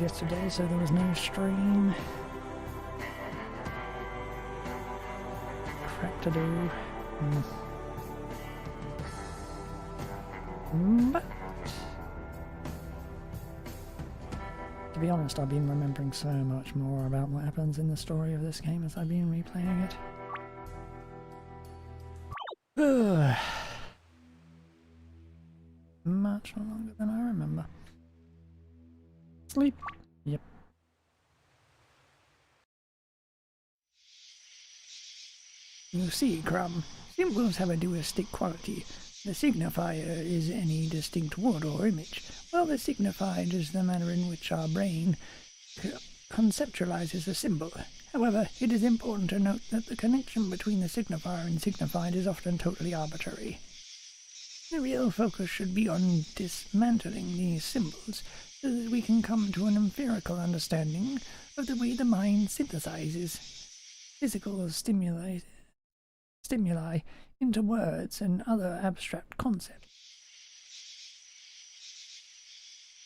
yesterday, so there was no stream. Crap to do. But to be honest, I've been remembering so much more about what happens in the story of this game as I've been replaying it. Much longer than I remember. Sleep. Yep. You see, Crumb, symbols have a dualistic quality. The signifier is any distinct word or image, while the signified is the manner in which our brain conceptualizes a symbol. However, it is important to note that the connection between the signifier and signified is often totally arbitrary. The real focus should be on dismantling these symbols so that we can come to an empirical understanding of the way the mind synthesizes physical stimuli into words and other abstract concepts.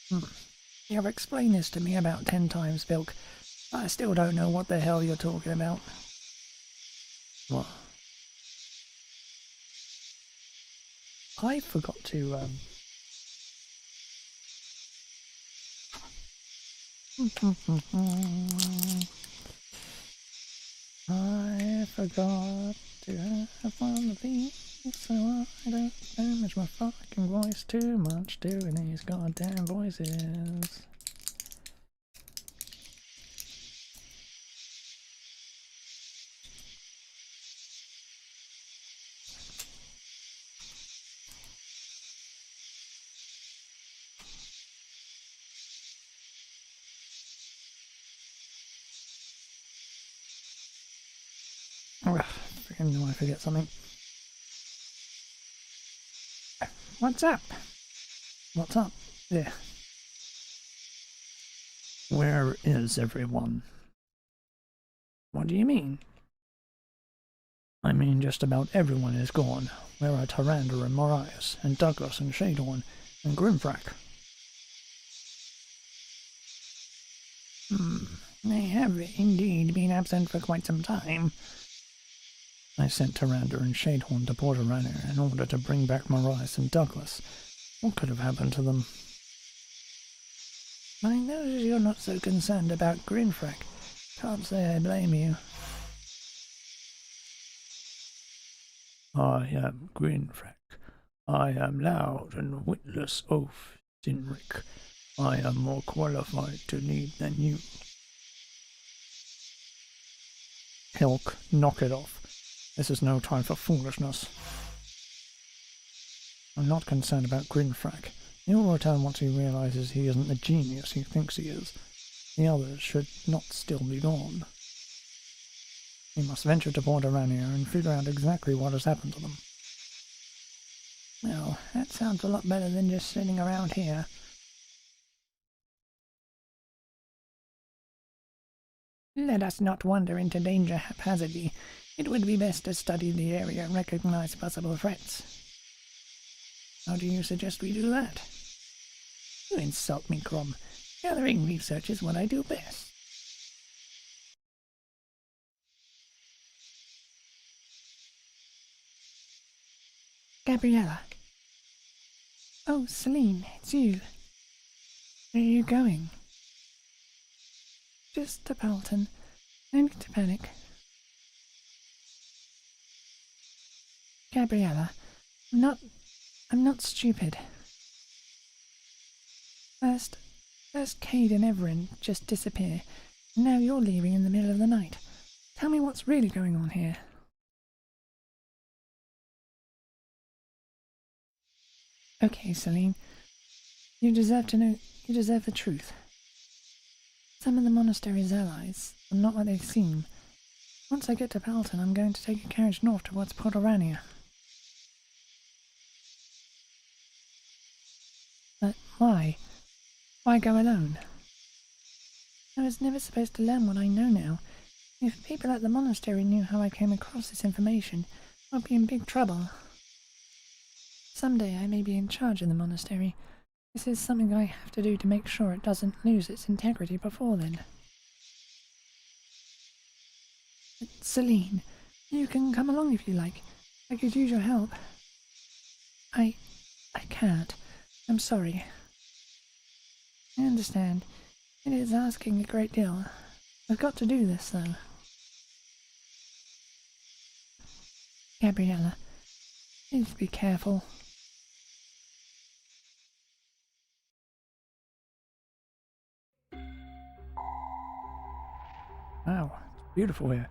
You have explained this to me about 10 times, Bilk. I still don't know what the hell you're talking about. What? I forgot to, I forgot to have one of these, so I don't damage my fucking voice too much doing these goddamn voices. Freaking know I forget something. What's up? What's up? Yeah. Where is everyone? What do you mean? I mean just about everyone is gone. Where are Tyrande and Marius, and Douglas and Shadorn, and Grimfrak? They have indeed been absent for quite some time. I sent Tyrande and Shadorn to Port Arania in order to bring back Marius and Douglas. What could have happened to them? I notice you're not so concerned about Grimfrak. Can't say I blame you. I am Grimfrak. I am loud and witless oaf, Sinric. I am more qualified to lead than you. Hilk, knock it off. This is no time for foolishness. I'm not concerned about Grimfrak. He will return once he realizes he isn't the genius he thinks he is. The others should not still be gone. We must venture to Port Arania and figure out exactly what has happened to them. Well, that sounds a lot better than just sitting around here. Let us not wander into danger haphazardly. It would be best to study the area and recognize possible threats. How do you suggest we do that? You insult me, Crom. Gathering research is what I do best. Gabriella. Oh, Celine, it's you. Where are you going? Just to Pelton. No need to panic. Gabriella, I'm not stupid. First Cade and Everin just disappear, and now you're leaving in the middle of the night. Tell me what's really going on here. Okay, Celine. You deserve to know. You deserve the truth. Some of the monastery's allies are not what they seem. Once I get to Pelton, I'm going to take a carriage north towards Port Arania. But why? Why go alone? I was never supposed to learn what I know now. If people at the monastery knew how I came across this information, I'd be in big trouble. Someday I may be in charge of the monastery, This is something I have to do to make sure it doesn't lose its integrity before then. Celine, you can come along if you like. I could use your help. I can't. I'm sorry. I understand. It is asking a great deal. I've got to do this, though. Gabriella, please be careful. Wow, it's beautiful here.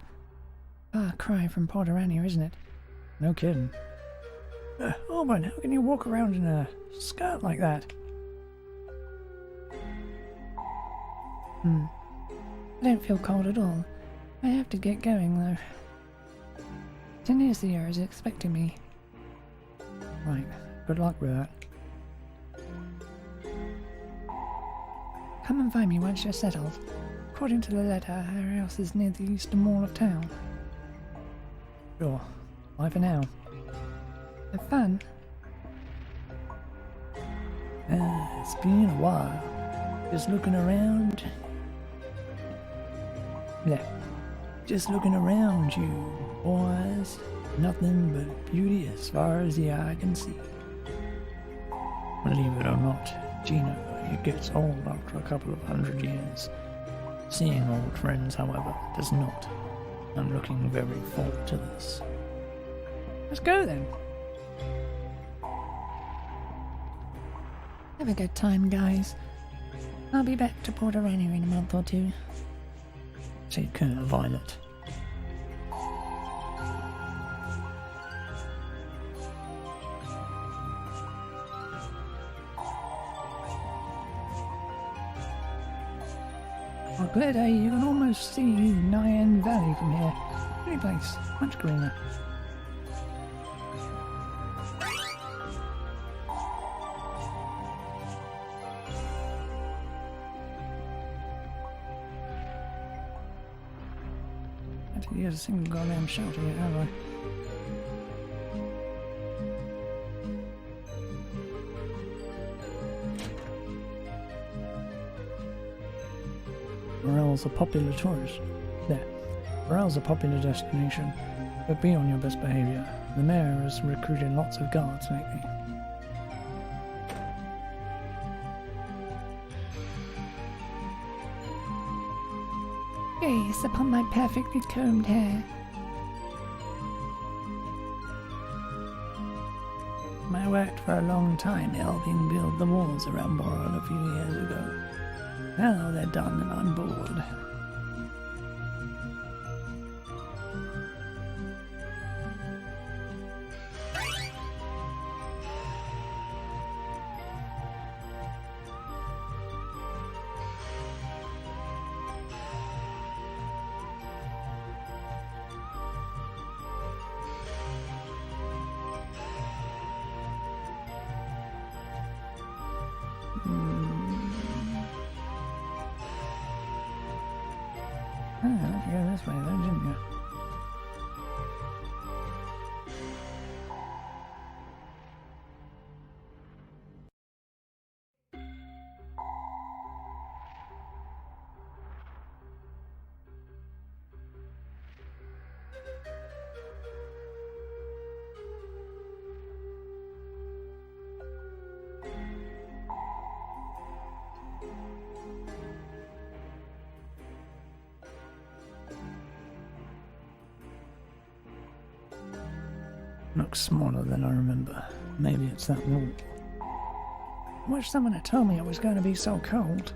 Far cry from Portorania, isn't it? No kidding. Auburn, how can you walk around in a skirt like that? I don't feel cold at all. I have to get going, though. Tunisia is expecting me. Right, good luck with that. Come and find me once you're settled. According to the letter, our house is near the eastern wall of town. Sure. Bye for now. Have fun. It's been a while. Just looking around. Yeah. Just looking around you, boys. Nothing but beauty as far as the eye can see. Believe it or not, Gina, it gets old after a couple of 100 years. Seeing old friends, however, does not. I'm looking very forward to this. Let's go then. Have a good time, guys. I'll be back to Portorania in a month or two. Take care, Violet. Well, clear day, you can almost see Nyan Valley from here. Pretty place, much greener. I didn't hear a single goddamn shelter yet, have I? Morel's a popular tourist. There. Morel's a popular destination, but be on your best behaviour. The mayor has recruited lots of guards lately. Gaze upon my perfectly combed hair. I worked for a long time helping build the walls around Boral a few years ago. Now they're done and I'm bored. Ah, you had to go this way though, didn't you? Looks smaller than I remember. Maybe it's that wall. I wish someone had told me it was going to be so cold.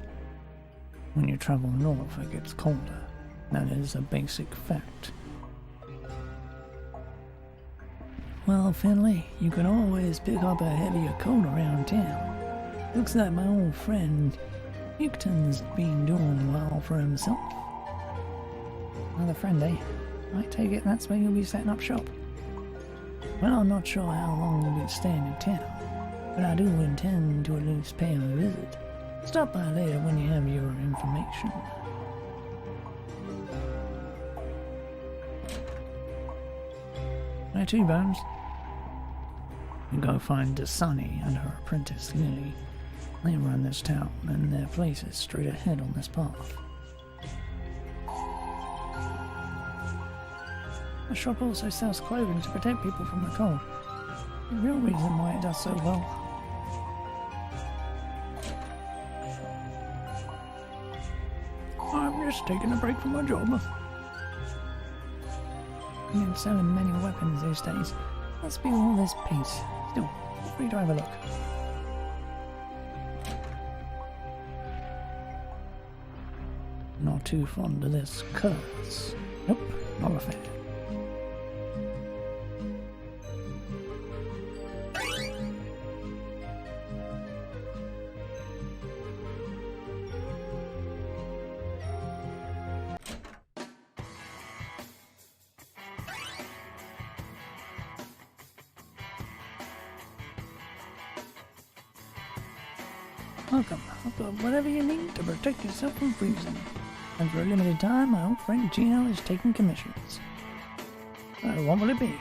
When you travel north, it gets colder. That is a basic fact. Well, Finley, you can always pick up a heavier coat around town. Looks like my old friend Newton's been doing well for himself. Another friend, eh? I take it that's where you'll be setting up shop. Well, I'm not sure how long we'll be staying in town, but I do intend to at least pay him a visit. Stop by later when you have your information. Where to, Bones? You go find Dasani and her apprentice Lily. They run this town, and their place is straight ahead on this path. The shop also sells clothing to protect people from the cold. The real reason why it does so well. I'm just taking a break from my job. I've been selling many weapons these days. Must be all this peace. Still, feel free to have a look. Not too fond of this curse. Nope, not a fan. Welcome. I've got whatever you need to protect yourself from freezing. And for a limited time, my old friend Gino is taking commissions. So what will it be?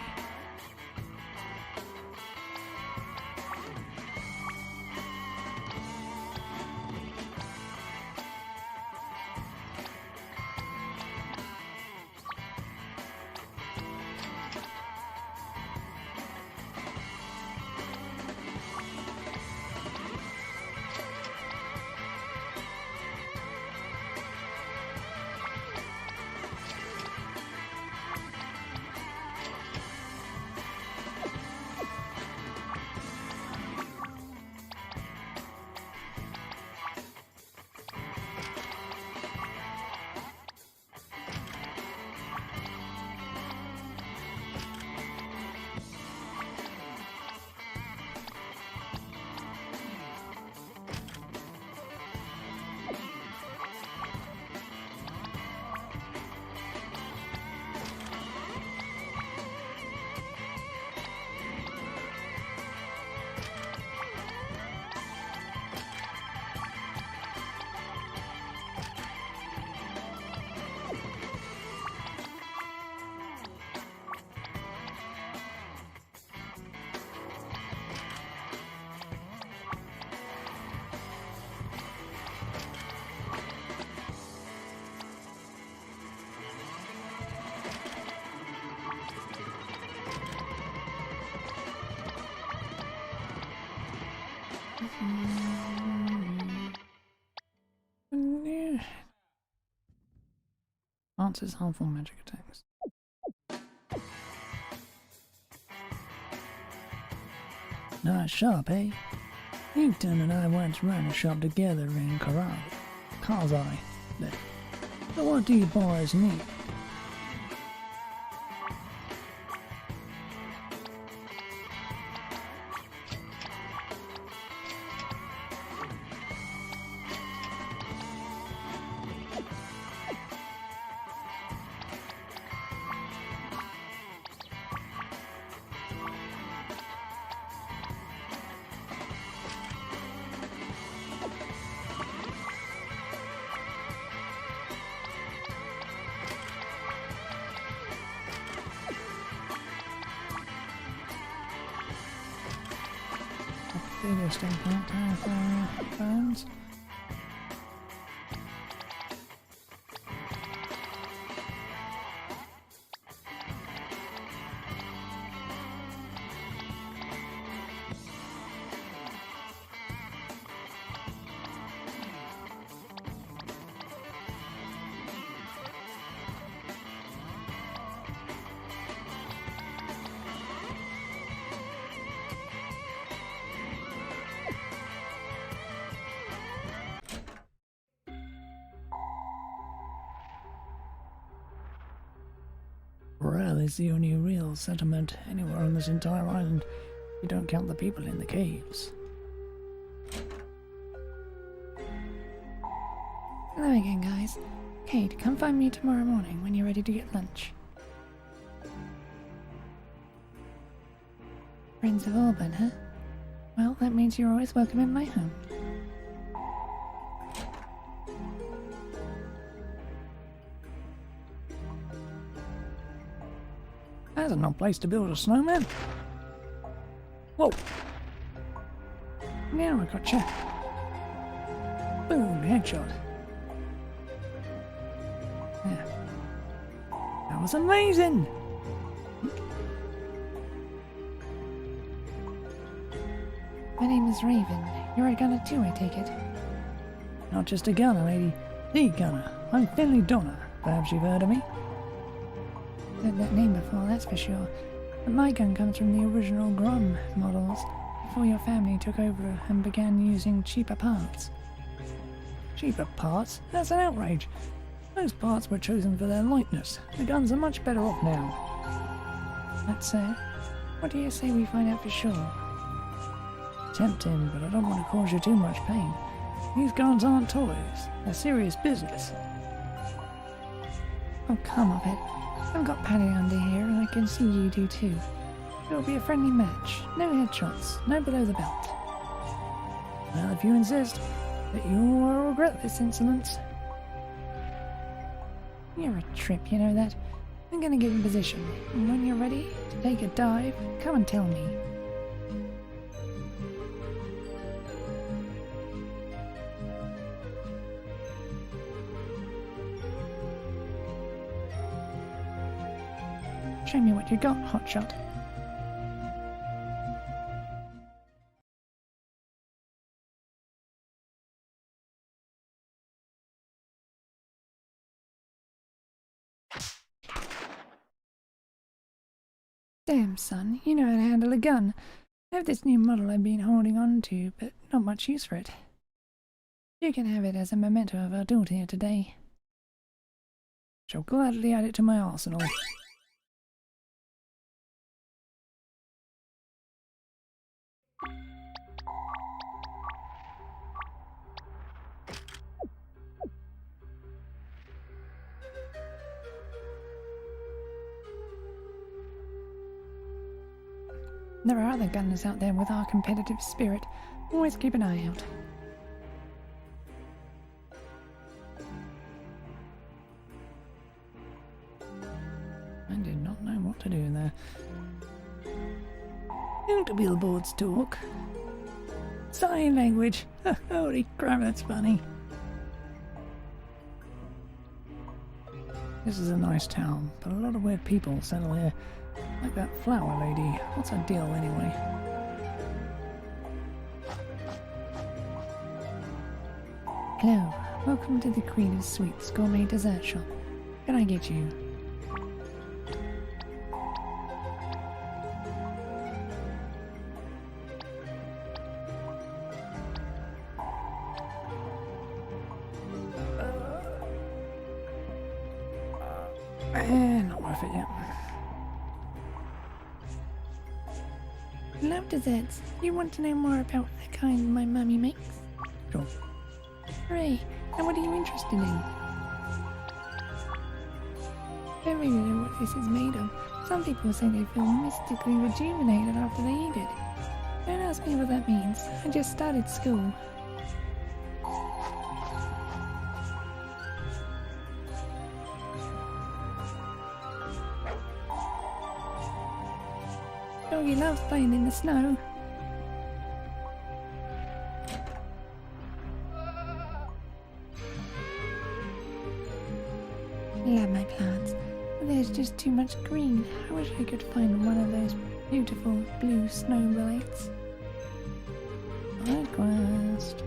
Answers harmful magic attacks. Nice shop, eh? Eaton and I once ran a shop together in Kazai. So what do you boys need? Biggest impact fans. Well, it's the only real settlement anywhere on this entire island. You don't count the people in the caves. Hello again, guys. Kate, come find me tomorrow morning when you're ready to get lunch. Friends of Auburn, huh? Well, that means you're always welcome in my home. That's no place to build a snowman. Whoa! Now I gotcha. Boom, headshot. Yeah. That was amazing! My name is Raven. You're a gunner too, I take it. Not just a gunner, lady. The gunner. I'm Finley Donner. Perhaps you've heard of me? Heard that name before, that's for sure. But my gun comes from the original Grom models, before your family took over and began using cheaper parts. Cheaper parts? That's an outrage. Those parts were chosen for their lightness. The guns are much better off now. That's so. What do you say we find out for sure? Tempting, but I don't want to cause you too much pain. These guns aren't toys. They're serious business. Oh, come off it. I've got Paddy under here, and I can see you do too. It'll be a friendly match. No headshots, no below the belt. Well, if you insist, but you will regret this insolence. You're a trip, you know that. I'm gonna get in position, and when you're ready to take a dive, come and tell me. Show me what you got, hotshot. Damn, son, you know how to handle a gun. I have this new model I've been holding on to, but not much use for it. You can have it as a memento of our daughter here today. Shall gladly add it to my arsenal. There are other gunners out there with our competitive spirit. Always keep an eye out. I did not know what to do there. Don't billboards talk? Sign language. Holy crap, that's funny. This is a nice town, but a lot of weird people settle here. Like that flower lady. What's her deal anyway? Hello. Welcome to the Queen of Sweets gourmet dessert shop. Can I get you? Not worth it yet. Love desserts. You want to know more about the kind my mummy makes? Sure. Hooray! And what are you interested in? Don't really know what this is made of. Some people say they feel mystically rejuvenated after they eat it. Don't ask me what that means. I just started school. Doggy loves playing in the snow. Love my plants, but there's just too much green. I wish I could find one of those beautiful blue snow relates. Side quest.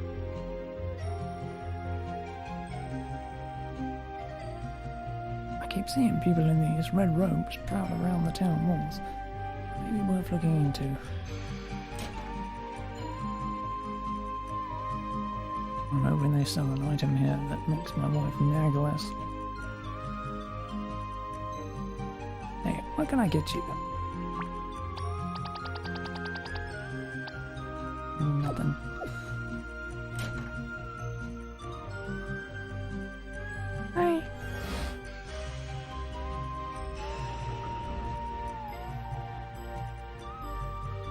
I keep seeing people in these red robes proud around the town walls. Maybe worth looking into. I'm hoping they sell an item here that makes my wife nag less. Hey, what can I get you? Nothing. Hi.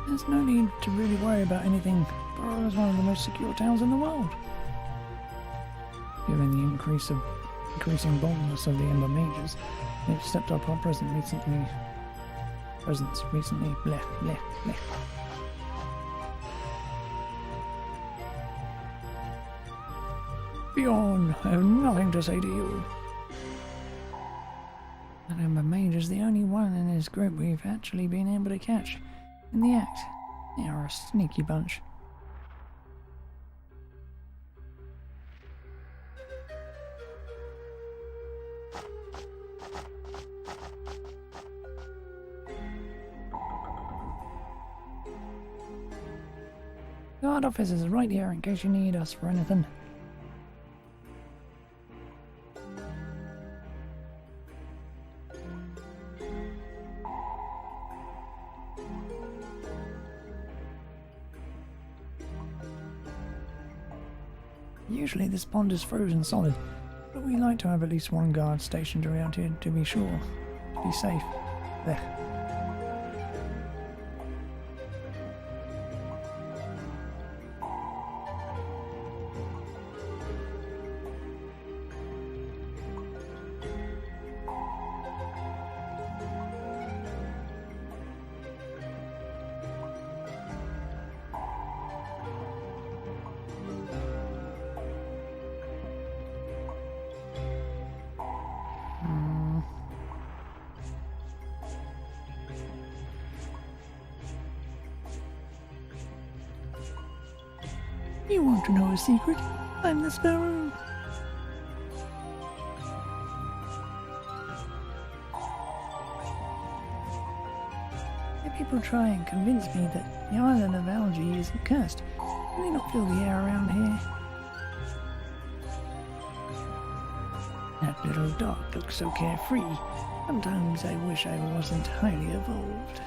There's no need to really worry about anything. Borough is one of the most secure towns in the world. Given the increasing boldness of the Ember Mages, they've stepped up our presence recently. Bleh, bleh, bleh. Be on, I have nothing to say to you. That Ember Mage is the only one in this group we've actually been able to catch in the act. They are a sneaky bunch. Guard office is right here in case you need us for anything. Usually this pond is frozen solid, but we like to have at least one guard stationed around here to be sure, to be safe. There. You want to know a secret? I'm the Sparrow. If people try and convince me that the island of Algae isn't cursed, do they not feel the air around here? That little dog looks so carefree. Sometimes I wish I wasn't highly evolved.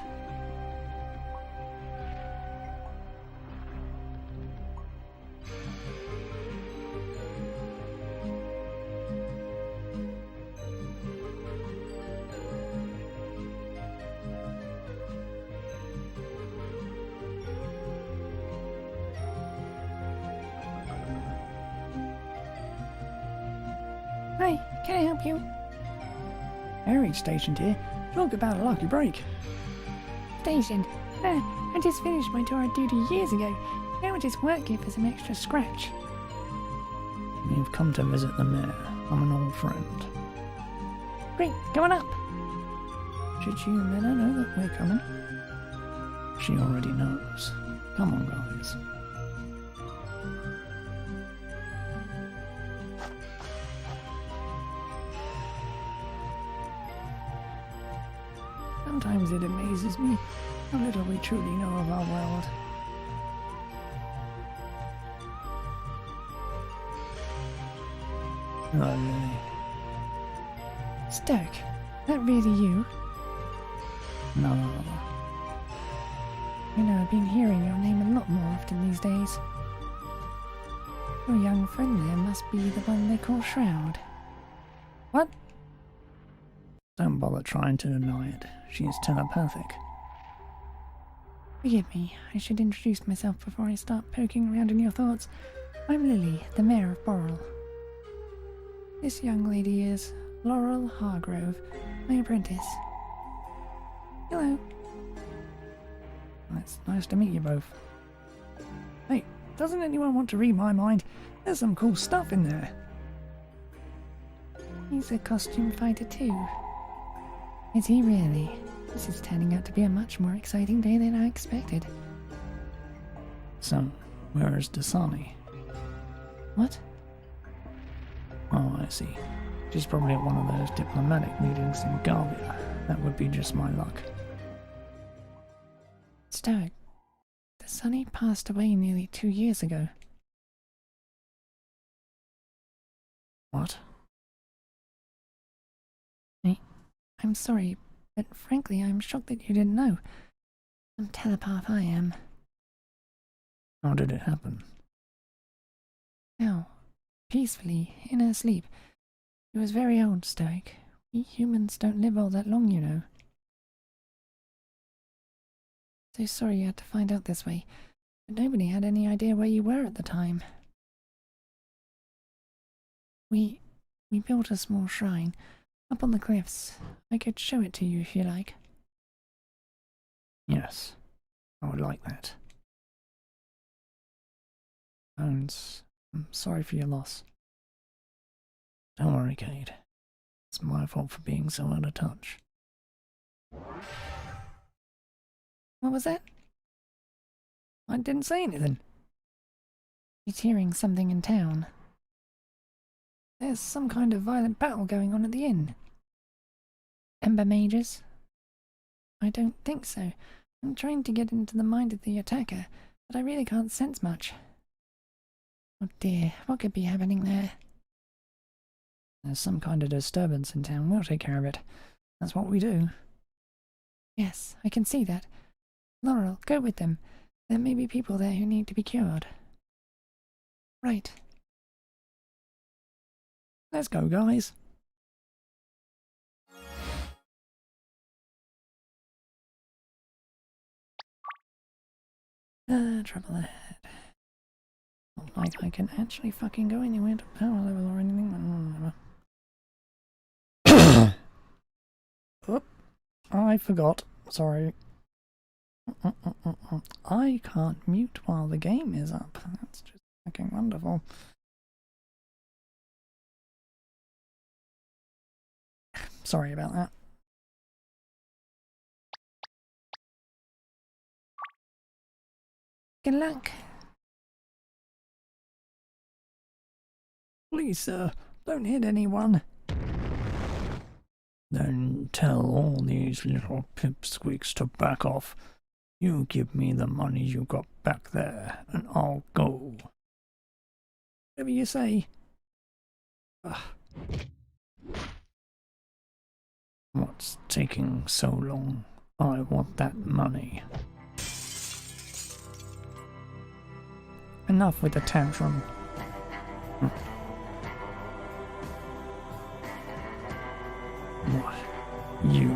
Hi, can I help you? Harry stationed here. Talk about a lucky break. Stationed? I just finished my tour of duty years ago. Now I just work here for some extra scratch. You've come to visit the mayor. I'm an old friend. Great, come on up. Should you let her know that we're coming? She already knows. Come on, guys. Sometimes it amazes me how little we truly know of our world. Oh, really? Stoke, that really you? No. You know, I've been hearing your name a lot more often these days. Your young friend there must be the one they call Shroud. What? Don't bother trying to deny it. She is telepathic. Forgive me, I should introduce myself before I start poking around in your thoughts. I'm Lily, the Mayor of Borrel. This young lady is Laurel Hargrove, my apprentice. Hello. It's nice to meet you both. Hey, doesn't anyone want to read my mind? There's some cool stuff in there. He's a costume fighter too. Is he really? This is turning out to be a much more exciting day than I expected. So, where is Dasani? What? Oh, I see. She's probably at one of those diplomatic meetings in Garbia. That would be just my luck. Stoic, the Sonny passed away nearly 2 years ago. What? I'm sorry, but frankly I'm shocked that you didn't know. Some telepath I am. How did it happen? Now, peacefully, in her sleep. She was very old, Stoic. We humans don't live all that long, you know. So sorry you had to find out this way, but nobody had any idea where you were at the time. We built a small shrine up on the cliffs. I could show it to you if you like. Yes, I would like that. And I'm sorry for your loss. Don't worry, Kate. It's my fault for being so out of touch. What was that? I didn't say anything. He's hearing something in town. There's some kind of violent battle going on at the inn. Ember mages? I don't think so. I'm trying to get into the mind of the attacker, but I really can't sense much. Oh dear, what could be happening there? There's some kind of disturbance in town. We'll take care of it. That's what we do. Yes, I can see that. Laurel, go with them. There may be people there who need to be cured. Right. Let's go, guys. Trouble ahead. Not like I can actually fucking go anywhere to power level or anything. Oop. I forgot. Sorry. I can't mute while the game is up. That's just fucking wonderful. Sorry about that. Good luck. Please, sir, don't hit anyone. Then tell all these little pipsqueaks to back off. You give me the money you got back there, and I'll go. Whatever you say. Ugh. What's taking so long? I want that money. Enough with the tantrum. What? You?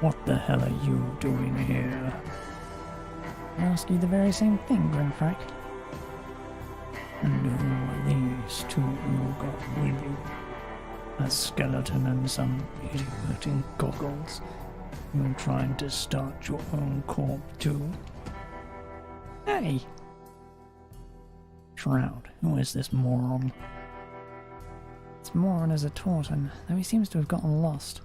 What the hell are you doing here? I ask you the very same thing, Grimfrack. And who are these two you got with you? A skeleton and some idiot in goggles. You're trying to start your own corp too? Hey! Shroud, who is this moron? This moron is a Taunton, though he seems to have gotten lost.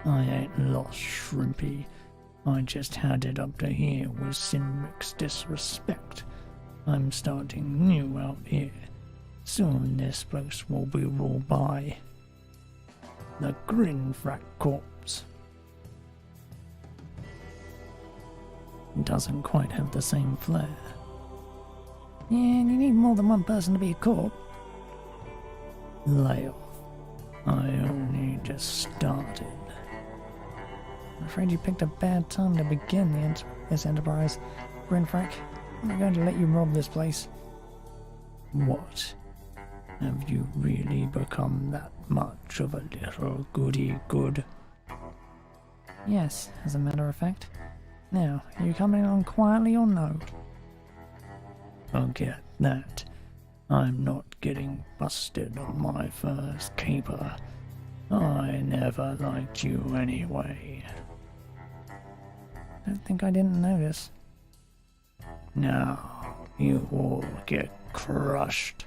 I ain't lost, Shrimpy. I just had it up to here with Sinric's disrespect. I'm starting new out here. Soon this place will be ruled by the Grinfrack Corpse. Doesn't quite have the same flair. Yeah, and you need more than one person to be a corp. Lay off. I only just started. I'm afraid you picked a bad time to begin this enterprise, Grinfrack. I'm not going to let you rob this place. What? Have you really become that much of a little goody-good? Yes, as a matter of fact. Now, are you coming on quietly or no? Forget that. I'm not getting busted on my first caper. I never liked you anyway. Don't think I didn't notice. Now, you all get crushed.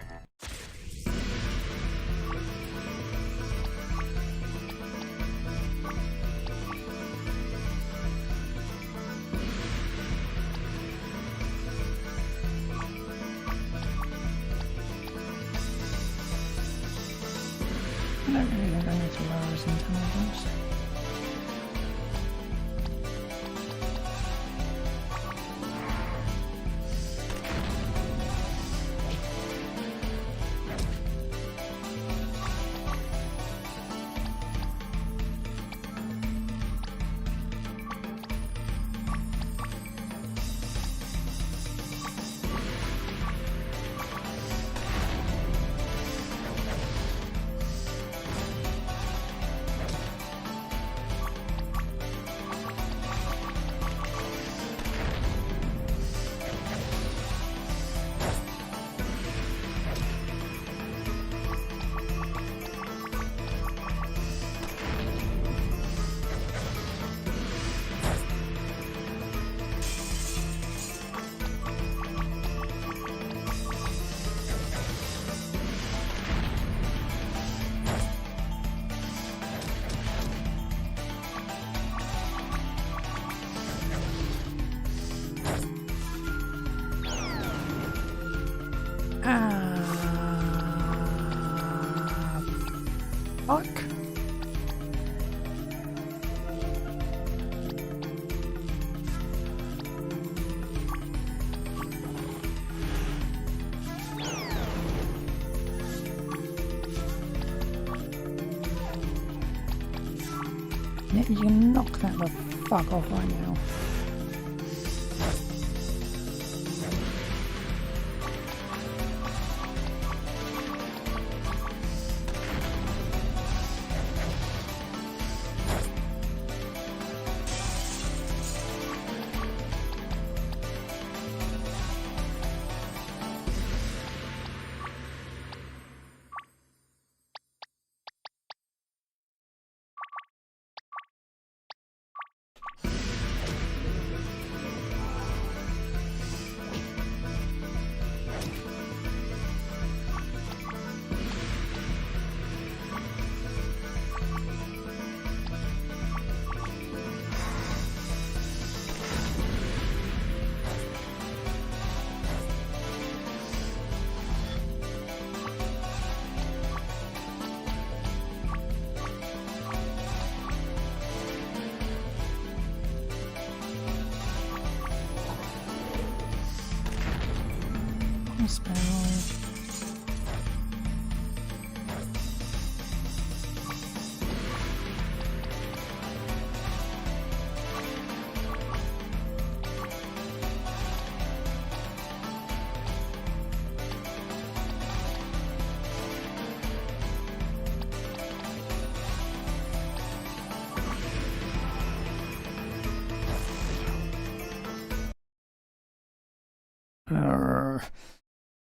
I don't really think I need to lower his intelligence. You can knock that the fuck off right now.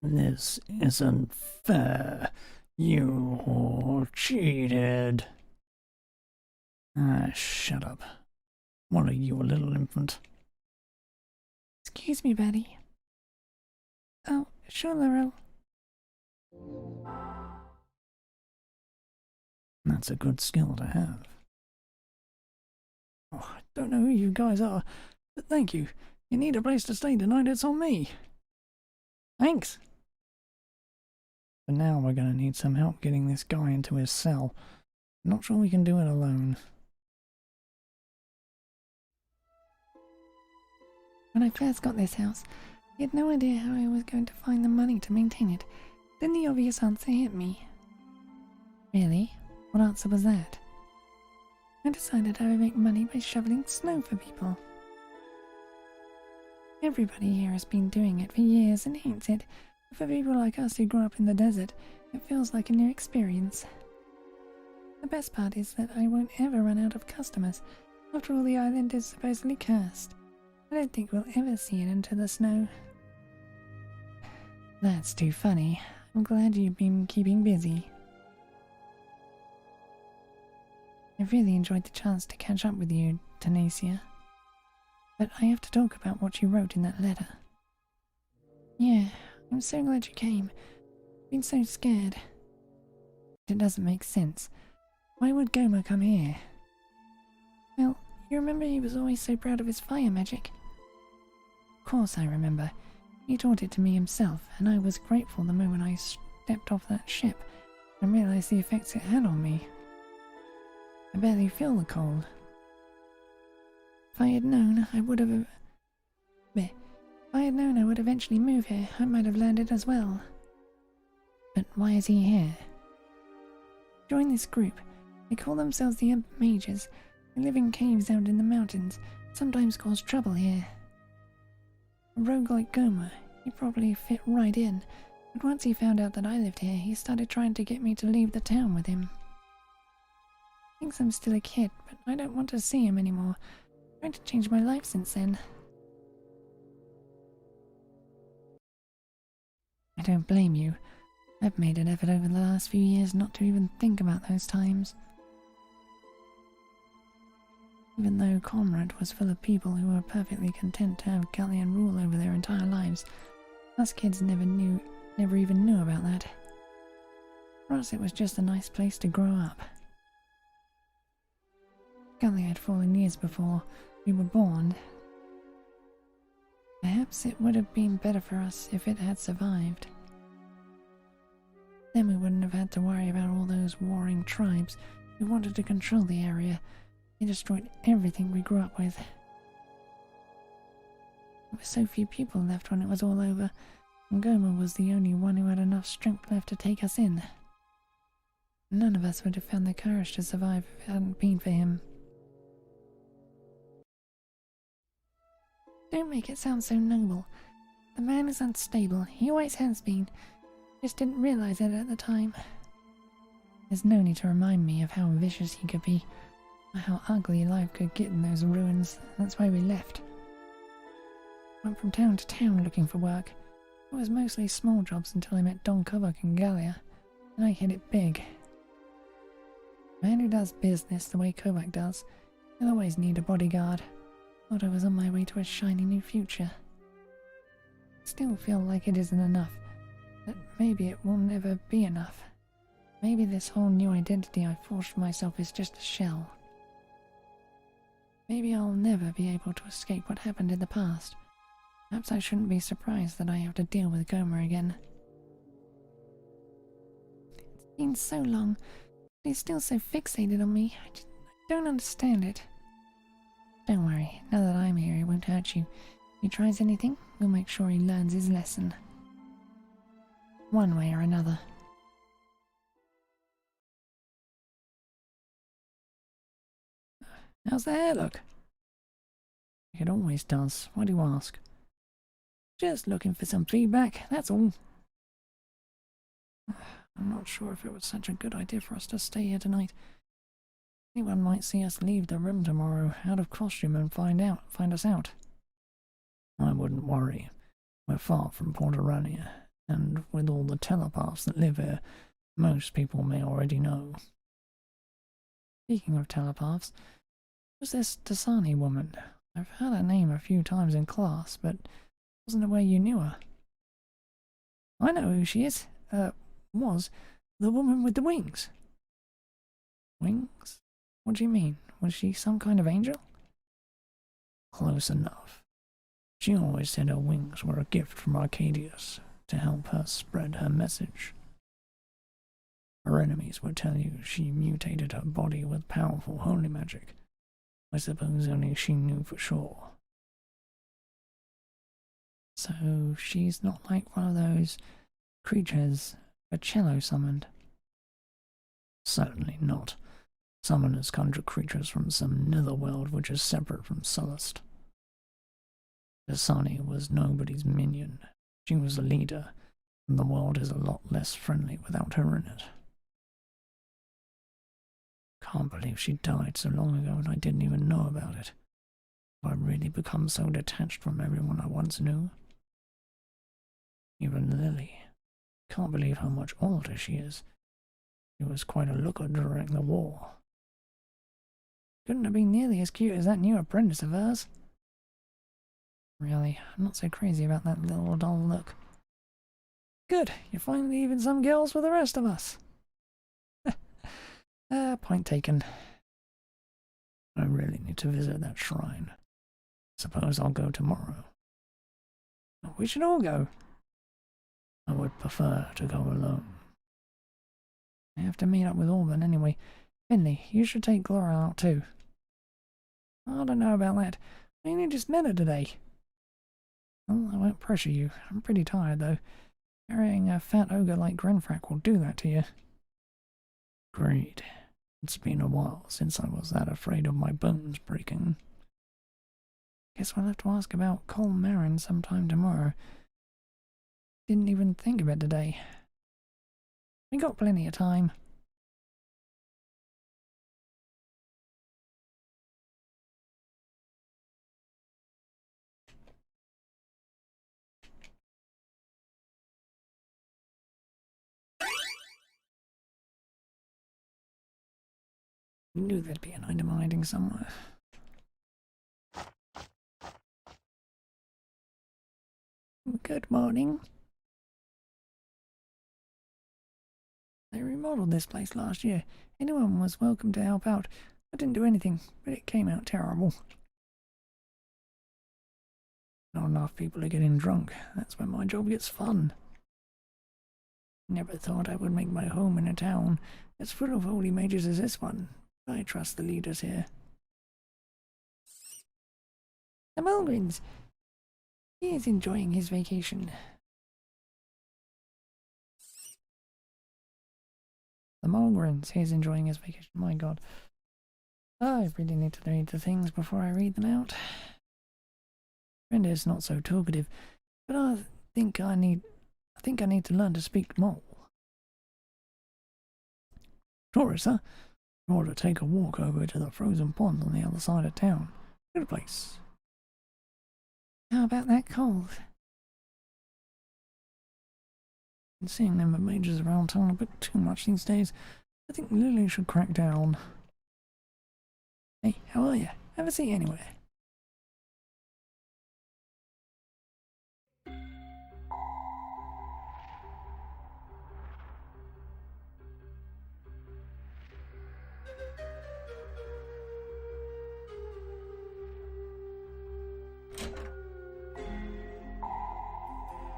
This isn't fair. You all cheated. Shut up. What are you, a little infant? Excuse me, Betty. Oh, sure, Laurel. That's a good skill to have. Oh, I don't know who you guys are, but thank you. You need a place to stay tonight, it's on me. Thanks. But now we're going to need some help getting this guy into his cell. I'm not sure we can do it alone. When I first got this house, I had no idea how I was going to find the money to maintain it. Then the obvious answer hit me. Really? What answer was that? I decided I would make money by shoveling snow for people. Everybody here has been doing it for years and hates it, but for people like us who grew up in the desert, it feels like a new experience. The best part is that I won't ever run out of customers. After all, the island is supposedly cursed. I don't think we'll ever see it into the snow. That's too funny. I'm glad you've been keeping busy. I've really enjoyed the chance to catch up with you, Tanasia. But I have to talk about what you wrote in that letter. Yeah, I'm so glad you came. I've been so scared. It doesn't make sense. Why would Gomer come here? Well, you remember he was always so proud of his fire magic? Of course I remember. He taught it to me himself, and I was grateful the moment I stepped off that ship and realized the effects it had on me. I barely feel the cold. If I had known I would eventually move here, I might have landed as well. But why is he here? Join this group. They call themselves the Imp Mages. They live in caves out in the mountains, sometimes cause trouble here. A rogue like Gomer, he probably fit right in, but once he found out that I lived here, he started trying to get me to leave the town with him. He thinks I'm still a kid, but I don't want to see him anymore. I'm trying to change my life since then. I don't blame you. I've made an effort over the last few years not to even think about those times. Even though Comrade was full of people who were perfectly content to have Galleon rule over their entire lives, us kids never even knew about that. For us it was just a nice place to grow up. Galleon had fallen years before we were born. Perhaps it would have been better for us if it had survived. Then we wouldn't have had to worry about all those warring tribes who wanted to control the area. They destroyed everything we grew up with. There were so few people left when it was all over, and Gomer was the only one who had enough strength left to take us in. None of us would have found the courage to survive if it hadn't been for him. Don't make it sound so noble. The man is unstable. He always has been. Just didn't realize it at the time. There's no need to remind me of how vicious he could be, or how ugly life could get in those ruins. That's why we left. Went from town to town looking for work. It was mostly small jobs until I met Don Kovac and Galia, and I hit it big. A man who does business the way Kovac does, he'll always need a bodyguard. Thought I was on my way to a shiny new future. Still feel like it isn't enough, that maybe it will never be enough. Maybe this whole new identity I forged for myself is just a shell. Maybe I'll never be able to escape what happened in the past. Perhaps I shouldn't be surprised that I have to deal with Gomer again. It's been so long, but he's still so fixated on me. I don't understand it. Don't worry, now that I'm here, he won't hurt you. If he tries anything, we'll make sure he learns his lesson. One way or another. How's the hair look? It always does. Why do you ask? Just looking for some feedback, that's all. I'm not sure if it was such a good idea for us to stay here tonight. Anyone might see us leave the room tomorrow out of costume and find us out. I wouldn't worry. We're far from Porterania, and with all the telepaths that live here, most people may already know. Speaking of telepaths, who's this Dasani woman? I've heard her name a few times in class, but wasn't aware you knew her. I know who she is. Was the woman with the wings. Wings? What do you mean? Was she some kind of angel? Close enough. She always said her wings were a gift from Arcadius to help her spread her message. Her enemies would tell you she mutated her body with powerful holy magic. I suppose only she knew for sure. So she's not like one of those creatures Cello summoned? Certainly not. Summoners conjure creatures from some netherworld which is separate from Sullust. Dasani was nobody's minion. She was a leader, and the world is a lot less friendly without her in it. Can't believe she died so long ago and I didn't even know about it. Have I really become so detached from everyone I once knew? Even Lily. Can't believe how much older she is. She was quite a looker during the war. Couldn't have been nearly as cute as that new apprentice of hers. Really, I'm not so crazy about that little dull look. Good, you're finally even some girls for the rest of us. Point taken. I really need to visit that shrine. Suppose I'll go tomorrow. We should all go. I would prefer to go alone. I have to meet up with Orban anyway. Finley, you should take Laura out too. I don't know about that. I only just met her today. Well, I won't pressure you. I'm pretty tired though. Carrying a fat ogre like Grenfrack will do that to you. Agreed. It's been a while since I was that afraid of my bones breaking. Guess we'll have to ask about Col Marin sometime tomorrow. Didn't even think of it today. We got plenty of time. Knew there'd be an item hiding somewhere. Good morning. They remodeled this place last year. Anyone was welcome to help out. I didn't do anything, but it came out terrible. Not enough people are getting drunk. That's when my job gets fun. Never thought I would make my home in a town as full of holy mages as this one. I trust the leaders here. The Mulgrins. He is enjoying his vacation. The Mulgrins. He's enjoying his vacation. My God. I really need to read the things before I read them out. Apprentice not so talkative, but I think I need to learn to speak more. Sure, sir. I ought to take a walk over to the frozen pond on the other side of town. Good place. How about that cold? Been seeing them majors around town a bit too much these days. I think Lily should crack down. Hey, how are you? Have a seat anywhere.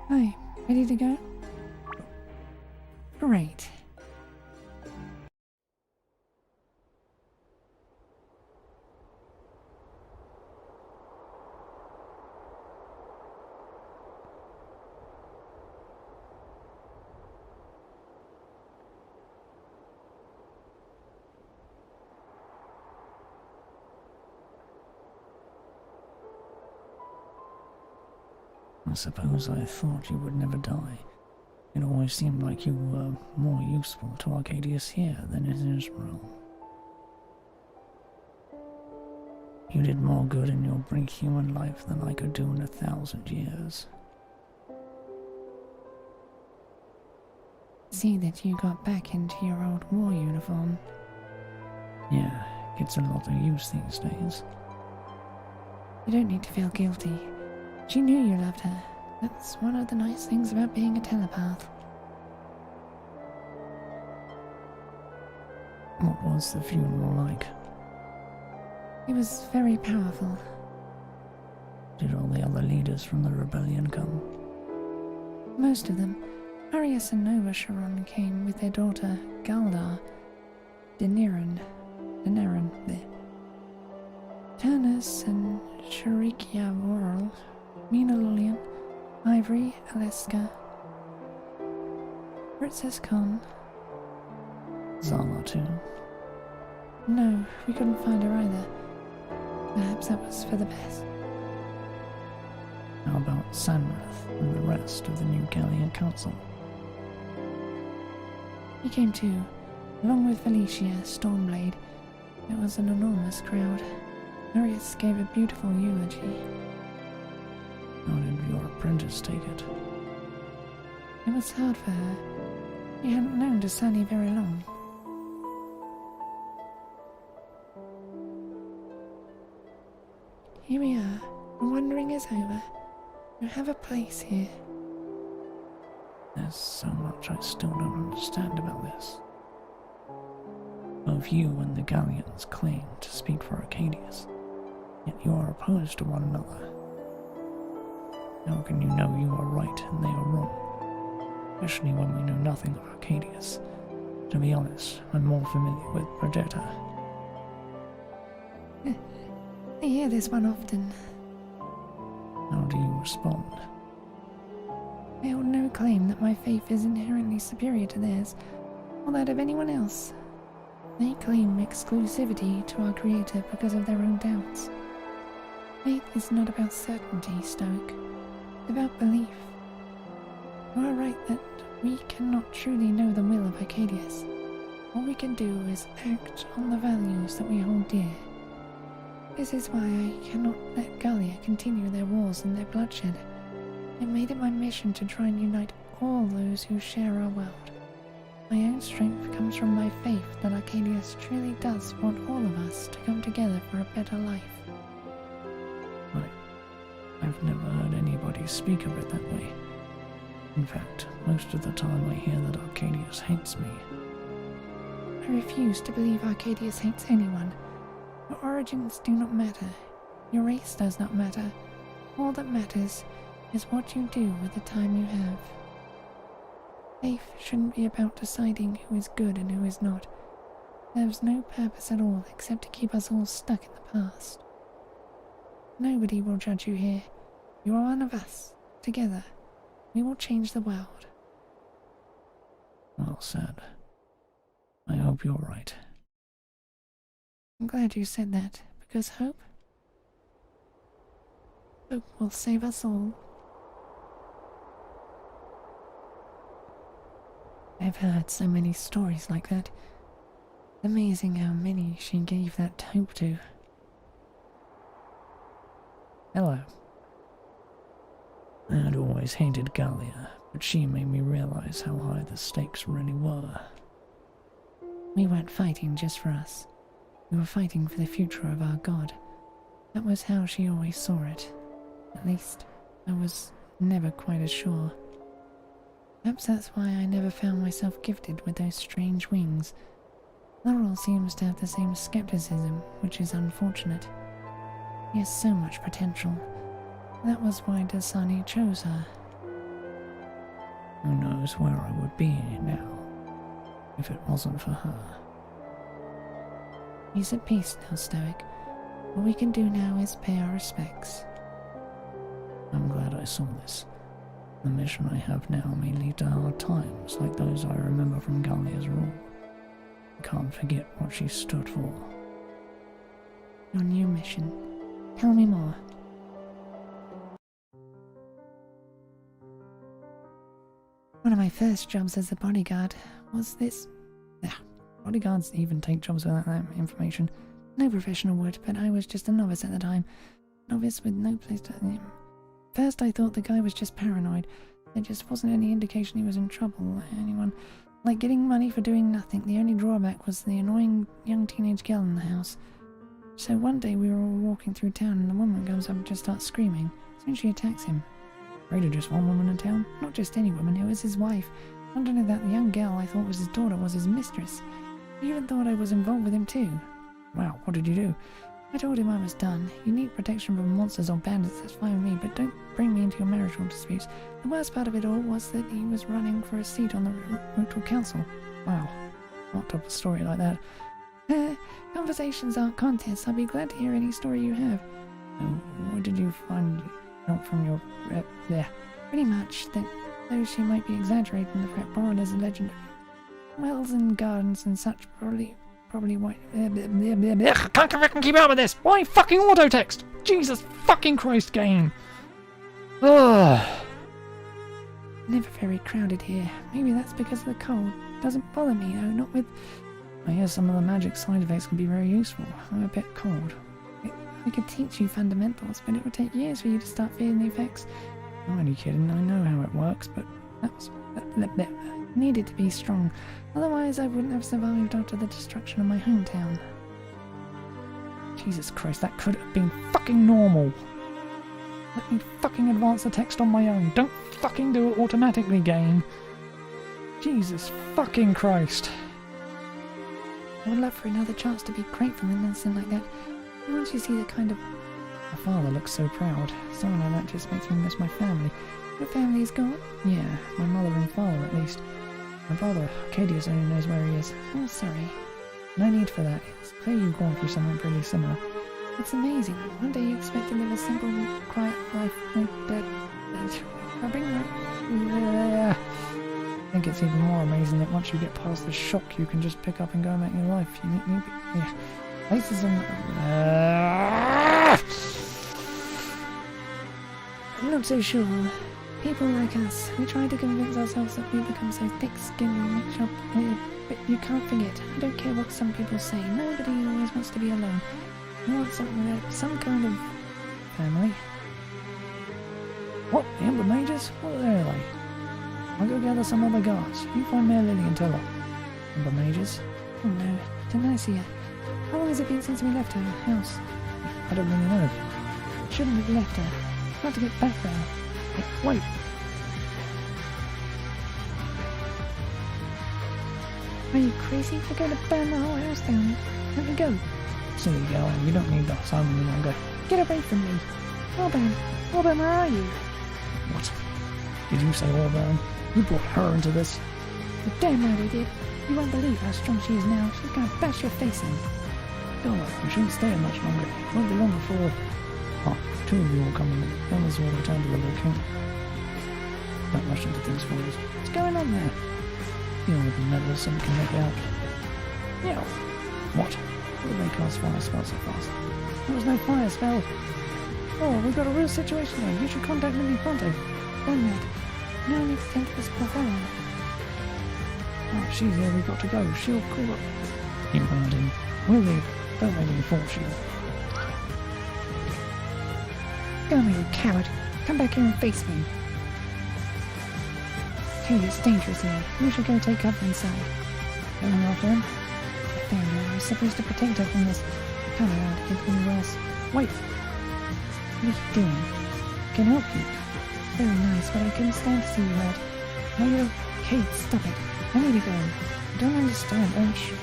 Hi, ready to go? Great. I suppose I thought you would never die. It always seemed like you were more useful to Arcadius here than in Israel. You did more good in your brief human life than I could do in 1,000 years. See that you got back into your old war uniform. Yeah, it's a lot of use these days. You don't need to feel guilty. She knew you loved her. That's one of the nice things about being a telepath. What was the funeral like? He was very powerful. Did all the other leaders from the rebellion come? Most of them. Arius and Nova Sharon came with their daughter, Galdar, Daeneryn there. Turnus and Sharikia Voral, Mina Lullian, Ivory, Aleska, Princess Khan. Zala too? No, we couldn't find her either. Perhaps that was for the best. How about Sanrith and the rest of the new Gallian Council? He came too, along with Felicia, Stormblade. It was an enormous crowd. Arius gave a beautiful eulogy. How did your apprentice take it? It was hard for her. She hadn't known Dasani very long. Here we are. The wandering is over. You have a place here. There's so much I still don't understand about this. Both you and the Gallians claim to speak for Arcadius, yet you are opposed to one another. How can you know you are right and they are wrong? Especially when we know nothing of Arcadius. To be honest, I'm more familiar with Progetta. I hear this one often. How do you respond? I hold no claim that my faith is inherently superior to theirs, or that of anyone else. They claim exclusivity to our Creator because of their own doubts. Faith is not about certainty, Stoic. It's about belief. You are right that we cannot truly know the will of Arcadius. All we can do is act on the values that we hold dear. This is why I cannot let Gallia continue their wars and their bloodshed. I made it my mission to try and unite all those who share our world. My own strength comes from my faith that Arcadius truly does want all of us to come together for a better life. I've never heard anybody speak of it that way. In fact, most of the time I hear that Arcadius hates me. I refuse to believe Arcadius hates anyone. Your origins do not matter. Your race does not matter. All that matters is what you do with the time you have. Faith shouldn't be about deciding who is good and who is not. It serves no purpose at all except to keep us all stuck in the past. Nobody will judge you here. You are one of us. Together, we will change the world. Well said. I hope you're right. I'm glad you said that, because hope Hope will save us all. I've heard so many stories like that. Amazing how many she gave that hope to. Hello. I had always hated Gallia, but she made me realize how high the stakes really were. We weren't fighting just for us. We were fighting for the future of our god. That was how she always saw it. At least, I was never quite as sure. Perhaps that's why I never found myself gifted with those strange wings. Laurel seems to have the same skepticism, which is unfortunate. He has so much potential. That was why Dasani chose her. Who knows where I would be now, if it wasn't for her. He's at peace now, Stoic. All we can do now is pay our respects. I'm glad I saw this. The mission I have now may lead to hard times like those I remember from Gallia's rule. I can't forget what she stood for. Your new mission. Tell me more. One of my first jobs as a bodyguard was this. Bodyguards even take jobs without that information. No professional would, but I was just a novice at the time. Novice with no place to... First I thought the guy was just paranoid. There just wasn't any indication he was in trouble. Anyone... Like getting money for doing nothing. The only drawback was the annoying young teenage girl in the house. So one day we were all walking through town and a woman comes up and just starts screaming. Soon she attacks him. Afraid of just one woman in town? Not just any woman, it was his wife. Not only that, the young girl I thought was his daughter was his mistress. He even thought I was involved with him too. Wow, what did you do? I told him I was done. You need protection from monsters or bandits, that's fine with me, but don't bring me into your marital disputes. The worst part of it all was that he was running for a seat on the local council. Wow, not top a story like that. Conversations aren't contests. I'll be glad to hear any story you have. What did you find out from your... there? Pretty much that though she might be exaggerating the fact Boron is a legend of wells and gardens and such, probably white... Can't keep up with this! Why fucking auto text? Jesus fucking Christ, game! Ugh. Never very crowded here. Maybe that's because of the cold. Doesn't bother me though, not with... I hear some of the magic side effects can be very useful. I'm a bit cold. I could teach you fundamentals, but it would take years for you to start feeling the effects. I'm only kidding, I know how it works, but that needed to be strong. Otherwise I wouldn't have survived after the destruction of my hometown. Jesus Christ, that could have been fucking normal. Let me fucking advance the text on my own. Don't fucking do it automatically, game. Jesus fucking Christ. I would love for another chance to be grateful and innocent like that. And once you see the kind of... My father looks so proud. Someone like that just makes me miss my family. Your family is gone? Yeah, my mother and father at least. My brother, Arcadius, only knows where he is. Oh, sorry. No need for that. It's clear you've gone through something pretty similar. It's amazing. One day you expect to live a simple, quiet life like that. I'll bring you up. Yeah. I think it's even more amazing that once you get past the shock, you can just pick up and go about your life. Yeah. Places in... I'm not so sure. People like us, we try to convince ourselves that we become so thick-skinned we make up. But you can't forget, I don't care what some people say, nobody always wants to be alone. You want something with some kind of family. What? The Ember Mages? What are they like? I'll go gather some other guards. You find Mare Lily and tell her. Ember Mages? Oh no, Denacia. How long has it been since we left her house? I don't really know. Shouldn't have left her. Got to get back there. Wait. Are you crazy? We're going to burn the whole house down. Let me go. Silly girl, you don't need the sun any longer. Get away from me. Auburn, where are you? What? Did you say Auburn? You brought her into this? You're damn right I did. You won't believe how strong she is now. She's going to bash your face in. God, you shouldn't stay much longer. It won't be long before... Oh, two of you will come in. The others will return to the location. Don't rush into things for us. What's going on there? Dealing with the medicine can make out. Yeah. What? Why did they cast fire spell so fast? There was no fire spell. Oh, we've got a real situation here. You should contact Lily pronto. Done that. Now I need to tend to this poor fellow. Oh, she's here. We've got to go. She'll call up. Keep guarding. We'll leave. Don't let him force you. Go on, you coward. Come back here and face me. Hey, it's dangerous here. We should go take cover inside. Going after him? I found her. I was supposed to protect her from this. Come around to get me worse. Wait. What are you doing? I can help you. Very nice, but I couldn't stand to see you hurt. No, you don't. Kate, stop it. I need to go. I don't understand, don't you?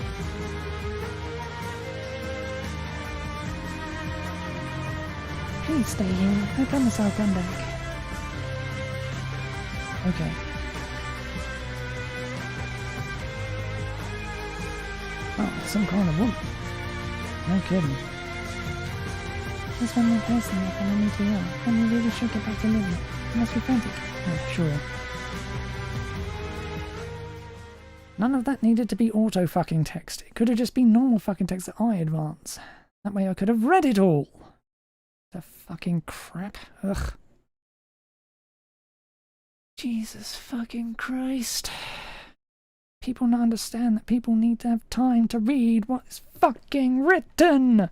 Please stay here. I promise I'll come back. Okay. Oh, some kind of woman. No kidding. There's one more person left and I need to heal. And we really should get back to Lily. You must be frantic. Oh, sure. None of that needed to be auto-fucking text. It could have just been normal fucking text that I advance. That way I could have read it all. The fucking crap. Ugh. Jesus fucking Christ. People not understand that people need to have time to read what is fucking written.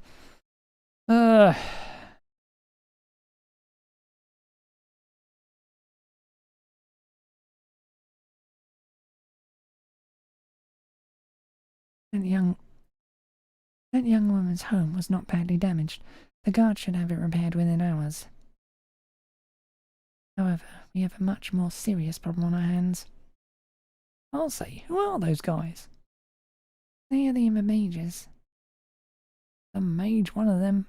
That young woman's home was not badly damaged. The guard should have it repaired within hours. However, we have a much more serious problem on our hands. I'll say, who are those guys? They are the Emma mages. Some mage, one of them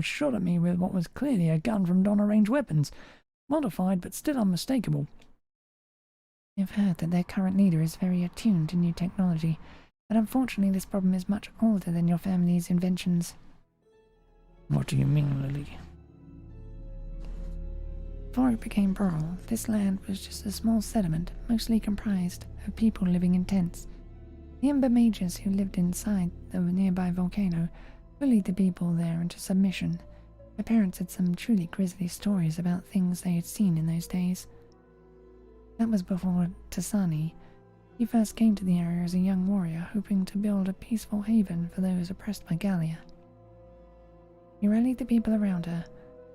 shot at me with what was clearly a gun from Donna-range weapons. Modified, but still unmistakable. I've heard that their current leader is very attuned to new technology, but unfortunately this problem is much older than your family's inventions. What do you mean, Lily? Before it became Burl, this land was just a small settlement, mostly comprised of people living in tents. The Ember mages who lived inside the nearby volcano bullied the people there into submission. My parents had some truly grisly stories about things they had seen in those days. That was before Tasani. He first came to the area as a young warrior, hoping to build a peaceful haven for those oppressed by Gallia. He rallied the people around her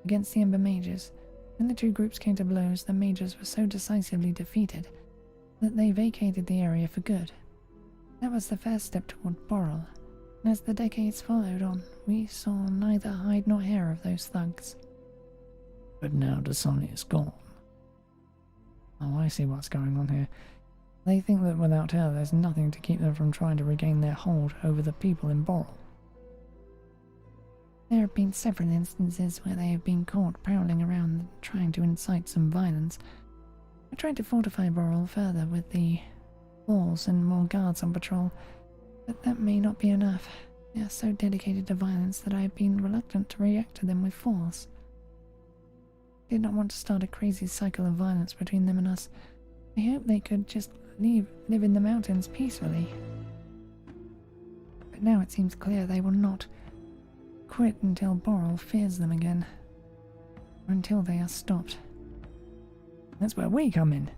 against the Ember mages. When the two groups came to blows, the mages were so decisively defeated that they vacated the area for good. That was the first step toward Boral, and as the decades followed on, we saw neither hide nor hair of those thugs. But now Dasani is gone. Oh, I see what's going on here. They think that without her, there's nothing to keep them from trying to regain their hold over the people in Boral. There have been several instances where they have been caught prowling around trying to incite some violence. I tried to fortify Boral further with the walls and more guards on patrol, but that may not be enough. They are so dedicated to violence that I have been reluctant to react to them with force. I did not want to start a crazy cycle of violence between them and us. I hoped they could just live in the mountains peacefully. But now it seems clear they will not quit until Boral fears them again, or until they are stopped. That's where we come in.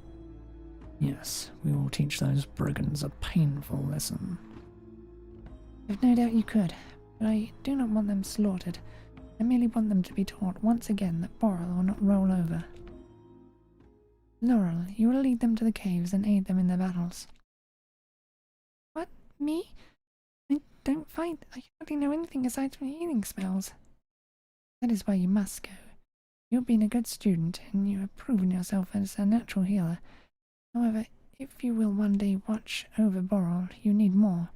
Yes, we will teach those brigands a painful lesson. I've no doubt you could, but I do not want them slaughtered. I merely want them to be taught once again that Boral will not roll over. Laurel, you will lead them to the caves and aid them in their battles. What? Me? I don't fight. I hardly know anything aside from healing spells. That is why you must go. You have been a good student, and you have proven yourself as a natural healer. However, if you will one day watch over Boral, you need more.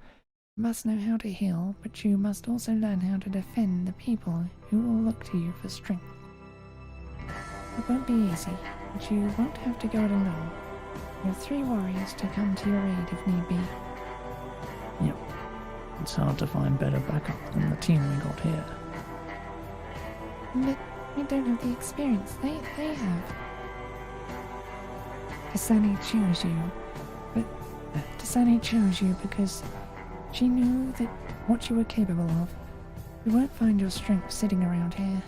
You must know how to heal, but you must also learn how to defend the people who will look to you for strength. It won't be easy, but you won't have to go it alone. You have 3 warriors to come to your aid if need be. Yep. It's hard to find better backup than the team we got here. But we don't have the experience they have. Tasani chose you, but Tasani chose you because she knew that what you were capable of. You won't find your strength sitting around here.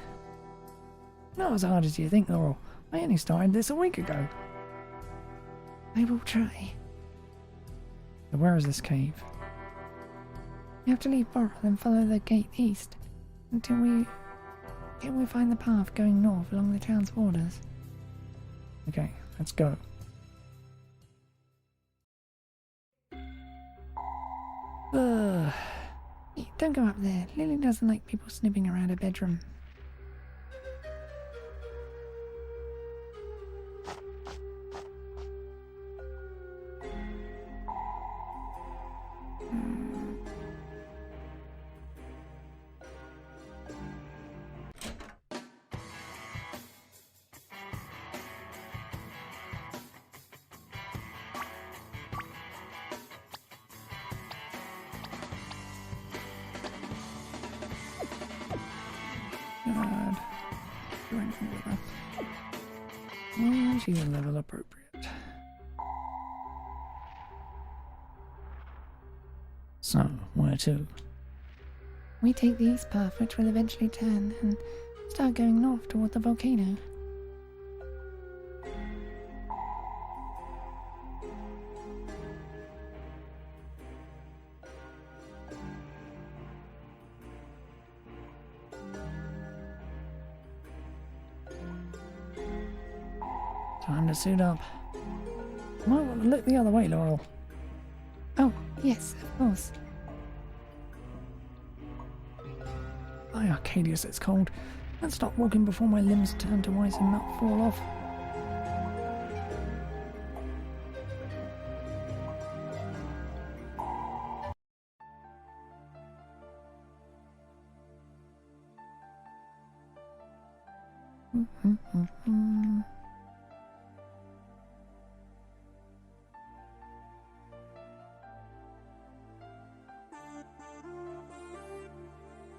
Not as hard as you think, Laurel. I only started this a week ago. I will try. So where is this cave? You have to leave Borrel and follow the gate east until we find the path going north along the town's borders. Okay, let's go. Ugh. Hey, don't go up there. Lily doesn't like people snooping around her bedroom. God. Do anything with her. Well, she's level appropriate. So, where to? We take the east path, which will eventually turn and start going north toward the volcano. Time to suit up. Might want to look the other way, Laurel. Oh, yes, of course. By Arcadius, it's cold. Let's stop walking before my limbs turn to ice and melt fall off.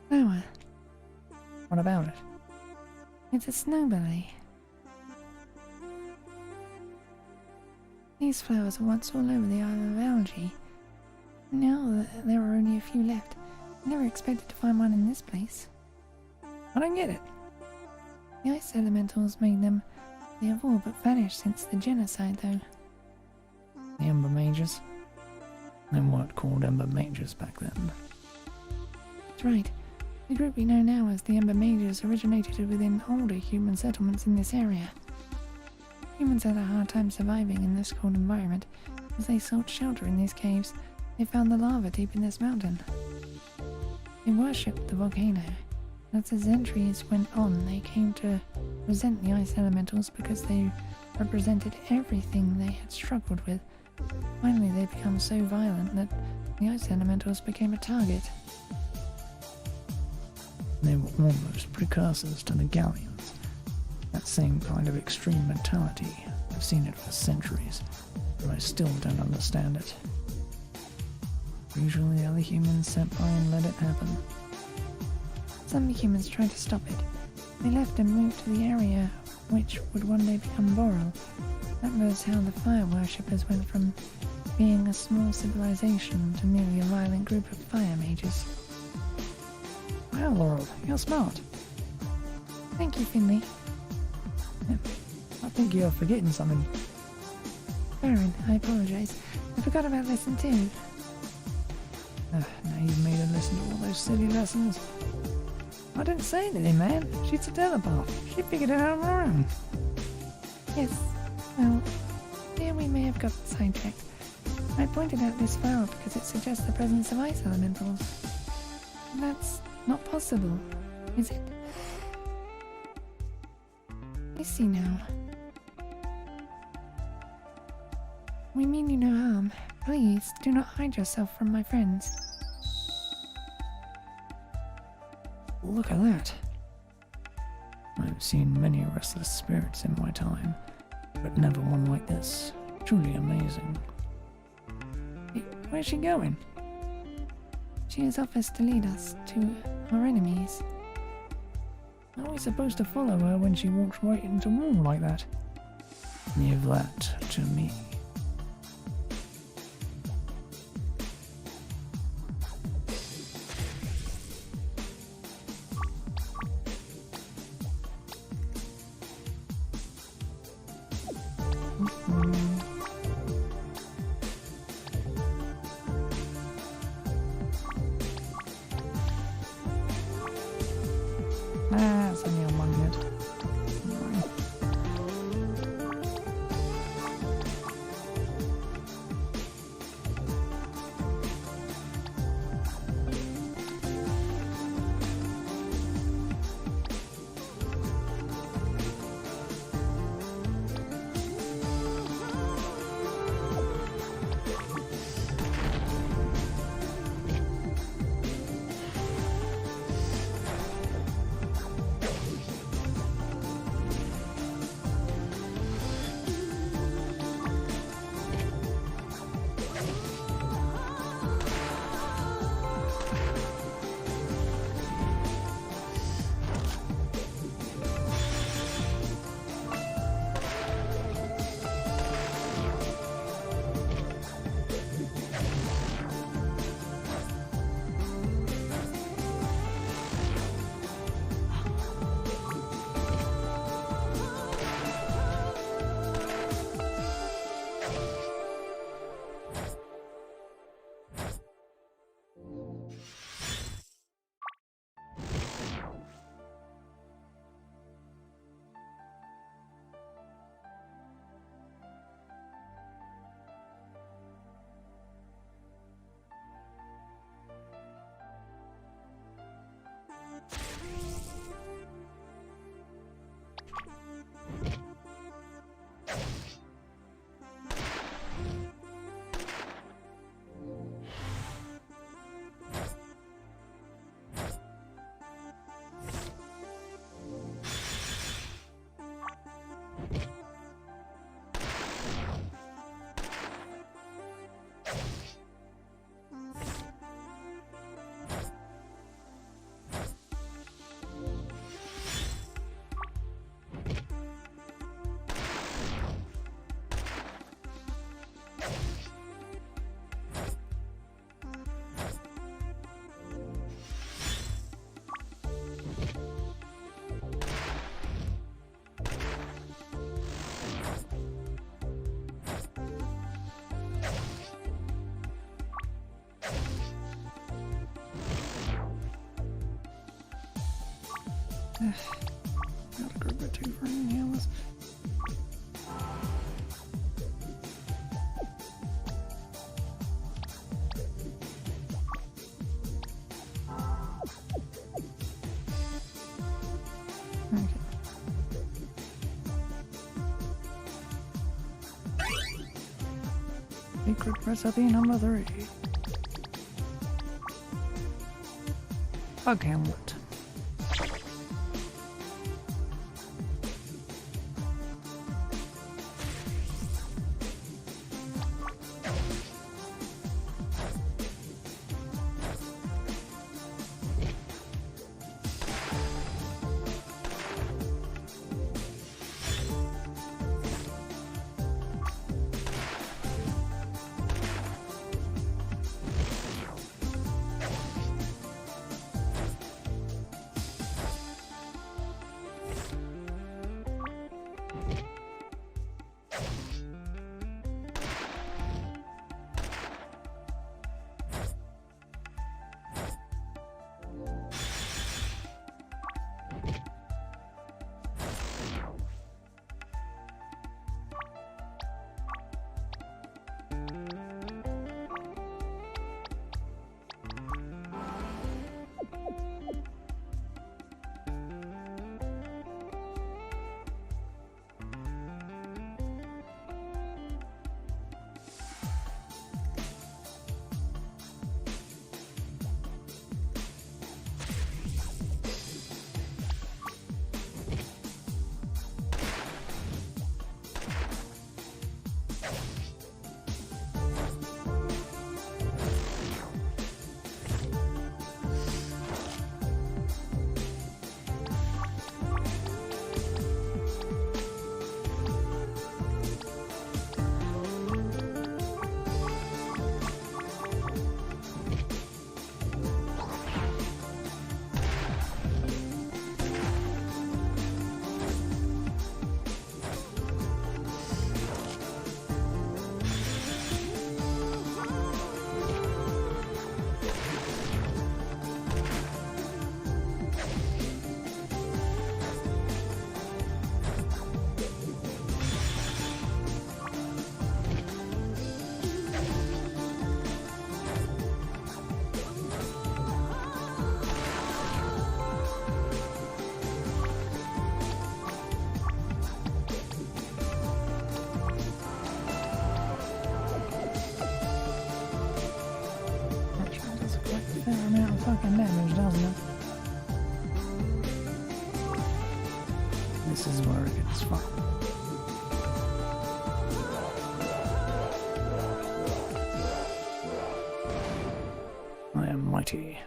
Flower. What about it? It's a snowberry. These flowers were once all over the island of Algae. Now that there are only a few left, I never expected to find one in this place. I don't get it. The ice elementals made them. They have all but vanished since the genocide, though. The Ember Mages? They weren't called Ember Mages back then. That's right. The group we know now as the Ember Mages originated within older human settlements in this area. Humans had a hard time surviving in this cold environment. As they sought shelter in these caves, they found the lava deep in this mountain. They worshipped the volcano. As the centuries went on, they came to resent the ice elementals because they represented everything they had struggled with. Finally, they became so violent that the ice elementals became a target. They were almost precursors to the Galleons. That same kind of extreme mentality. I've seen it for centuries, but I still don't understand it. Usually other humans sat by and let it happen. Some humans tried to stop it. They left and moved to the area which would one day become Borel. That was how the fire worshippers went from being a small civilization to merely a violent group of fire mages. Wow, Laurel, you're smart. Thank you, Finley. I think you're forgetting something. Baron, I apologize. I forgot about lesson 2. Now you've made her listen to all those silly lessons. I didn't say anything, man. She's a telepath. She figured it out on her own. Yes. Well, here we may have got sidetracked. I pointed out this flower because it suggests the presence of ice elementals. That's not possible, is it? I see now. We mean you no harm. Please, do not hide yourself from my friends. Look at that. I've seen many restless spirits in my time, but never one like this. Truly amazing. Hey, where's she going? She has offers to lead us to our enemies. How are we supposed to follow her when she walks right into a wall like that? Leave that to me. Ah, it's only on one head. Got a group of 2 for inhalers. Secret recipe number 3. Bug Hamlet. and damage, doesn't it? This is where it gets fun. I am mighty.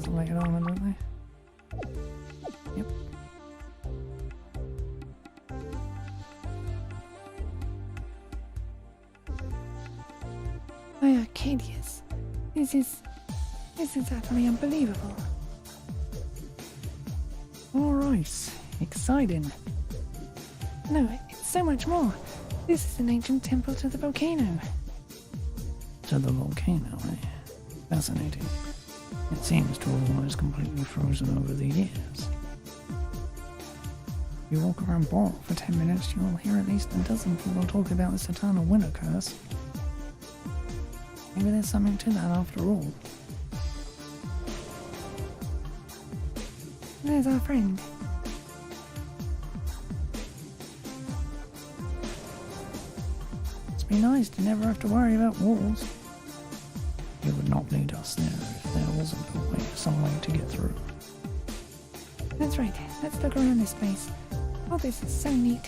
Like it on, don't they? Yep. My Arcadius. This is utterly unbelievable. Alright, exciting. No, it's so much more. This is an ancient temple to the volcano. To the volcano, eh? Fascinating. It seems to have almost completely frozen over the years. If you walk around Boral for 10 minutes, you will hear at least a dozen people talk about this eternal winter curse. Maybe there's something to that after all. There's our friend. It'd be nice to never have to worry about walls. It would not lead us there if there wasn't some way to get through. That's right. Let's look around this place. Oh, this is so neat.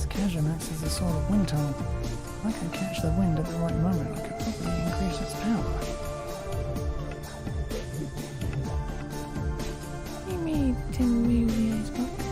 Casumax is a sort of wind tunnel. If I could catch the wind at the right moment, I could probably increase its power. You made to move the icebox.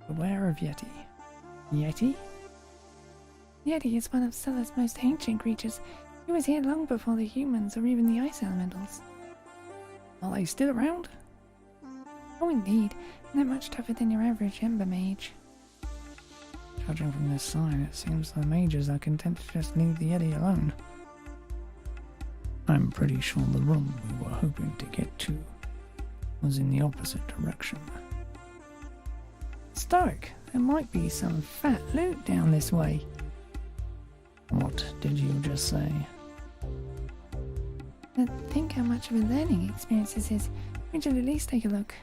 Beware of Yeti. Yeti? Yeti is one of Stella's most ancient creatures. He was here long before the humans or even the ice elementals. Are they still around? Oh indeed, and they're much tougher than your average Ember Mage. Judging from this sign, it seems the mages are content to just leave the Yeti alone. I'm pretty sure the room we were hoping to get to was in the opposite direction. Stoic, there might be some fat loot down this way. What did you just say? But think how much of a learning experience this is. We should at least take a look.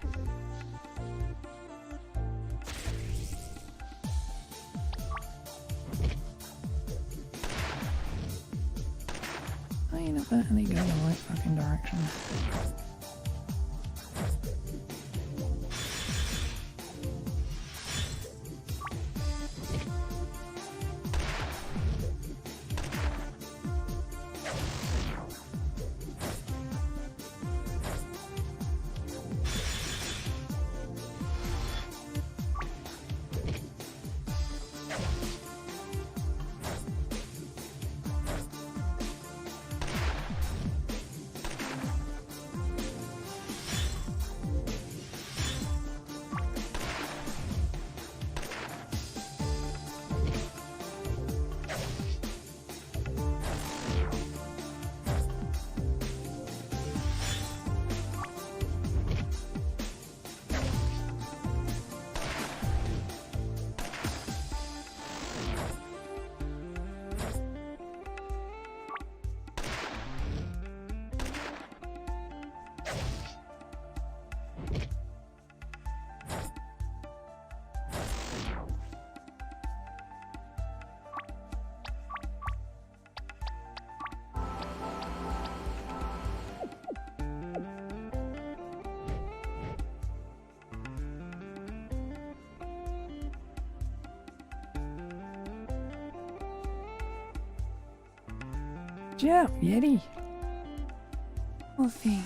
I inadvertently go the right fucking direction. Yeah, Yeti. Poor thing.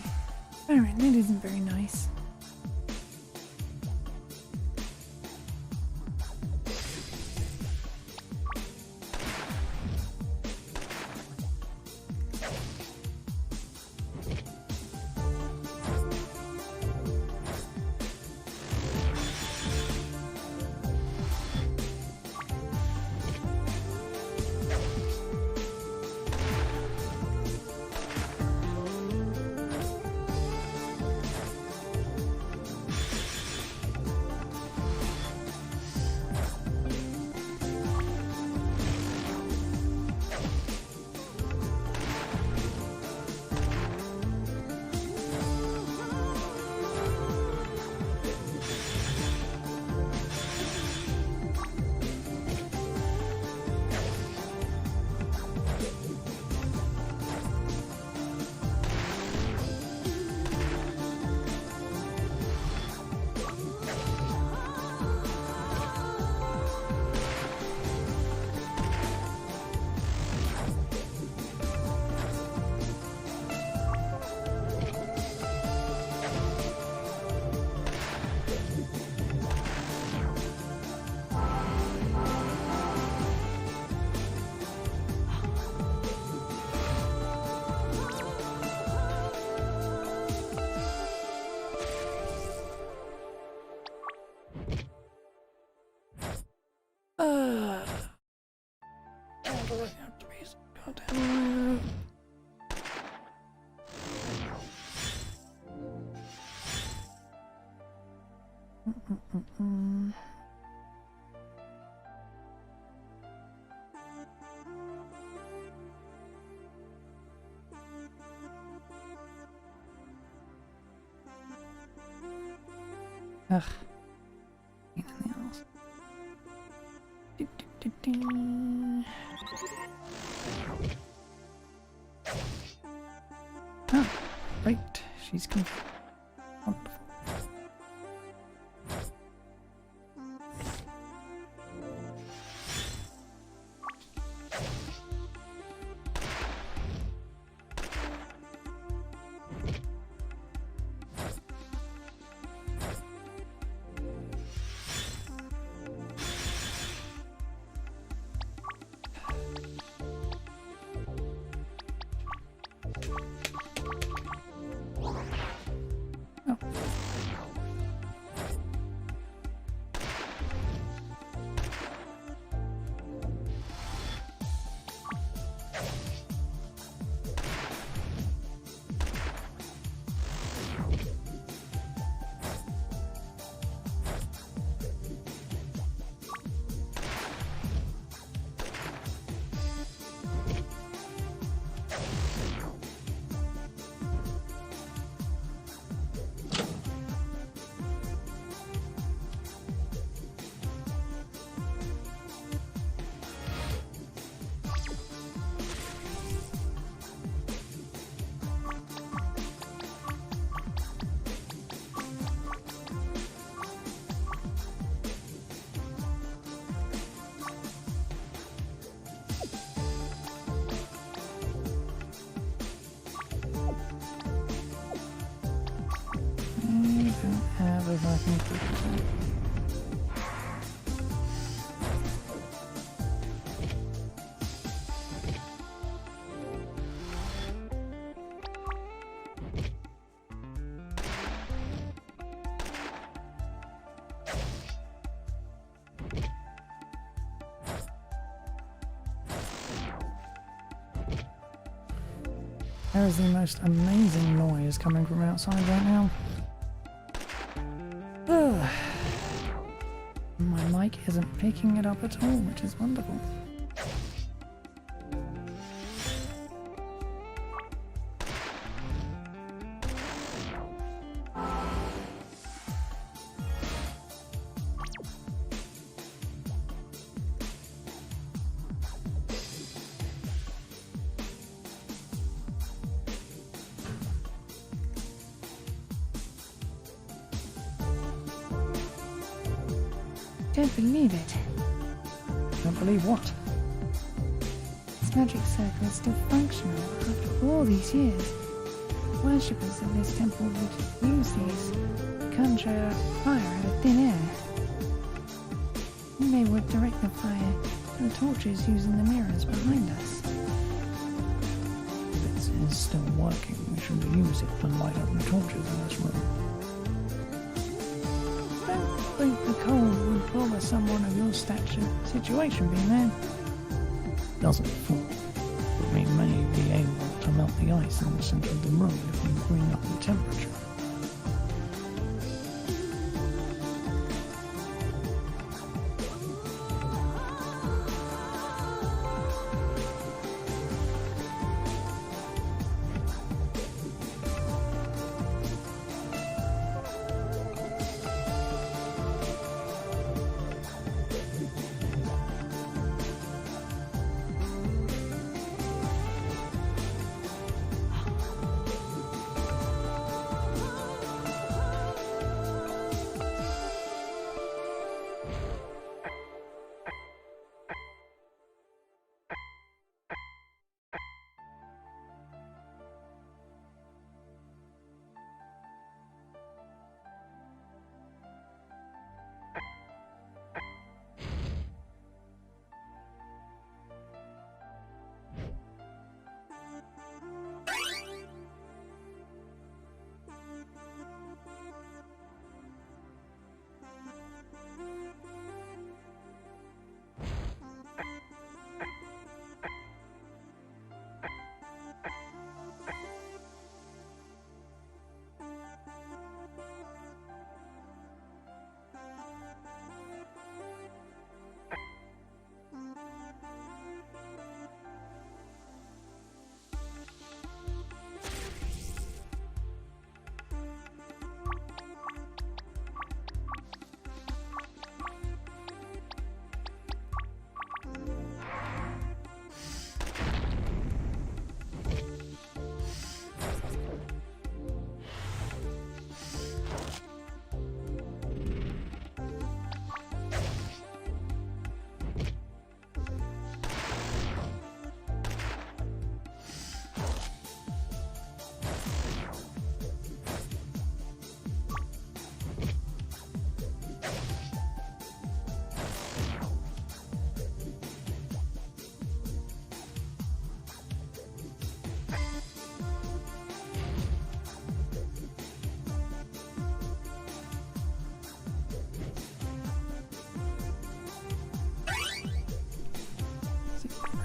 Baron, that isn't very nice. Ugh. Pain in the ass. Ah, right. She's confused. Wonderful. if I can keep it. There is the most amazing noise coming from outside right now. Ugh. My mic isn't picking it up at all, which is wonderful. Don't believe it. Don't believe what? This magic circle is still functional after all these years. Worshippers of this temple would use these to conjure fire out of thin air. And they would direct the fire to the torches using the mirrors behind us. If it is still working, we should use it to light up the torches in this room. I think the cold would bother someone of your stature. Situation being there. Doesn't fall, but we may be able to melt the ice in the centre of the room if we bring up the temperature.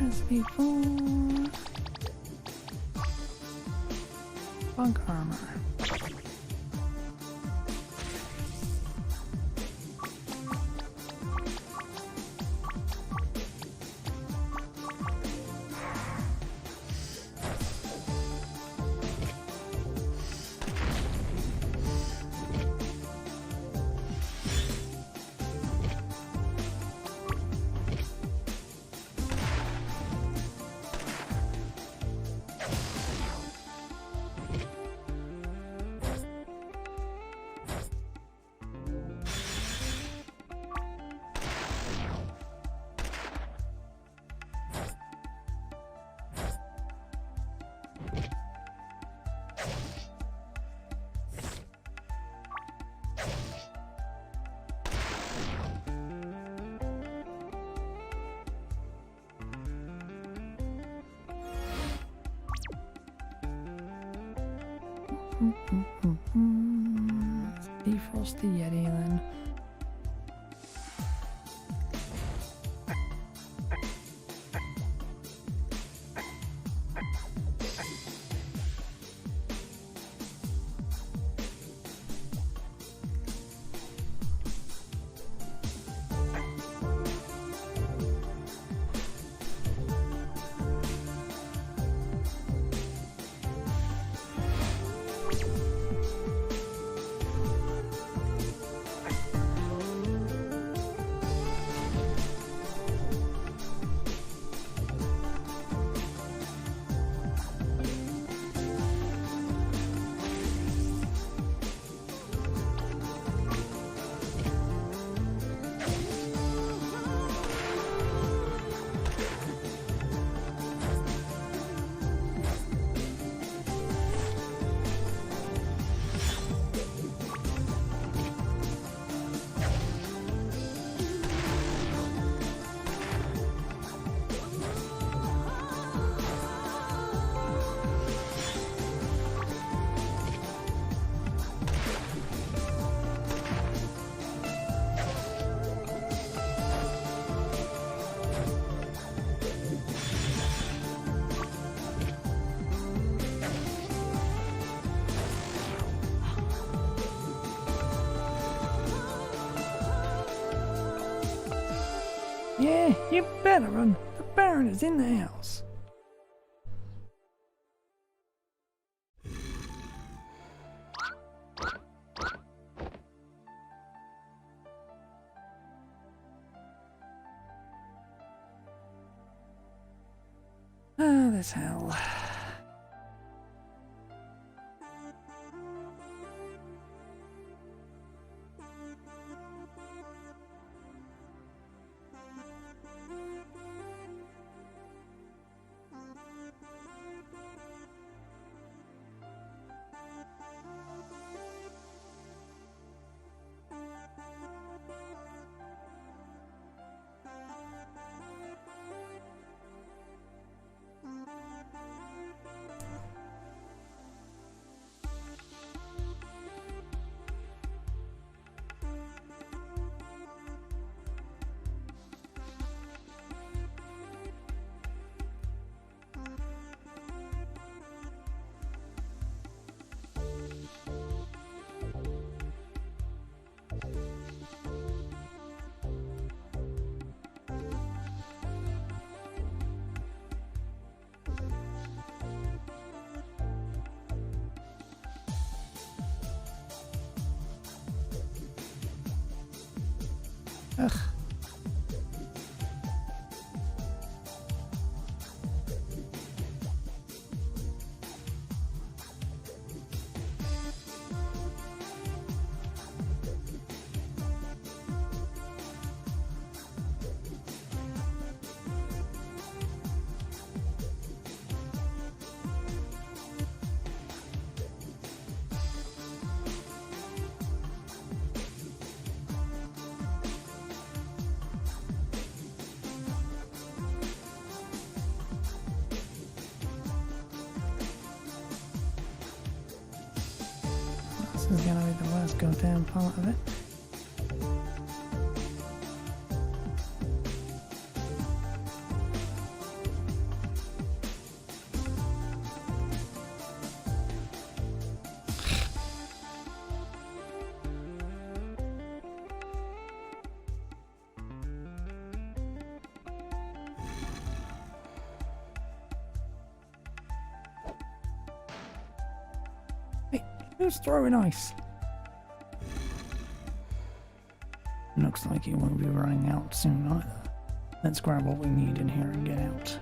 Recipe for bug armor. Let's defrost the Yeti then. Yeah, you better run. The Baron is in the house. Ah, this hell. Ugh. This is gonna be the worst goddamn part of it. Who's throwing ice? Looks like it won't be running out soon either. Let's grab what we need in here and get out.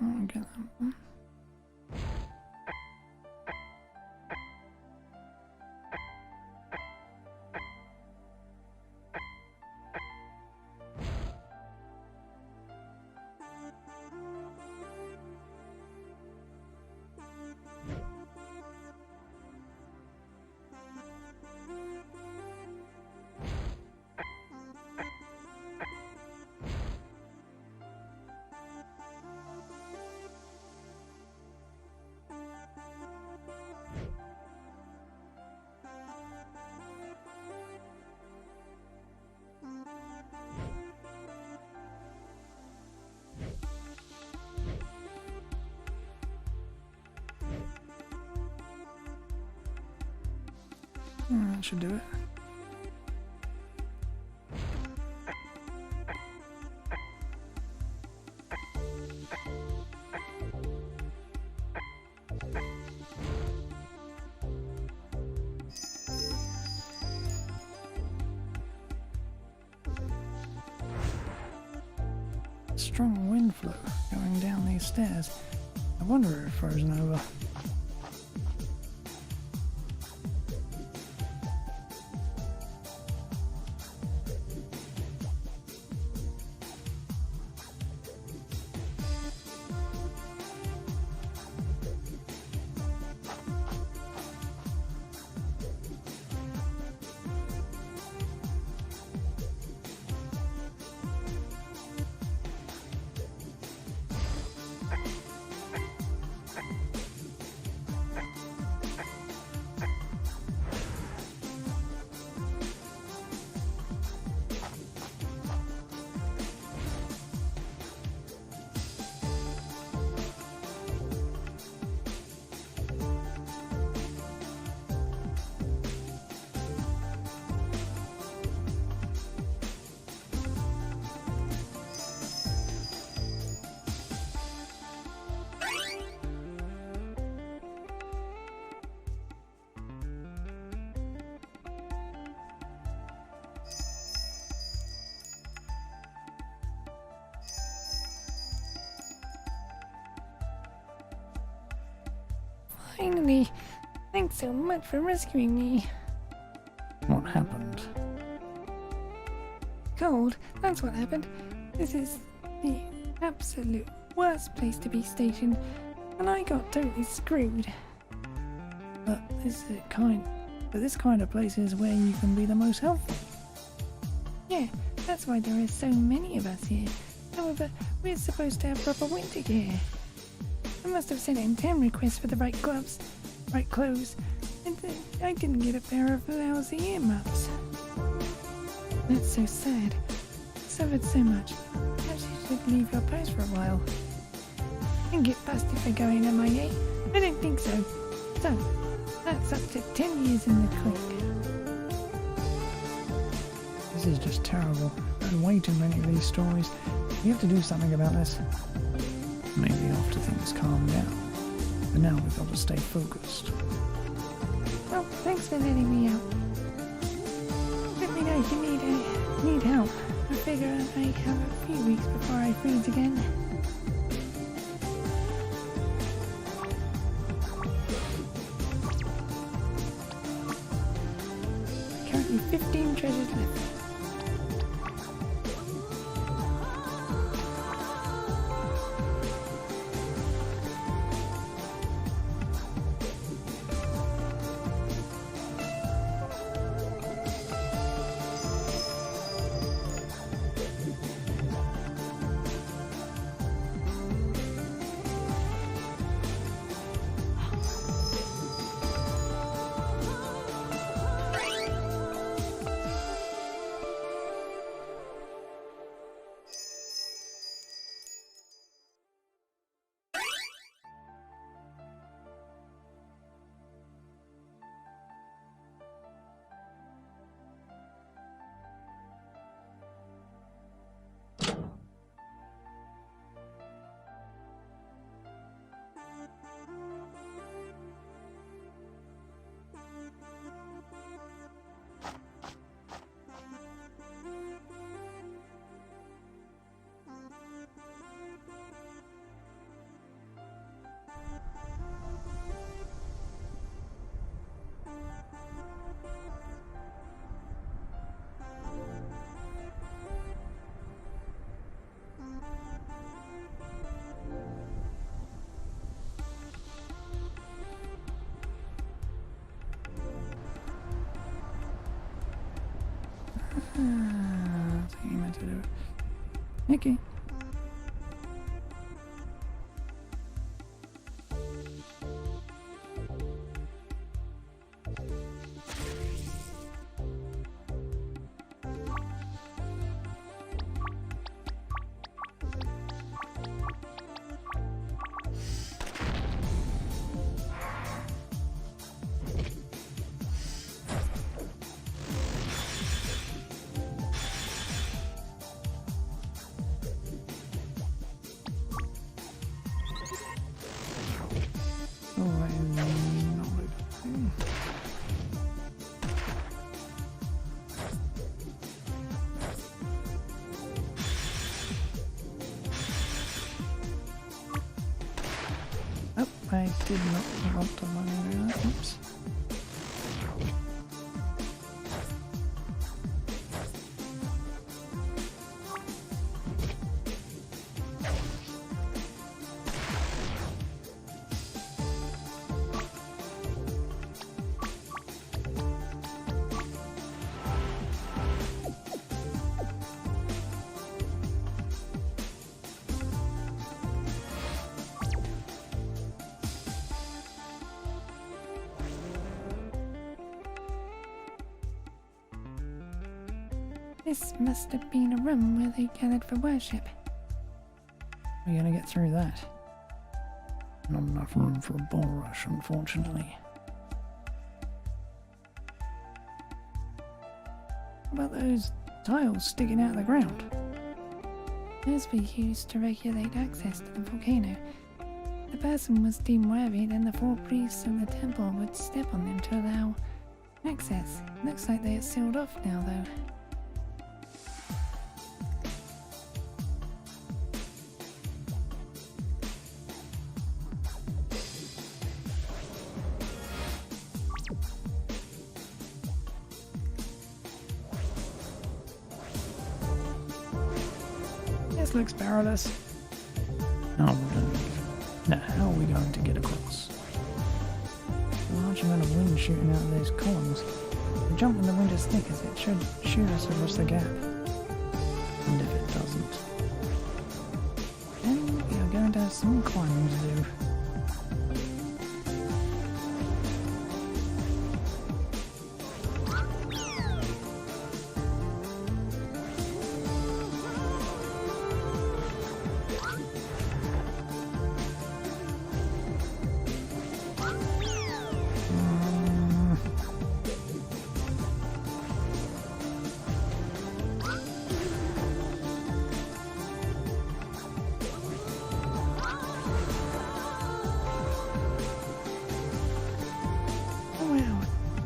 I'll get that one. That should do it. Strong wind flow going down these stairs. I wonder if it's frozen over. Finally! Thanks so much for rescuing me. What happened? Cold, that's what happened. This is the absolute worst place to be stationed, and I got totally screwed. But this kind of place is where you can be the most helpful. Yeah, that's why there are so many of us here. However, we're supposed to have proper winter gear. I must have sent in 10 requests for the right gloves, right clothes, and I didn't get a pair of lousy earmuffs. That's so sad. I suffered so much. Perhaps you should leave your post for a while. And get busted for going MIA? I don't think so. So, that's up to 10 years in the clinic. This is just terrible. I've had way too many of these stories. We have to do something about this. Maybe after things calm down. But now we've got to stay focused. Well, thanks for letting me out. Let me know if you need help. I figure I have a few weeks before I freeze again. Currently 15 treasures left. Okay. Oh, I did not want to do that. Oops. This must have been a room where they gathered for worship. We're gonna get through that. Not enough room for a bull rush, unfortunately. What about those tiles sticking out of the ground? Those were used to regulate access to the volcano. If the person was deemed worthy, then the 4 priests of the temple would step on them to allow access. Looks like they are sealed off now, though. This looks perilous. No, now how are we going to get across? A large amount of wind shooting out of those columns. If we jump when the wind is thickest, it should shoot us across the gap. And if it doesn't, then we are going to have some climbing to do.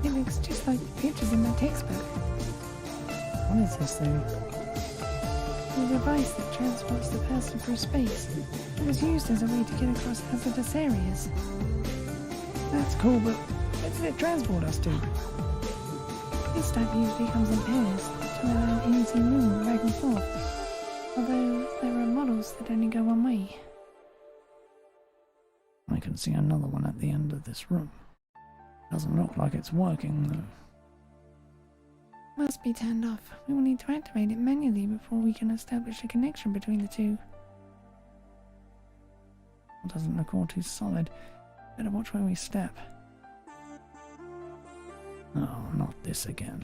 Looks just like the pictures in my textbook. What is this thing? A device that transports the person through space. It was used as a way to get across hazardous areas. That's cool, but where does it transport us to? This type usually comes in pairs to allow easy movement back and forth. Although there are models that only go one way. I can see another one at the end of this room. Doesn't look like it's working though. Must be turned off. We will need to activate it manually before we can establish a connection between the two. It doesn't look all too solid. Better watch where we step. Oh, not this again.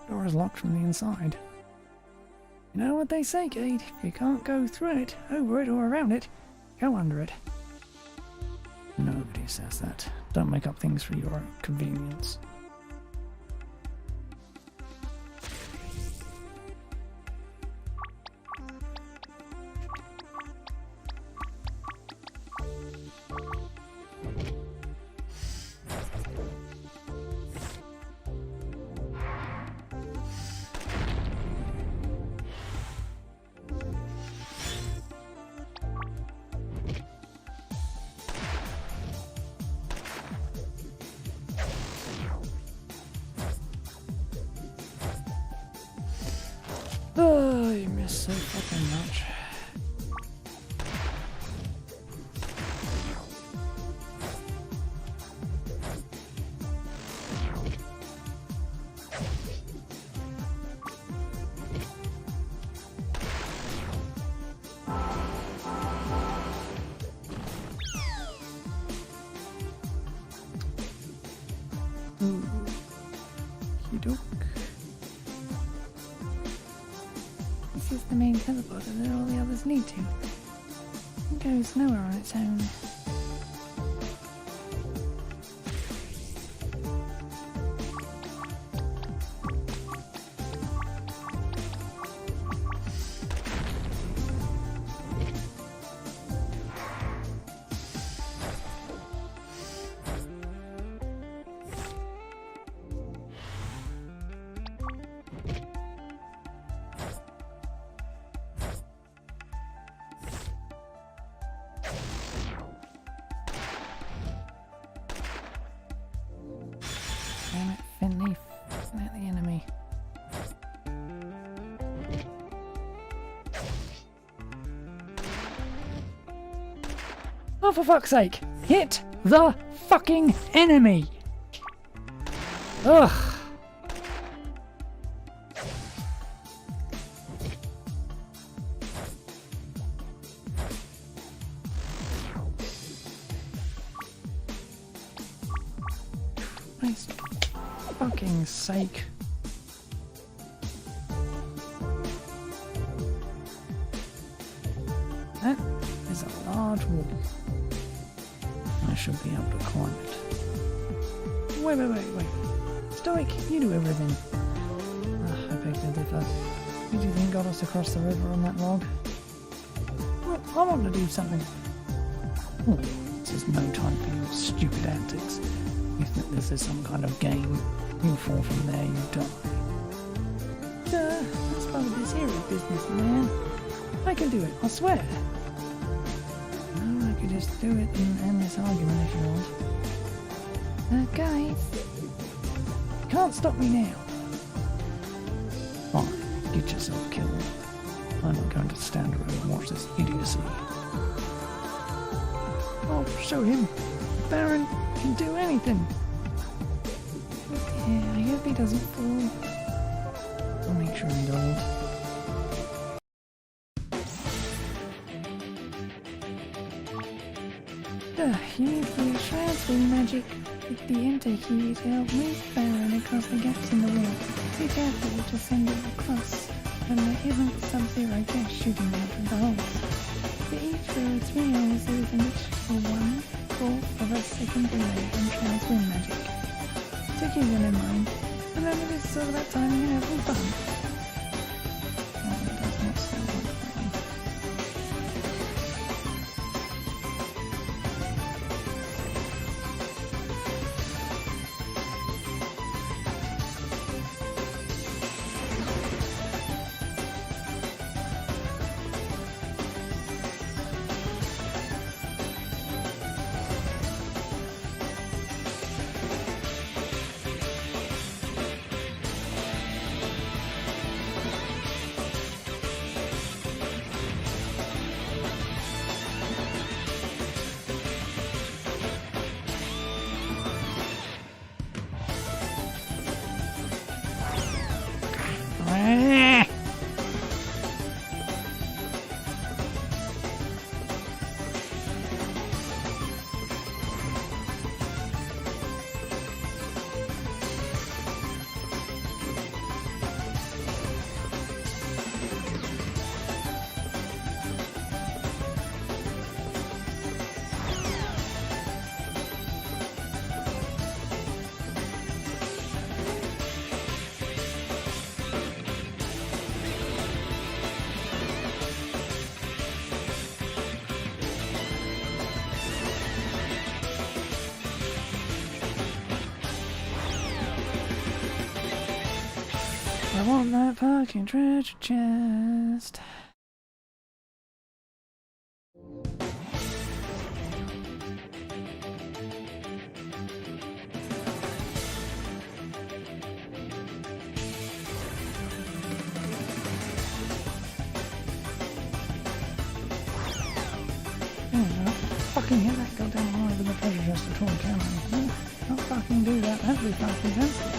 Door is locked from the inside. You know what they say, Kate? If you can't go through it, over it, or around it, go under it. Nobody says that. Don't make up things for your convenience. you miss so fucking much. Ooh. Okey-doke. This is the main teleporter that all the others lead to. It goes nowhere on its own. Damn it, Finley. Let the enemy. Oh, for fuck's sake! Hit the fucking enemy! Ugh! Christ. Fucking sake. That is a large wall. I should be able to climb it. Wait. Stoic, you do everything. I beg to differ. Who do you think got us across the river on that log? Well, I want to do something. Oh, this is no time for your stupid antics. You think this is some kind of game? You fall from there, you die. That's part of this hero business, man. I can do it, I swear. No, I could just do it and end this argument if you want. Guys. You can't stop me now. Fine, get yourself killed. I'm not going to stand around and watch this idiocy. I'll show him. Baron can do anything. Yeah, I hope he doesn't fall. I'll make sure he doesn't. You need to use transfer magic with the enter key to help move Baron across the gaps in the wall. Be careful to send it across when there isn't sub-zero gas shooting out of the holes. For each row of 3 holes there is an extra 1/4 of a second delay on transfer magic. So keep that in mind. Remember, this is all about timing and having fun. Oh, it does not sound like fun. I want that fucking treasure chest. fucking hit that goddamn line with the treasure chest at all, can I? No, not fucking do that. That'd be fucking sensible.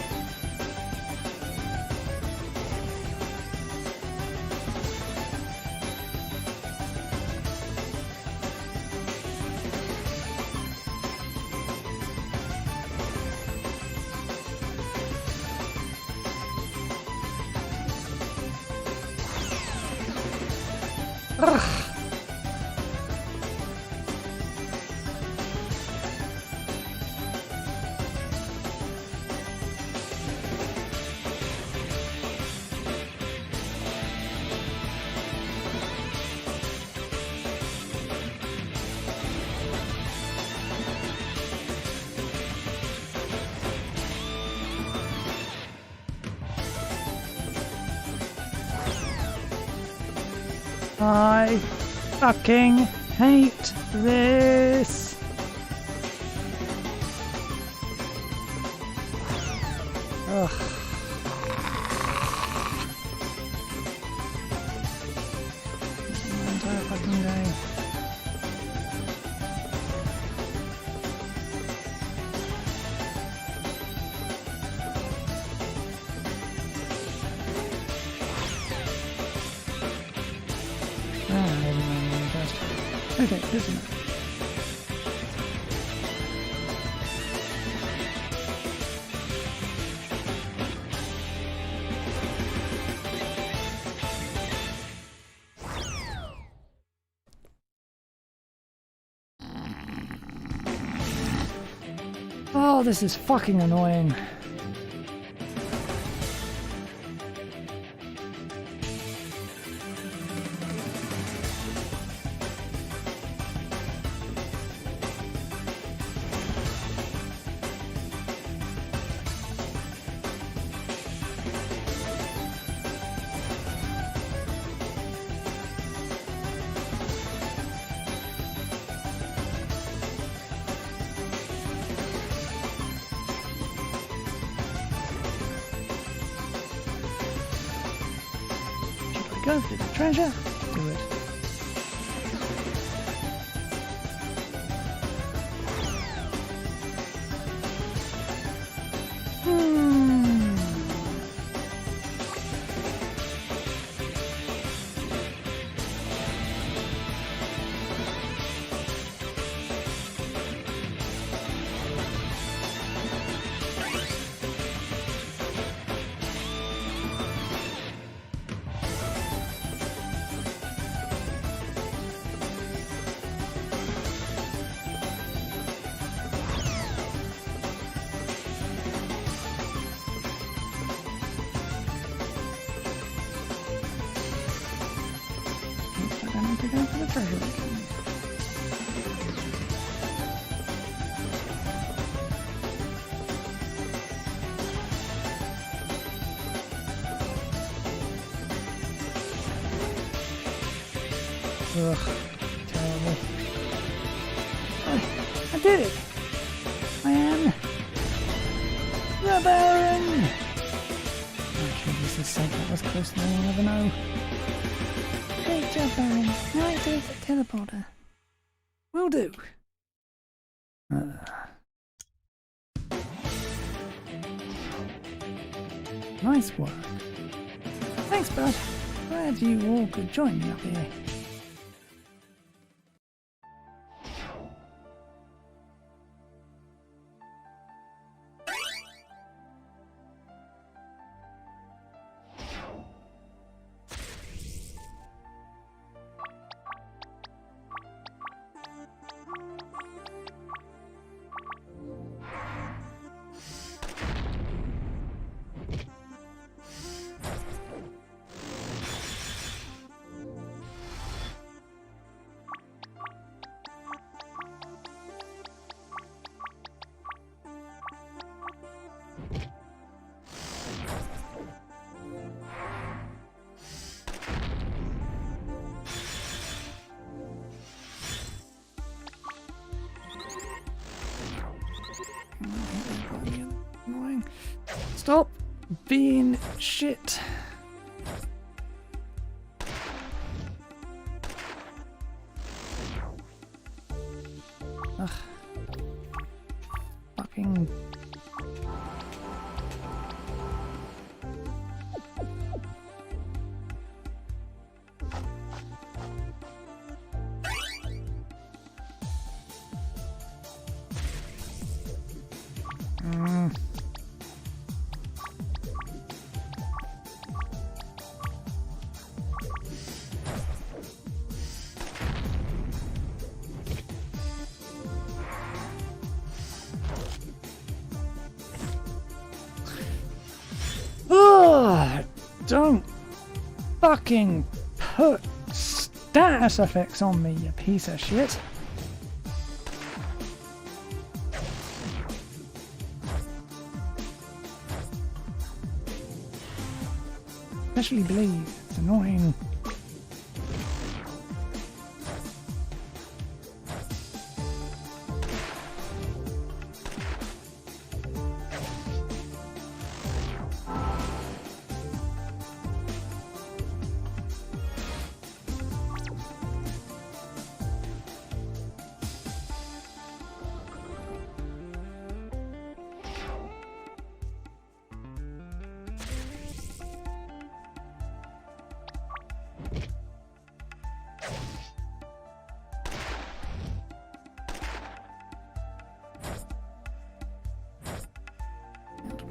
I fucking hate this. Ugh. My entire fucking day. Okay, good enough. Oh, this is fucking annoying. Go for the treasure. Do it. To go for the treasure again. Ugh, terrible. I did it! I am the Baron! Actually, this is safe. That was closer than you'll ever know. Great job, Baron. Now activate the teleporter. Will do. Nice work. Thanks, bud. Glad you all could join me up here. Stop being shit. Don't fucking put status effects on me, you piece of shit. Especially bleed. It's annoying.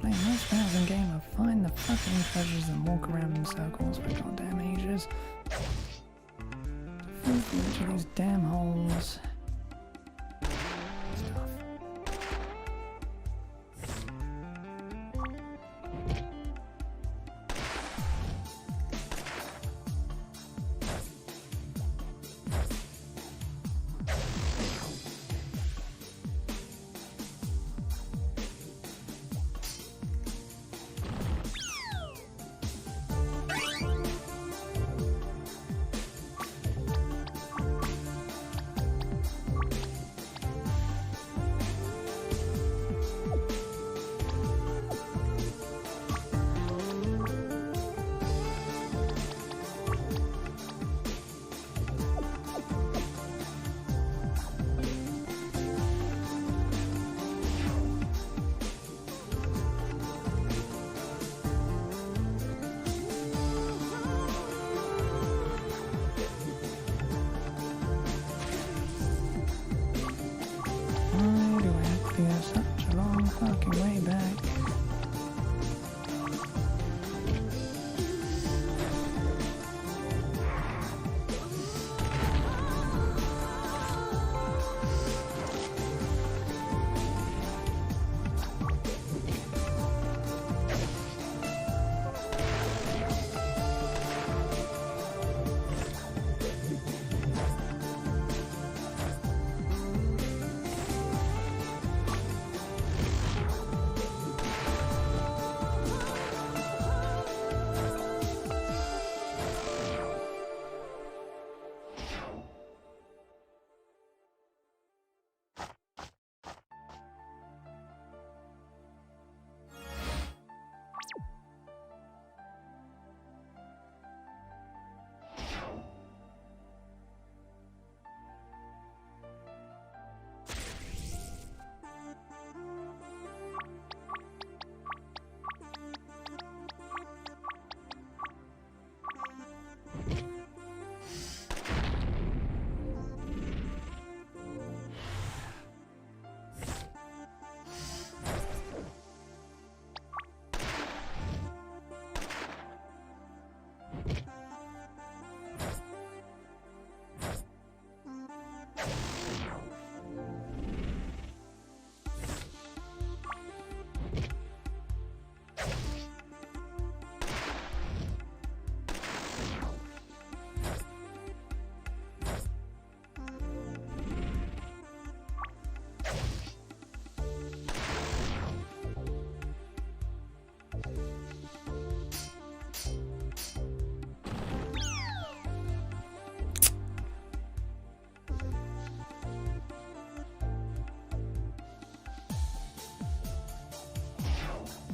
Play a nice browsing game of find the fucking treasures and walk around in circles for goddamn ages. Fall through each of these damn holes. Stuff. Such a long fucking way back.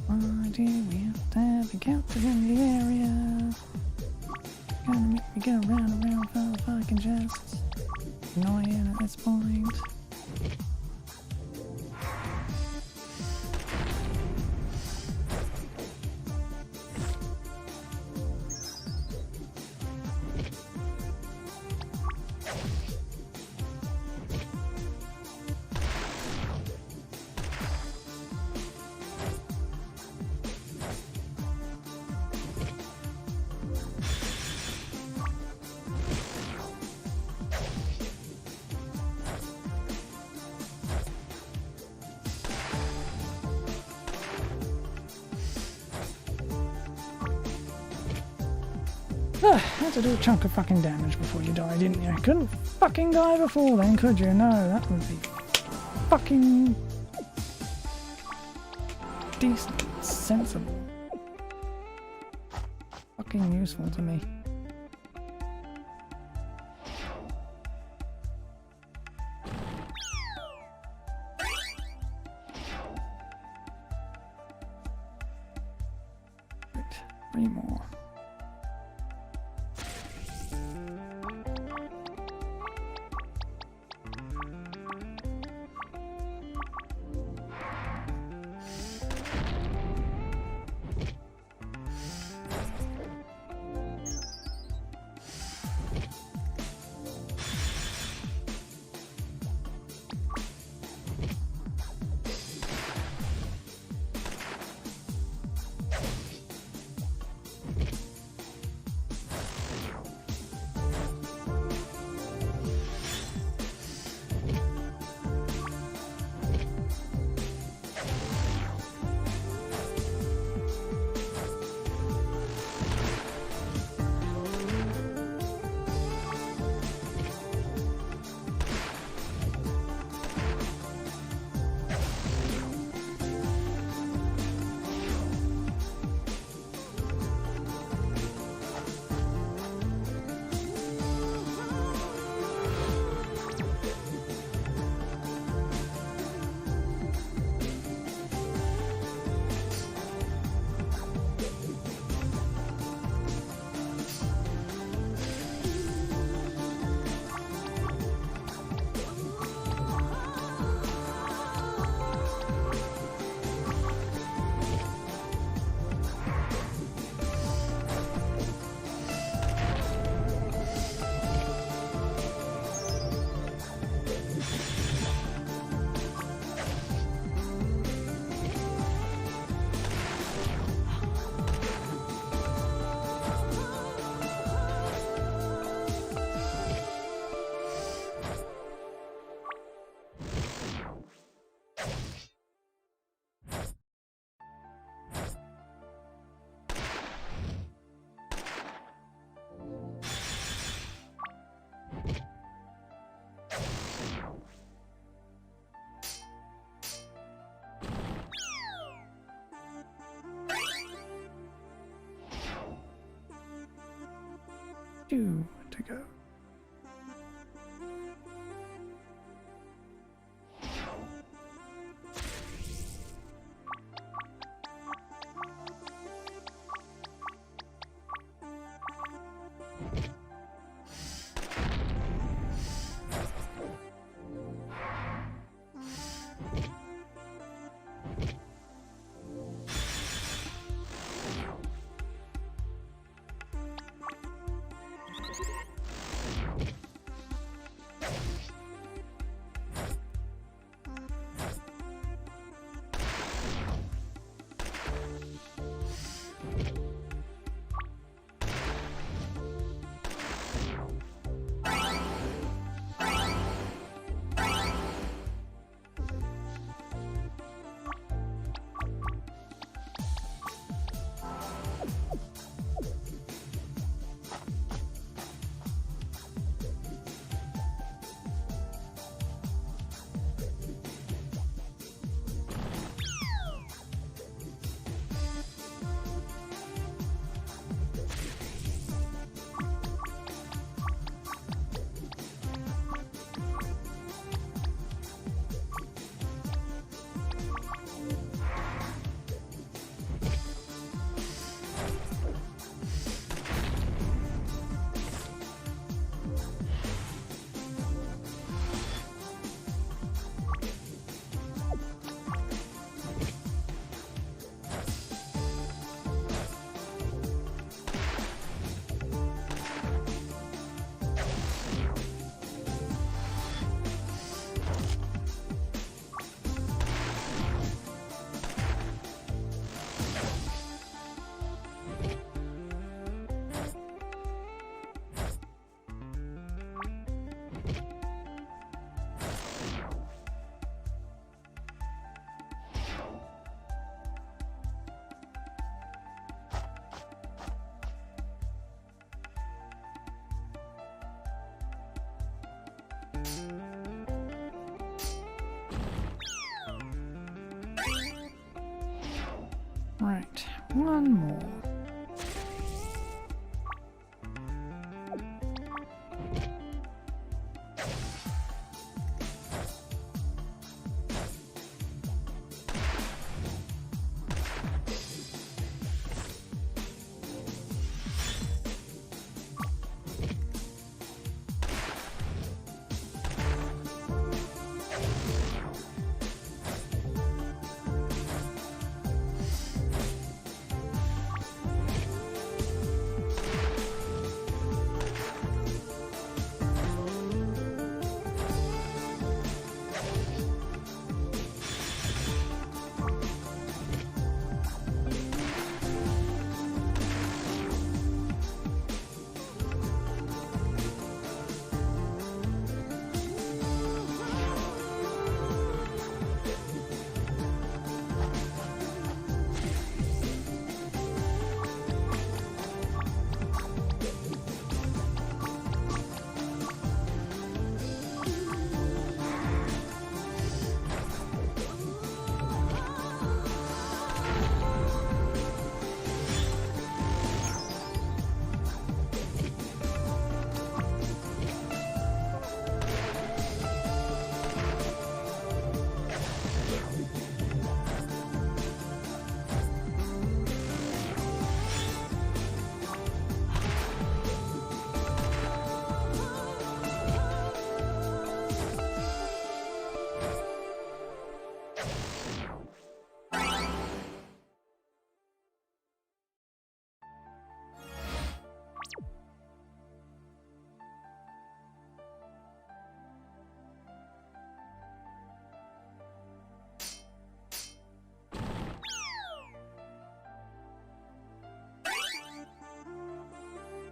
Why do we have to have encounters in the area? Gonna make me go round and round for the fucking chests. Annoying at this point. Had to do a chunk of fucking damage before you died, didn't you? Couldn't fucking die before then, could you? No, that would be fucking decent, sensible, fucking useful to me. Right, 3 more. Two to go. Right, one more.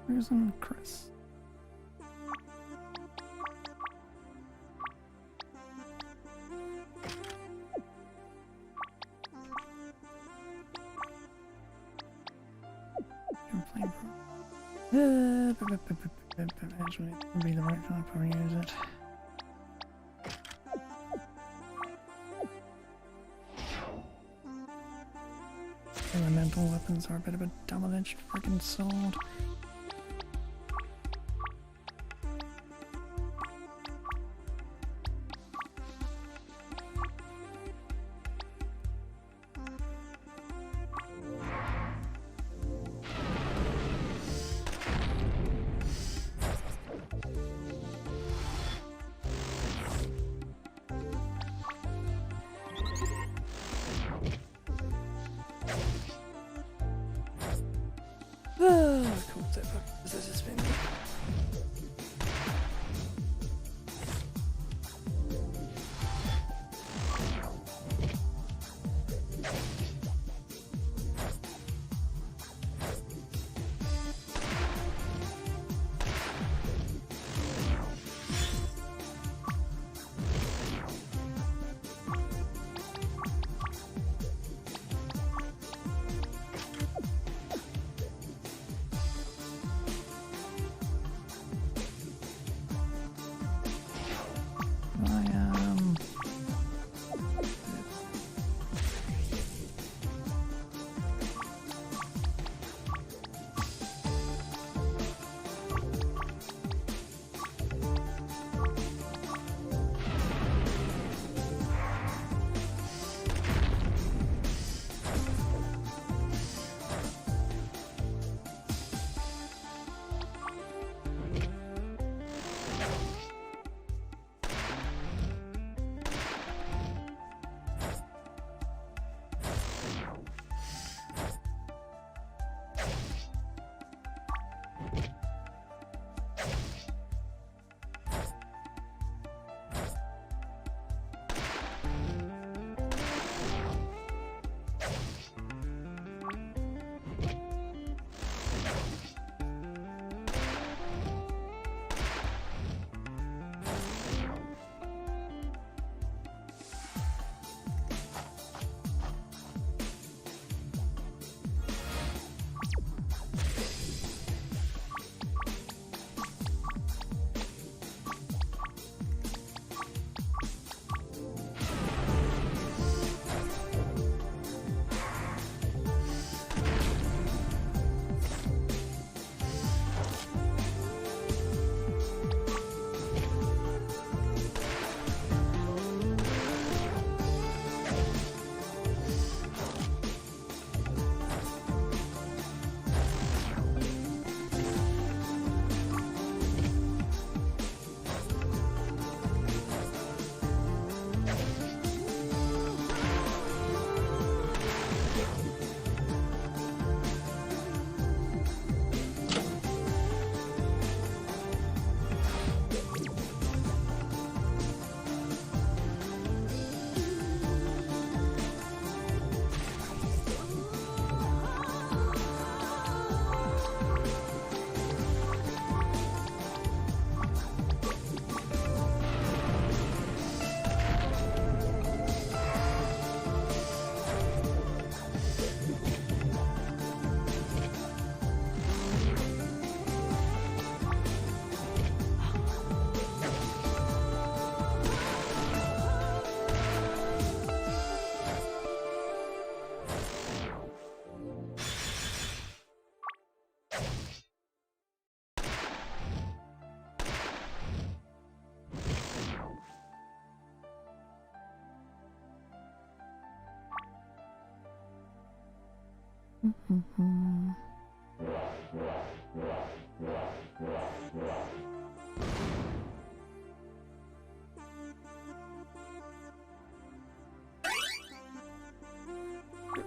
Susan Chris. Actually, it would be the right time to use it. Elemental weapons are a bit of a double-edged freaking sword. Cool, this is spin.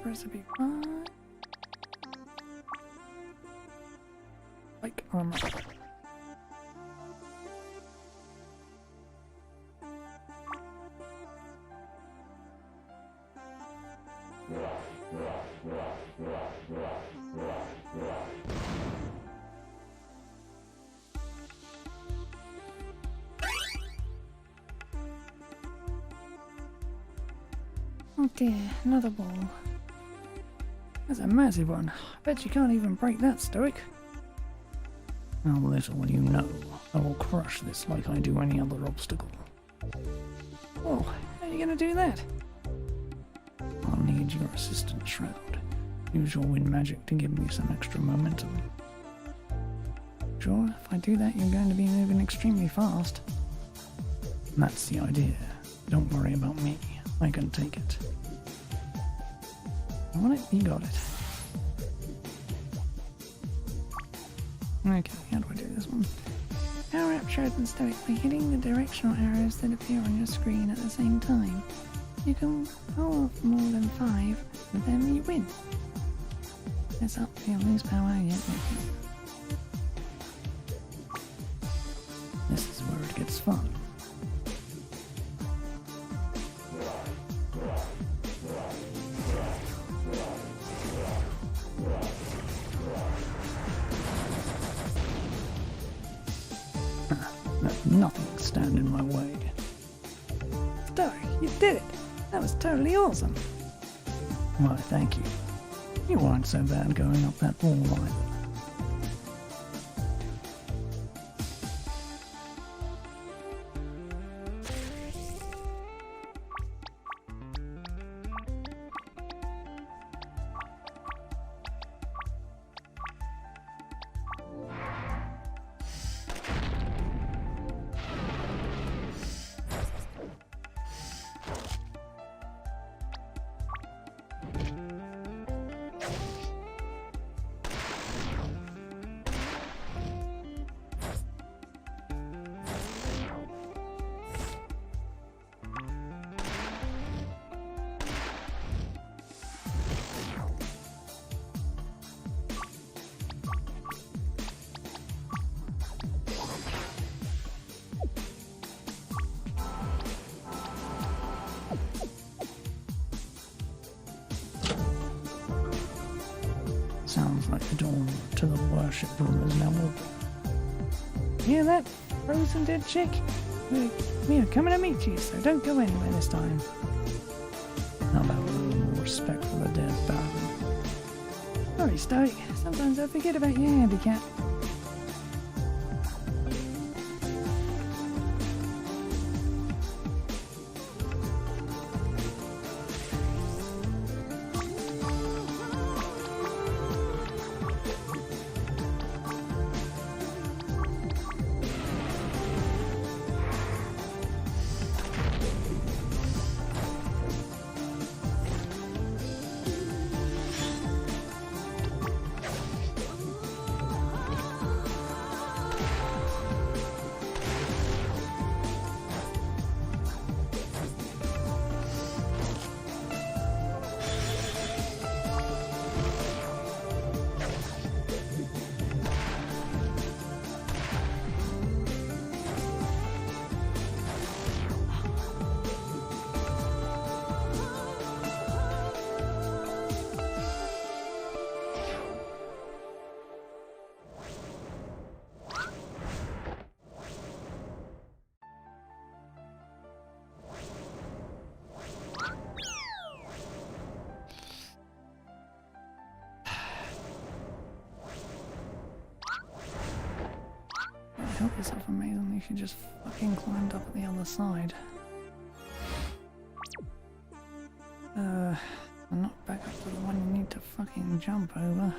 Recipe 5. Like armor. Oh dear, another ball. That's a massive one. I bet you can't even break that, Stoic. How little you know. I will crush this like I do any other obstacle. Oh, how are you going to do that? I'll need your assistance, Shroud. Use your wind magic to give me some extra momentum. Sure, if I do that, you're going to be moving extremely fast. That's the idea. Don't worry about me. I can take it. You want it? You got it. Okay, how do I do this one? Power up Shroud and Stoic by hitting the directional arrows that appear on your screen at the same time. You can pull off more than 5, and then you win. Mess up, you'll lose power, yet This is where it gets fun. Let nothing stand in my way. Stoic, you did it! That was totally awesome! Why, thank you. You weren't so bad going up that wall either. Sounds like the door to the worship room is now open. Hear that, frozen dead chick? We are coming to meet you, so don't go anywhere this time. I'll have a little more respect for the dead Baron. Sorry, Stoic. Sometimes I forget about your handicap. Help yourself amazingly, she just fucking climbed up at the other side. I'm not back up to the one you need to fucking jump over.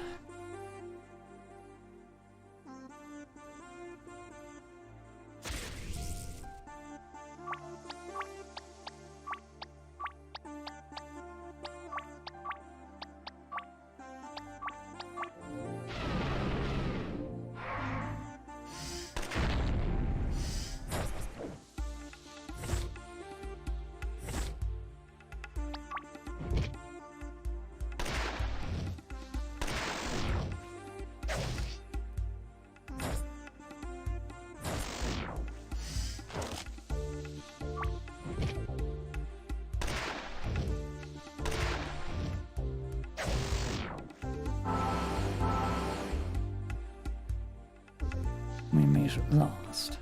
We meet at last.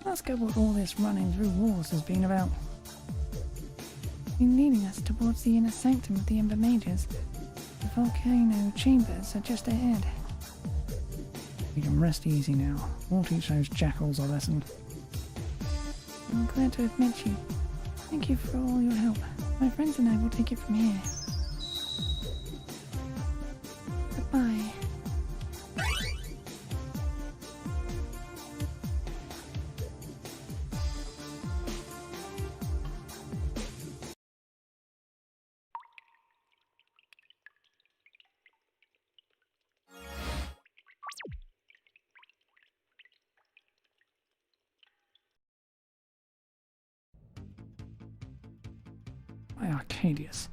Ask her what all this running through walls has been about. Been leading us towards the inner sanctum of the Ember Mages. The volcano chambers are just ahead. We can rest easy now. We'll teach those jackals a lesson. I'm glad to have met you. Thank you for all your help. My friends and I will take it from here. Goodbye. By Arcadius.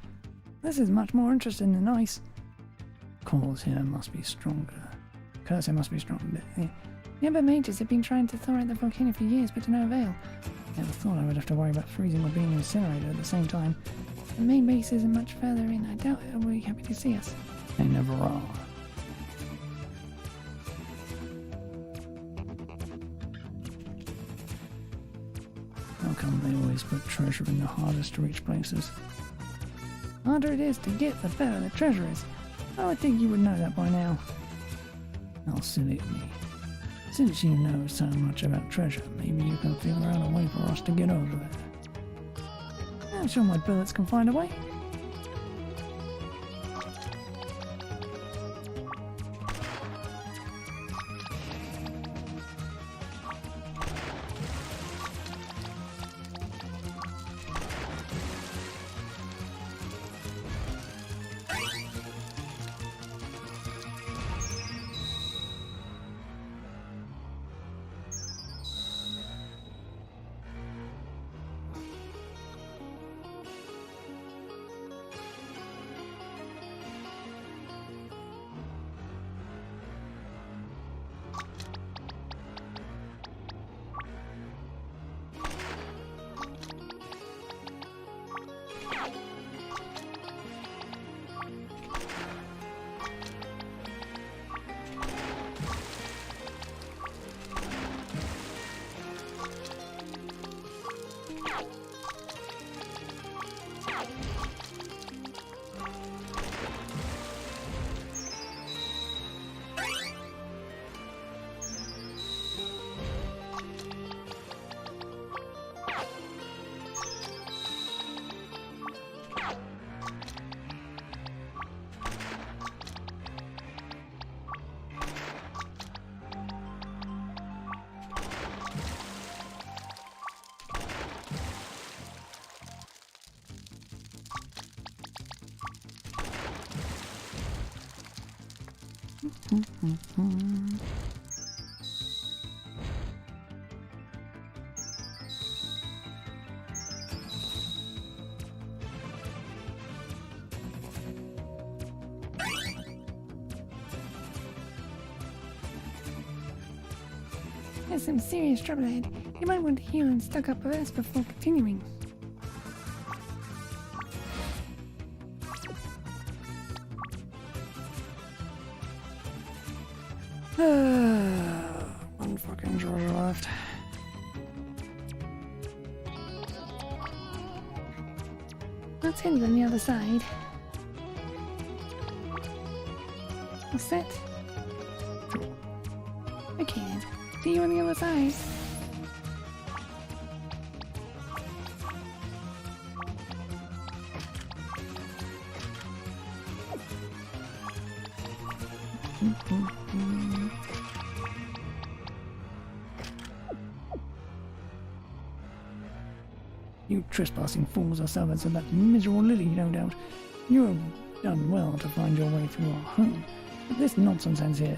This is much more interesting than ice. Cause here must be stronger. Cursor must be stronger. The Ember Mages have been trying to thaw out the volcano for years, but to no avail. Never thought I would have to worry about freezing or being incinerated at the same time. The main base isn't much further in. I doubt they'll be happy to see us. They never are. How come they always put treasure in the hardest to reach places? The harder it is to get, the better the treasure is. I would think you would know that by now. How silly of me. Since you know so much about treasure, maybe you can figure out a way for us to get over there. I'm sure my bullets can find a way. There's some serious trouble ahead. You might want to heal and stock up first before continuing. One fucking treasure left. Let's head on the other side. All set? Okay then. See you on the other side. You trespassing fools are servants of that miserable Lily, no doubt. You have done well to find your way through our home, but this nonsense ends here.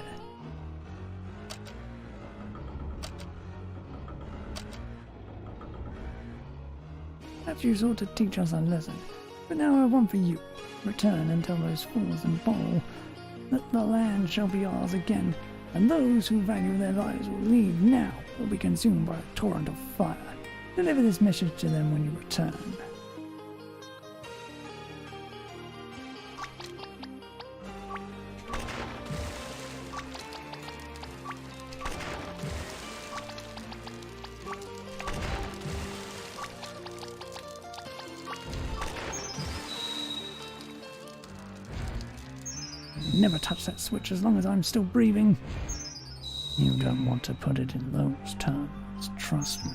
Perhaps you sought to teach us a lesson, but now I have one for you. Return and tell those fools in Borrel that the land shall be ours again, and those who value their lives will leave now or be consumed by a torrent of fire. Deliver this message to them when you return. never touch that switch as long as I'm still breathing. You don't want to put it in those terms, trust me.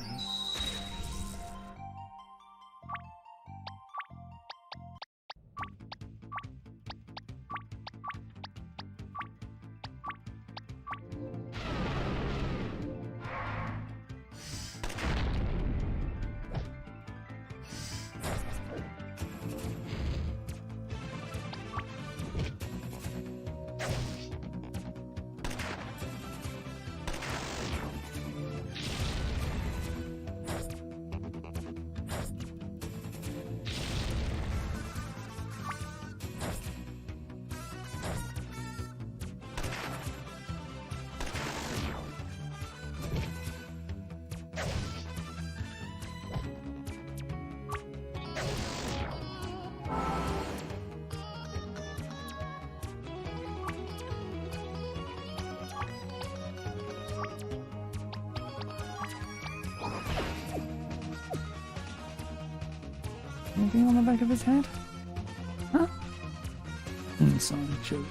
Anything on the back of his head? Huh? Inside joke.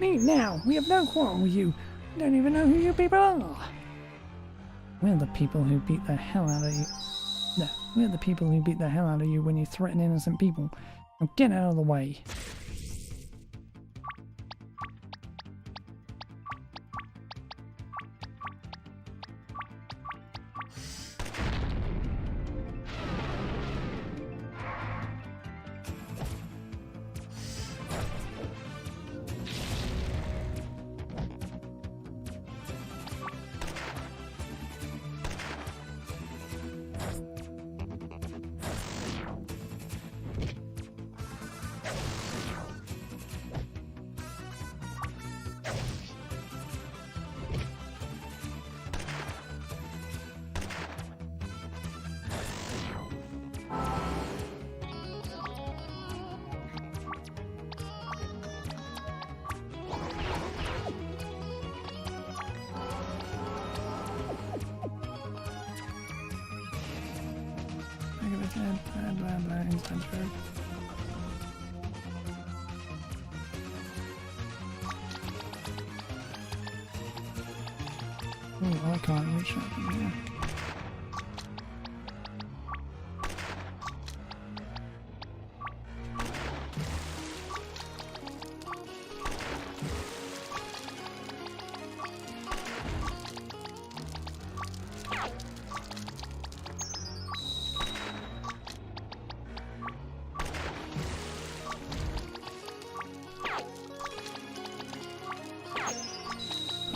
Leave now. We have no quarrel with you. We don't even know who you people are. We're the people who beat the hell out of you. No, we're the people who beat the hell out of you when you threaten innocent people. Now get out of the way. Blah, blah, blah, inside joke. Oh, I can't reach that from here.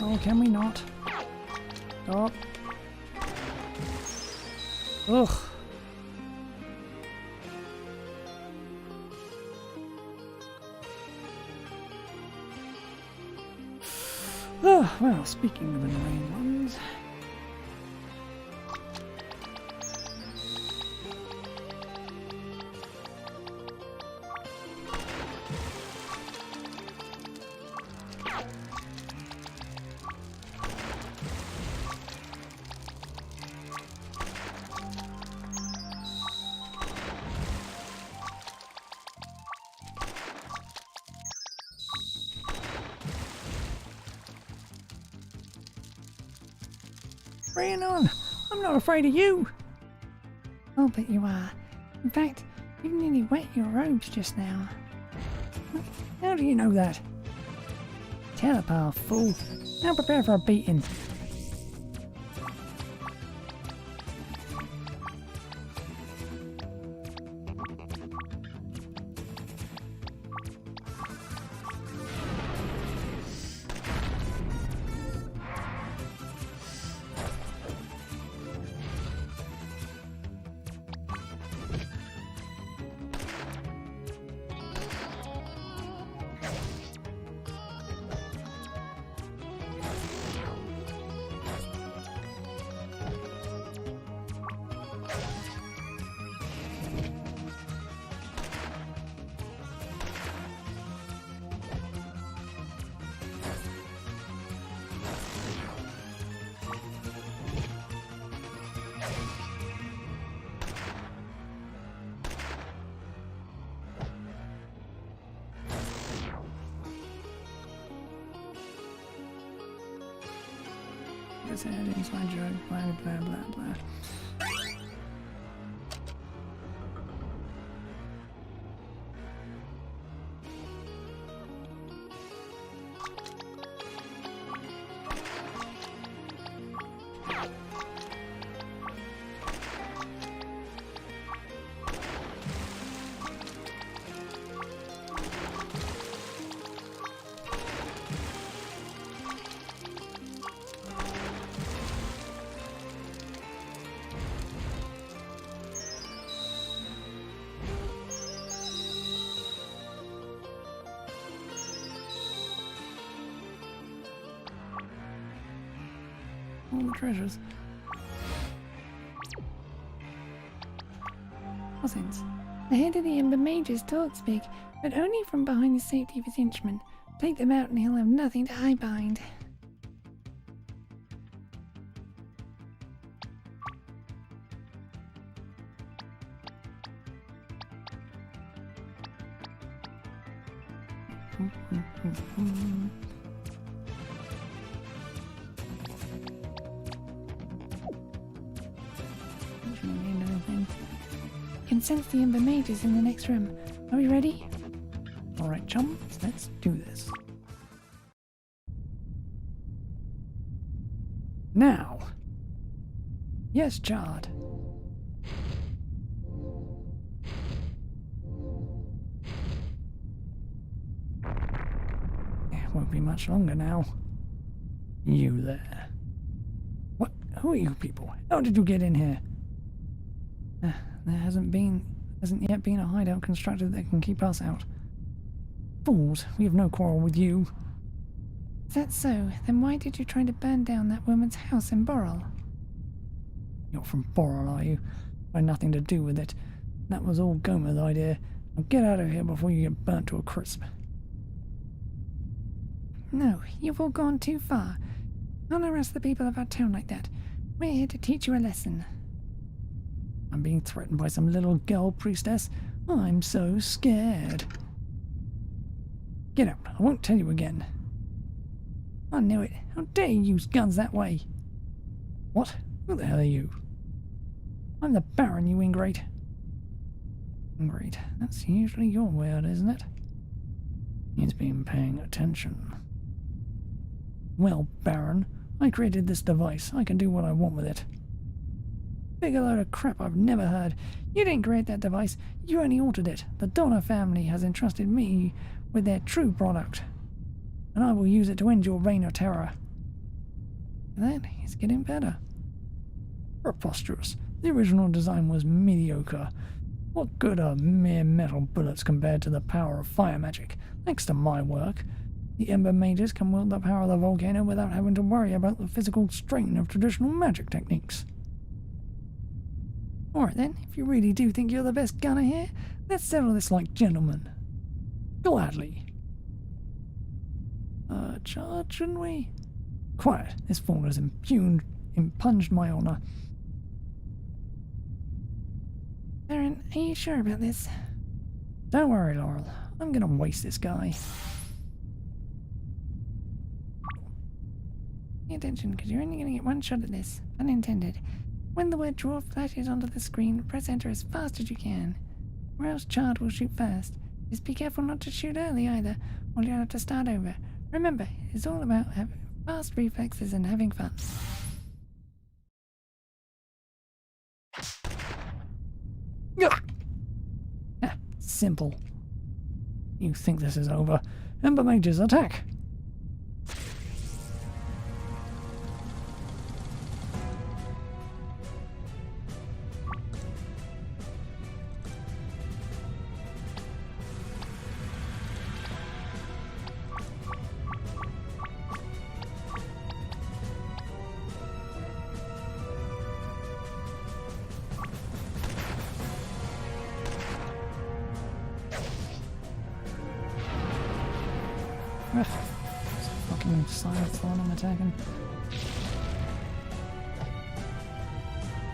Oh, can we not? Stop. Ugh. Oh, well, speaking of annoying ones. Bring on! I'm not afraid of you! Oh, but you are. In fact, you nearly wet your robes just now. How do you know that? Telepath, fool. Now prepare for a beating. Let's head inside your blah blah blah blah. All the treasures. Nonsense. The head of the Ember Mages talks big, but only from behind the safety of his henchmen. Take them out and he'll have nothing to hide behind. You can sense the Ember Mages in the next room. Are we ready? Alright, chum, let's do this. Now! Yes, Chard. It won't be much longer now. You there. What? Who are you people? How did you get in here? There hasn't yet been a hideout constructed that can keep us out. Fools, we have no quarrel with you. Is that so? Then why did you try to burn down that woman's house in Borrel? You're from Borrel, are you? I had nothing to do with it. That was all Gomer's idea. Now get out of here before you get burnt to a crisp. No, you've all gone too far. Don't harass the people of our town like that. We're here to teach you a lesson. I'm being threatened by some little girl priestess. I'm so scared. Get out. I won't tell you again. I knew it. How dare you use guns that way? What? Who the hell are you? I'm the Baron, you ingrate. Ingrate. That's usually your word, isn't it? He's been paying attention. Well, Baron, I created this device. I can do what I want with it. Bigger load of crap I've never heard. You didn't create that device. You only altered it. The Donner family has entrusted me with their true product. And I will use it to end your reign of terror. That is getting better. Preposterous. The original design was mediocre. What good are mere metal bullets compared to the power of fire magic? Thanks to my work, the Ember Mages can wield the power of the volcano without having to worry about the physical strain of traditional magic techniques. Alright then, if you really do think you're the best gunner here, let's settle this like gentlemen. Gladly. Charge, shouldn't we? Quiet, this fool has impunged my honour. Baron, are you sure about this? Don't worry, Laurel. I'm gonna waste this guy. Pay attention, because you're only going to get one shot at this. Unintended. When the word draw flashes onto the screen, press enter as fast as you can. Or else Chard will shoot first. Just be careful not to shoot early either, or you'll have to start over. Remember, it's all about having fast reflexes and having fun. Ah, simple. You think this is over. Ember Mages, attack! Fucking science the one I'm attacking.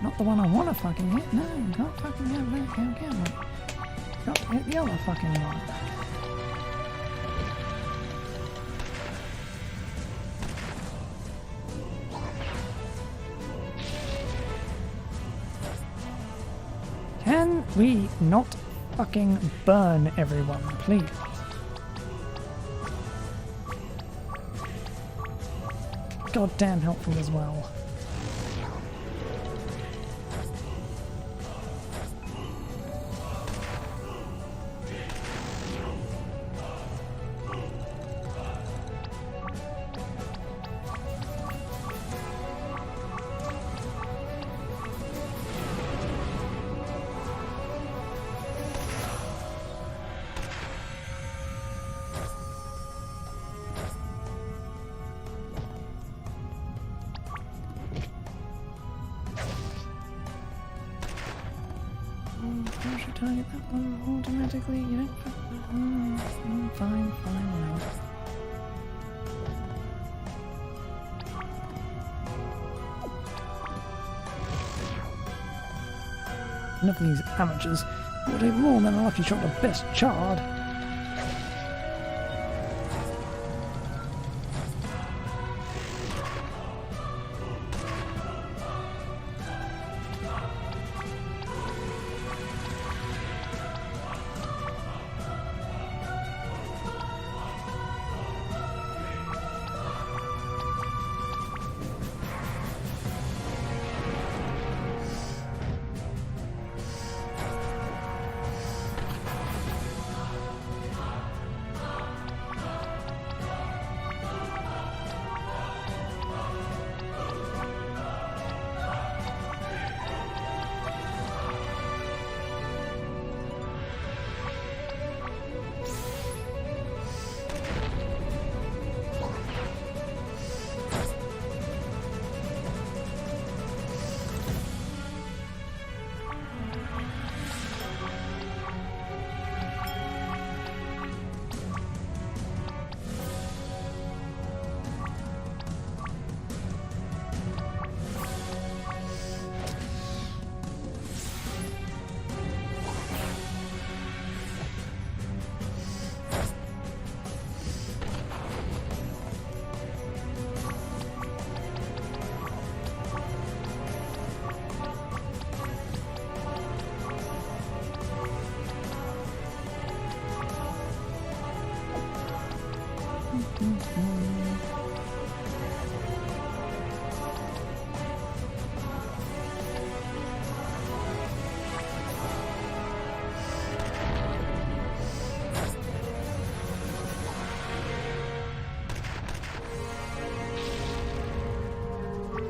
Not the one I want to fucking hit. No, can't fucking have that. How can I? Got to hit the other fucking one. Can we not fucking burn everyone, please? Goddamn helpful as well. You should target that one automatically, you know? Fine, right. Enough of these amateurs will take more than a lucky shot of best charred.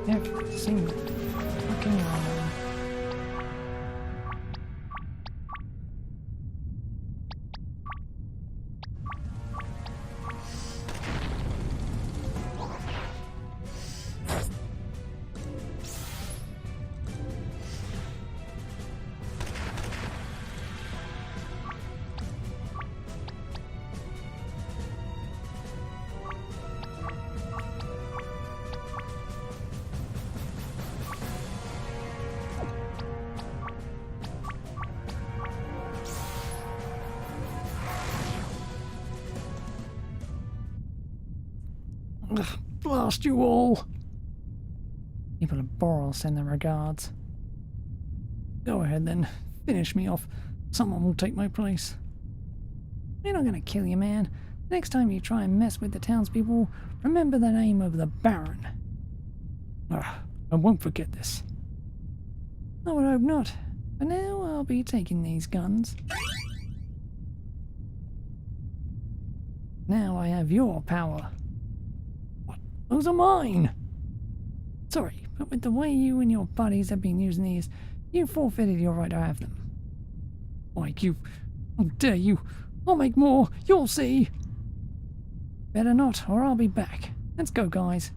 Every single fucking one. Ugh, blast you all! People of Boral send their regards. Go ahead then, finish me off. Someone will take my place. We're not going to kill you, man. Next time you try and mess with the townspeople, remember the name of the Baron. I won't forget this. I would hope not. For now, I'll be taking these guns. Now I have your power. What? Those are mine! Sorry, but with the way you and your buddies have been using these, you forfeited your right to have them. Why, you... How dare you! I'll make more, you'll see! Better not, or I'll be back. Let's go, guys.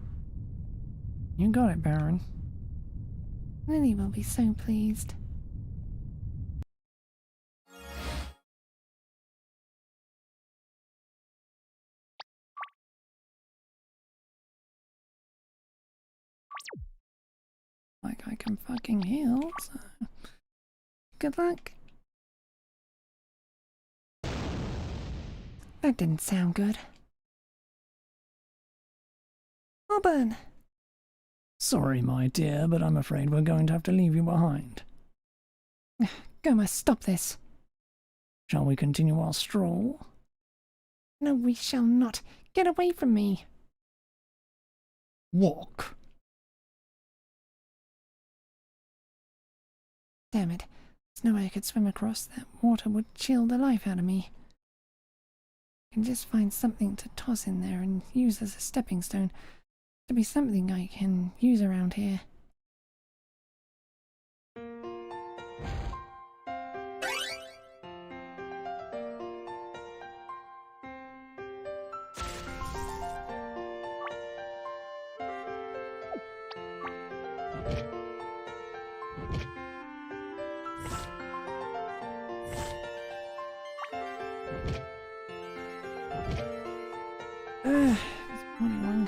You got it, Baron. Lily will be so pleased. Like I can fucking heal, so... Good luck. That didn't sound good. Auburn! Sorry, my dear, but I'm afraid we're going to have to leave you behind. Goma, stop this. Shall we continue our stroll? No, we shall not. Get away from me. Walk. Damn it. There's no way I could swim across. That water would chill the life out of me. I can just find something to toss in there and use as a stepping stone. To be something I can use around here.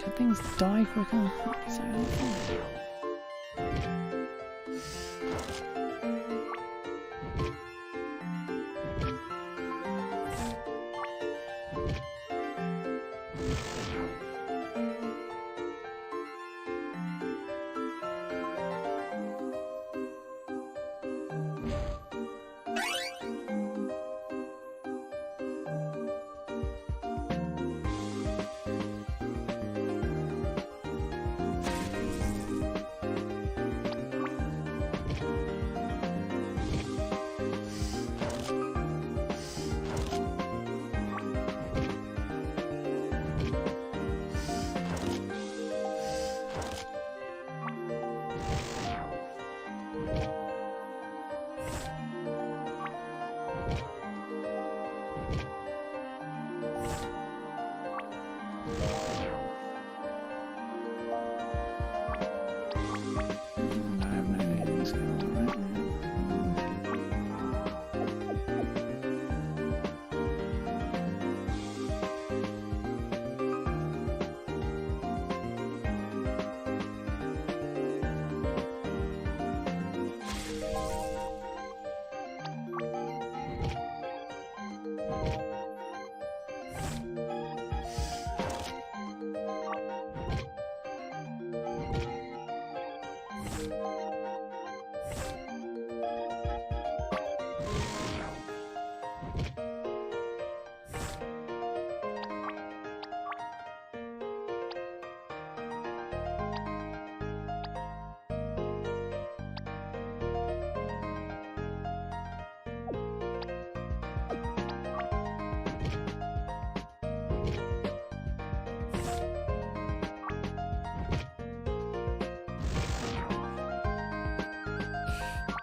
Could things die quicker? That'd be so helpful.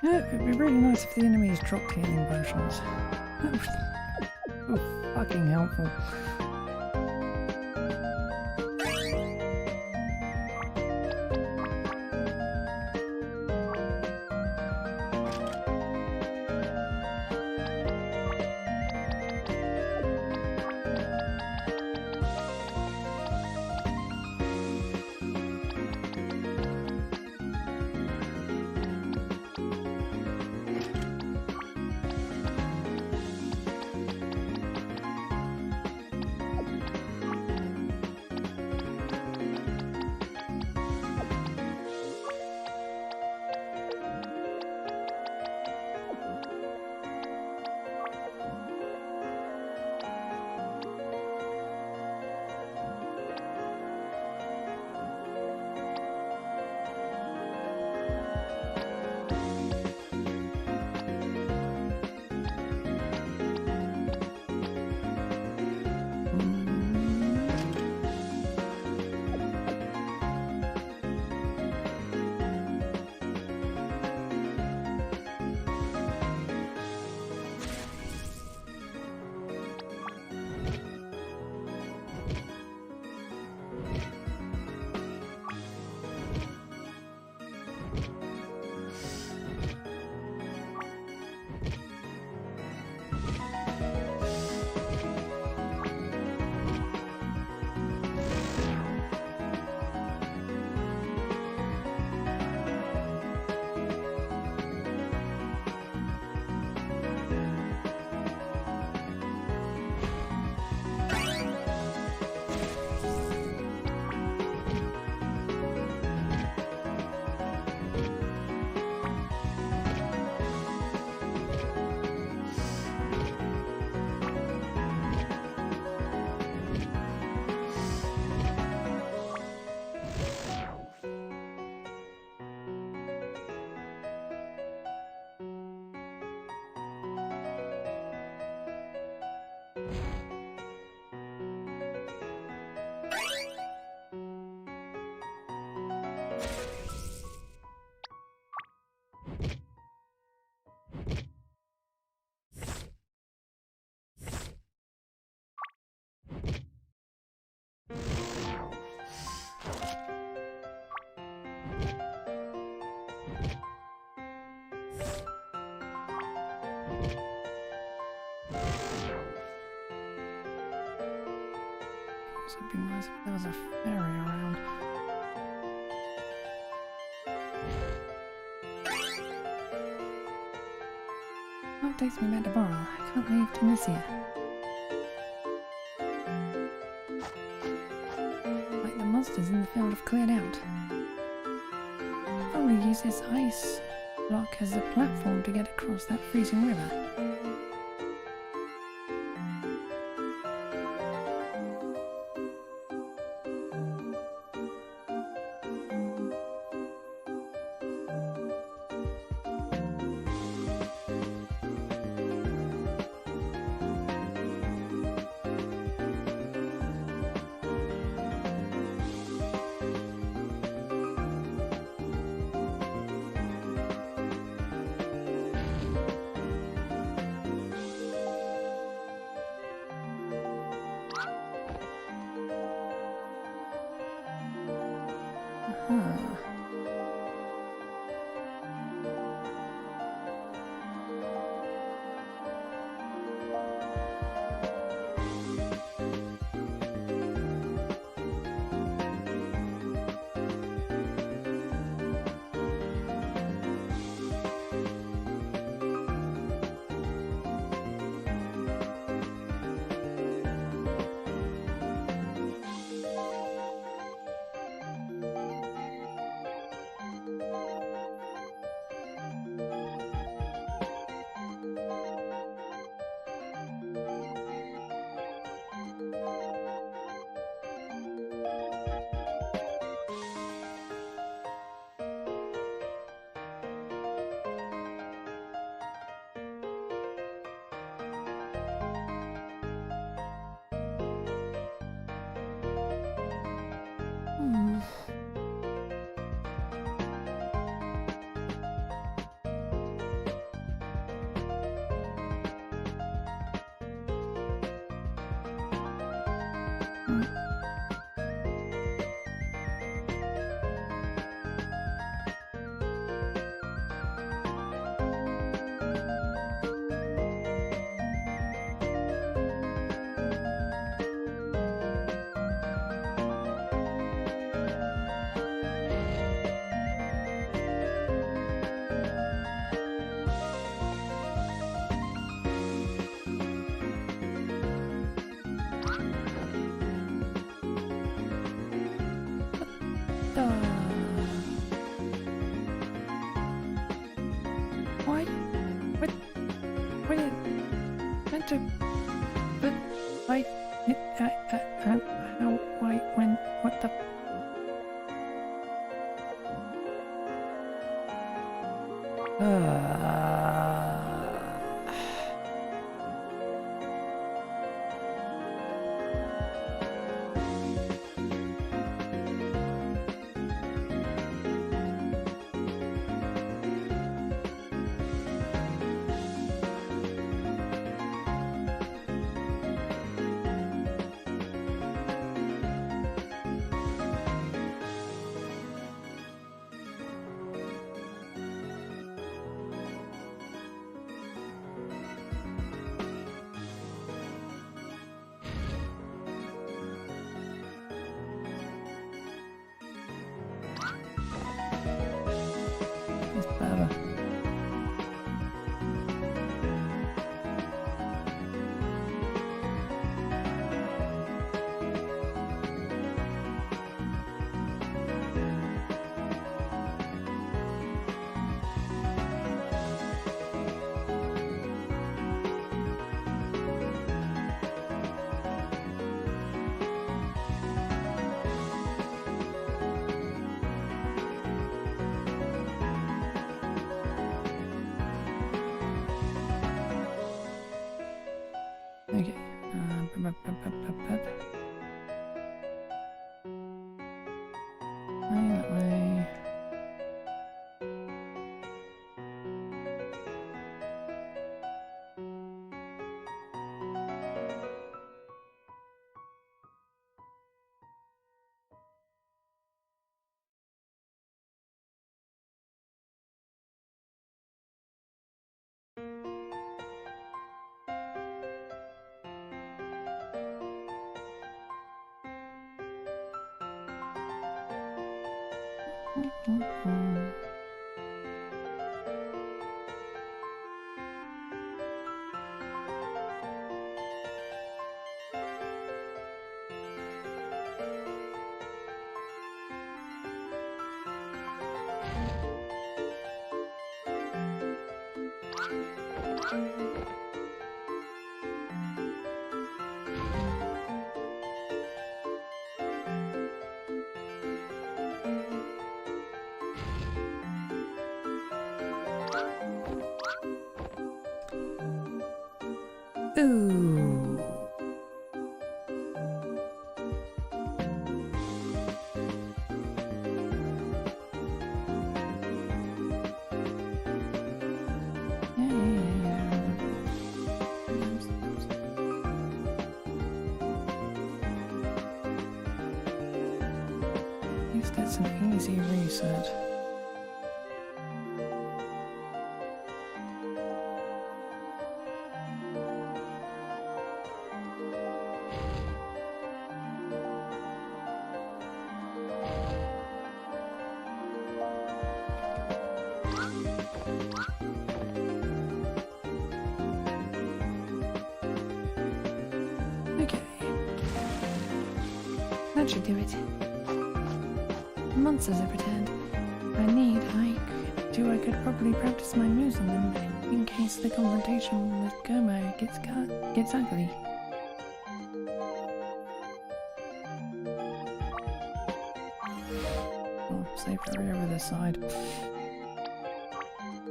Yeah, it'd be really nice if the enemies dropped healing potions. That would be so fucking helpful. would be nice if there was a ferry around. That takes me back to Boral. I can't leave Tunisia. Like the monsters in the field have cleared out. Probably use this ice block as a platform to get across that freezing river. Why? What? What? Meant to? But I. How? Why? When? What the? It's better. Okay. That way. Ooh. At least that's an easy reset. Okay. That should do it. Monsters I pretend. I could probably practice my moves on them in case the confrontation with Goma gets ugly. Oh, safe area over this side.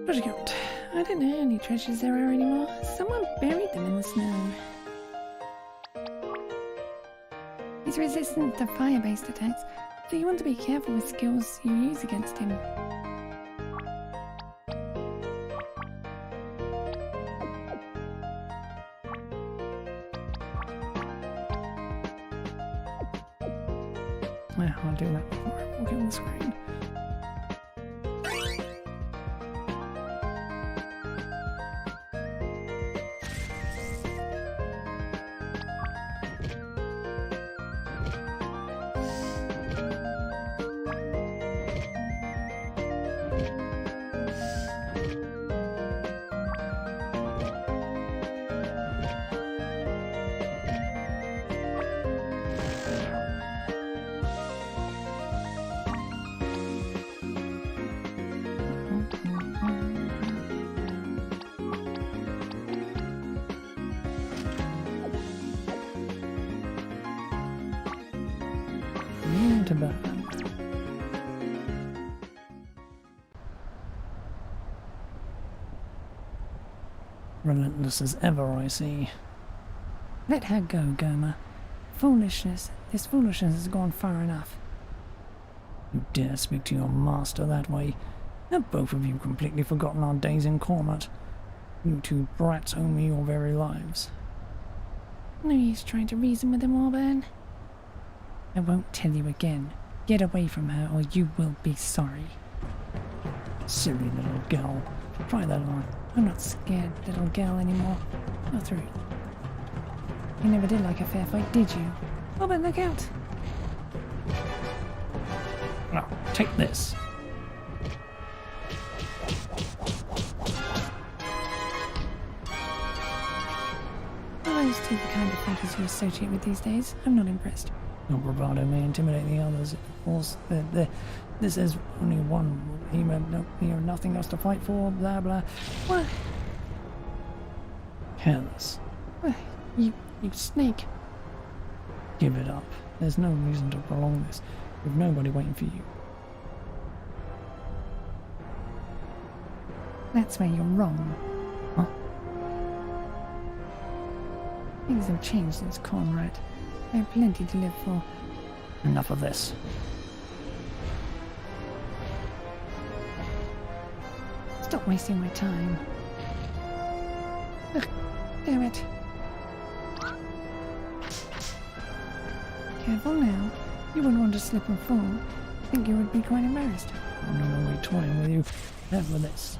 Treasure count. I don't know any treasures there are anymore. Someone buried them in the snow. He's resistant to fire-based attacks, so you want to be careful with skills you use against him. I'll do that before I walk on the screen. To burn. Relentless as ever, I see. Let her go, Goma. This foolishness has gone far enough. You dare speak to your master that way? Have both of you completely forgotten our days in Cormut? You two brats owe me your very lives. No use trying to reason with them, Warbirn. I won't tell you again. Get away from her or you will be sorry. Silly little girl. Try that on. I'm not scared, little girl, anymore. Go through. You never did like a fair fight, did you? Oh, but look out! Now, take this. Are those two the kind of fighters you associate with these days? I'm not impressed. Your bravado may intimidate the others. Of course, this is only one. He have nothing else to fight for, blah blah. What? Careless. You snake. Give it up. There's no reason to prolong this, with nobody waiting for you. That's where you're wrong. Huh? Things have changed since Conrad. I have plenty to live for. Enough of this. Stop wasting my time. Ugh, damn it. Careful now. You wouldn't want to slip and fall. I think you would be quite embarrassed. I'm not only toying with you. Never this.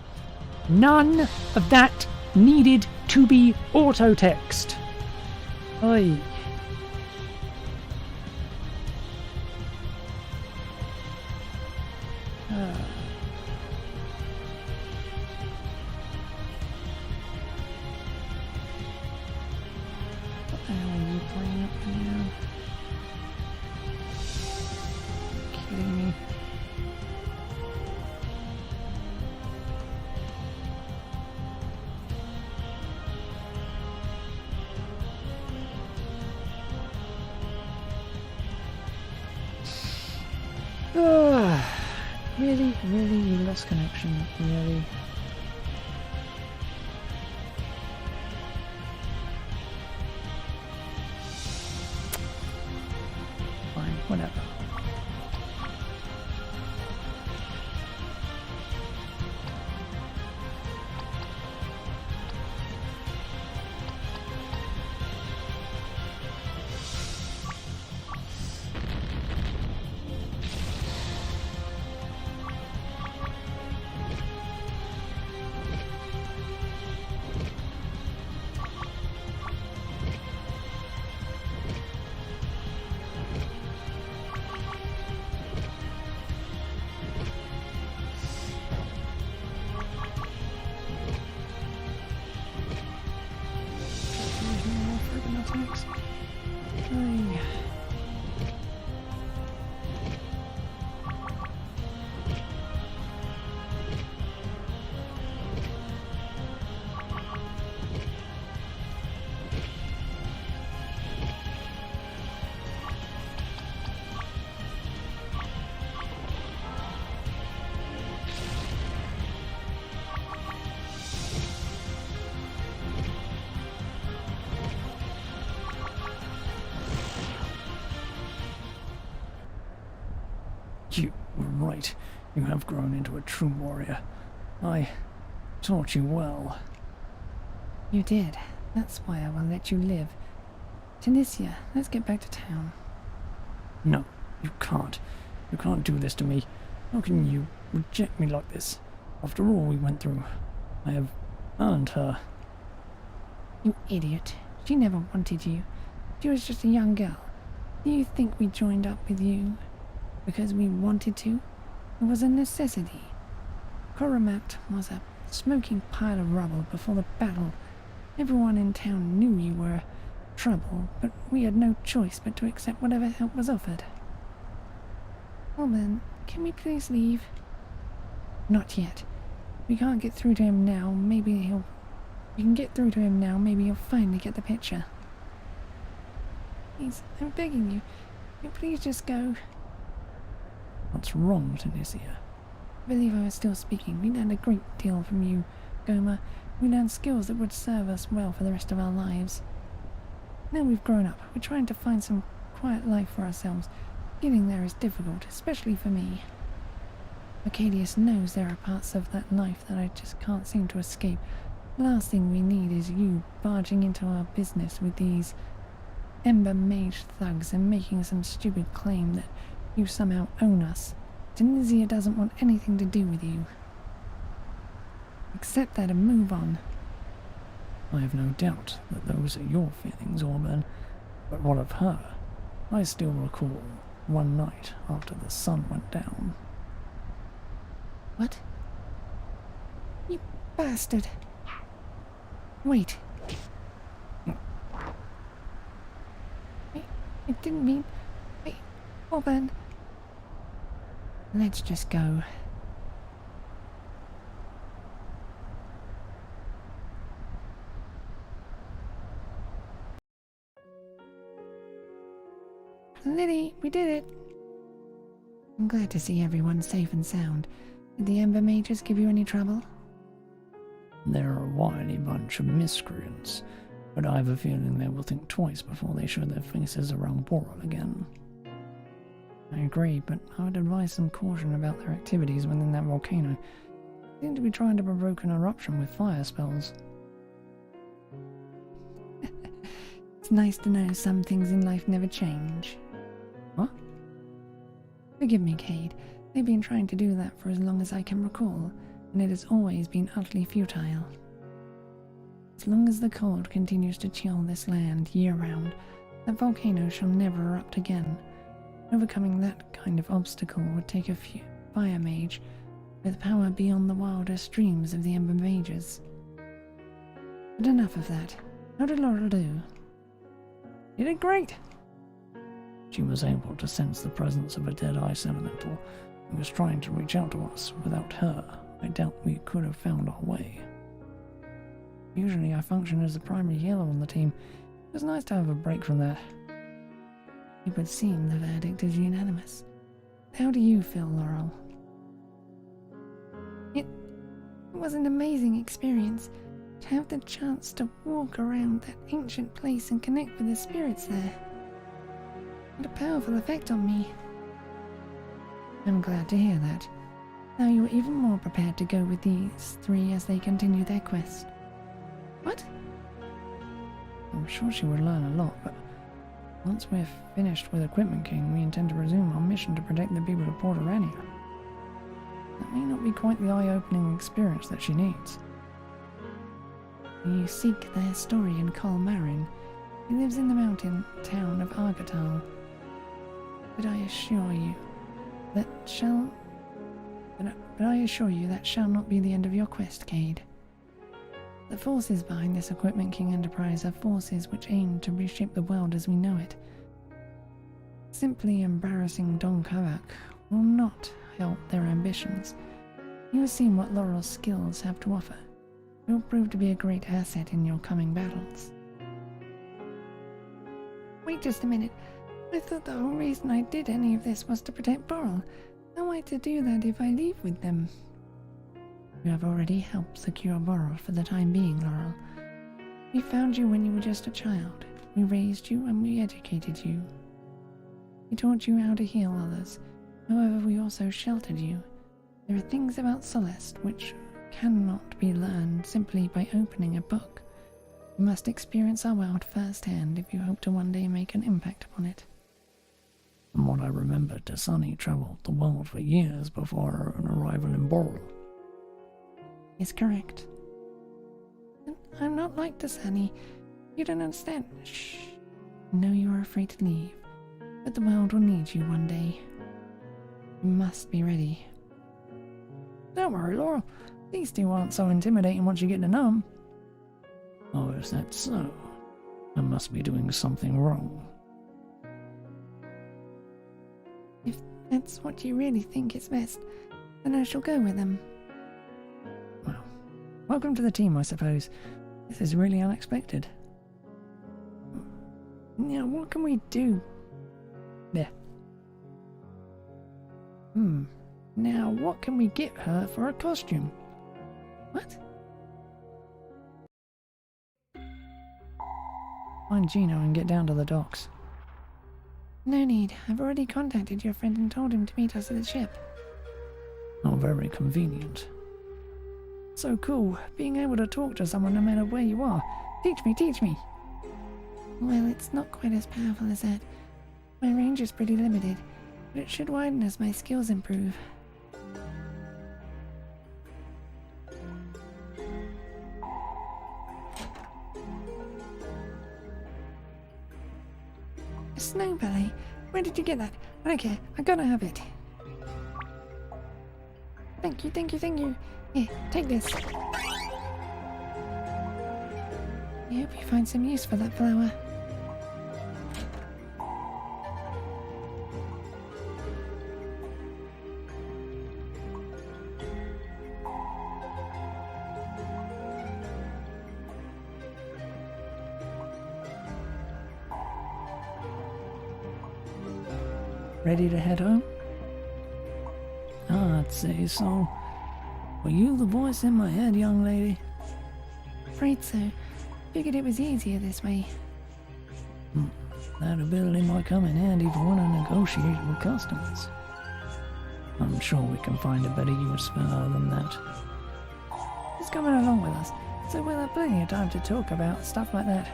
None of that needed to be auto-text. Oi. What the hell are you playing up to now? Kidding me? Really, we lost connection, really. Fine, whatever. You were right. You have grown into a true warrior. I taught you well. You did. That's why I will let you live. Tunisia, let's get back to town. No, you can't. You can't do this to me. How can you reject me like this? After all we went through, I have earned her. You idiot. She never wanted you. She was just a young girl. Do you think we joined up with you because we wanted to? It was a necessity. Koromat was a smoking pile of rubble before the battle. Everyone in town knew you were trouble, but we had no choice but to accept whatever help was offered. Well then, can we please leave? Not yet. We can't get through to him now. Maybe he'll... We can get through to him now. Maybe he'll finally get the picture. Please, I'm begging you. Can you please just go? What's wrong, Tunisia? I believe I was still speaking. We learned a great deal from you, Goma. We learned skills that would serve us well for the rest of our lives. Now we've grown up. We're trying to find some quiet life for ourselves. Getting there is difficult, especially for me. Arcadius knows there are parts of that life that I just can't seem to escape. The last thing we need is you barging into our business with these Ember Mage thugs and making some stupid claim that you somehow own us. Tunisia doesn't want anything to do with you. Accept that and move on. I have no doubt that those are your feelings, Auburn. But what of her? I still recall one night after the sun went down. What? You bastard! Wait. I didn't mean... Wait, Auburn. Let's just go. Lily, we did it! I'm glad to see everyone safe and sound. Did the Ember Mages give you any trouble? They're a wily bunch of miscreants, but I have a feeling they will think twice before they show their faces around Boral again. I agree, but I would advise some caution about their activities within that volcano. They seem to be trying to provoke an eruption with fire spells. It's nice to know some things in life never change. What? Forgive me, Cade. They've been trying to do that for as long as I can recall, and it has always been utterly futile. As long as the cold continues to chill this land year-round, that volcano shall never erupt again. Overcoming that kind of obstacle would take fire mage, with power beyond the wildest dreams of the Ember Mages. But enough of that. How did Laurel do? You did great. She was able to sense the presence of a dead ice elemental and was trying to reach out to us. Without her, I doubt we could have found our way. Usually I function as the primary healer on the team. It was nice to have a break from that. It would seem the verdict is unanimous. How do you feel, Laurel? It was an amazing experience to have the chance to walk around that ancient place and connect with the spirits there. Had a powerful effect on me. I'm glad to hear that. Now you are even more prepared to go with these three as they continue their quest. What? I'm sure she would learn a lot, but once we're finished with Equipment King, we intend to resume our mission to protect the people of Porterania. That may not be quite the eye-opening experience that she needs. You seek their story in Col Marin. He lives in the mountain town of Argatal. But I assure you that shall not be the end of your quest, Cade. The forces behind this Equipment King enterprise are forces which aim to reshape the world as we know it. Simply embarrassing Don Kavak will not help their ambitions. You have seen what Laurel's skills have to offer. It will prove to be a great asset in your coming battles. Wait just a minute. I thought the whole reason I did any of this was to protect Boral. How am I to do that if I leave with them? You have already helped secure Boral for the time being, Laurel. We found you when you were just a child. We raised you and we educated you. We taught you how to heal others. However, we also sheltered you. There are things about Celeste which cannot be learned simply by opening a book. You must experience our world firsthand if you hope to one day make an impact upon it. From what I remember, Dasani travelled the world for years before her arrival in Boral. Is correct. I'm not like Dasani. You don't understand. Shh. No, you are afraid to leave. But the world will need you one day. You must be ready. Don't worry, Laurel. These two aren't so intimidating once you get to know them. Oh, is that so? I must be doing something wrong. If that's what you really think is best, then I shall go with them. Well, welcome to the team, I suppose. This is really unexpected. Now, what can we do? There. Now, what can we get her for a costume? What? Find Gino and get down to the docks. No need. I've already contacted your friend and told him to meet us at the ship. How very convenient. So cool, being able to talk to someone no matter where you are. Teach me. Well, it's not quite as powerful as that. My range is pretty limited, but it should widen as my skills improve. A snow ballet? Where did you get that? I don't care. I gotta have it. Thank you. Here, take this. I hope you find some use for that flower. Ready to head home? I'd say so. Were you the voice in my head, young lady? Afraid so. Figured it was easier this way. That ability might come in handy for when I negotiate with customers. I'm sure we can find a better use for her than that. She's coming along with us, so we'll have plenty of time to talk about stuff like that.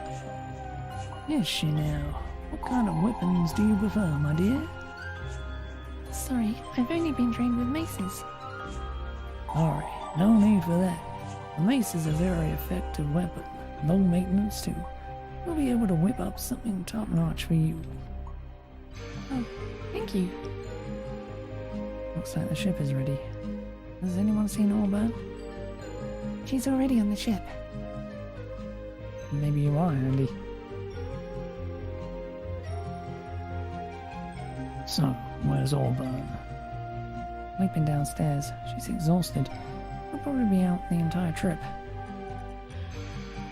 Is she now? What kind of weapons do you prefer, my dear? Sorry, I've only been trained with maces. Sorry, no need for that. The mace is a very effective weapon. Low maintenance too. We'll be able to whip up something top-notch for you. Oh, thank you. Looks like the ship is ready. Has anyone seen Auburn? She's already on the ship. Maybe you are, Andy. So, where's Auburn? Sleeping downstairs. She's exhausted. She'll probably be out the entire trip.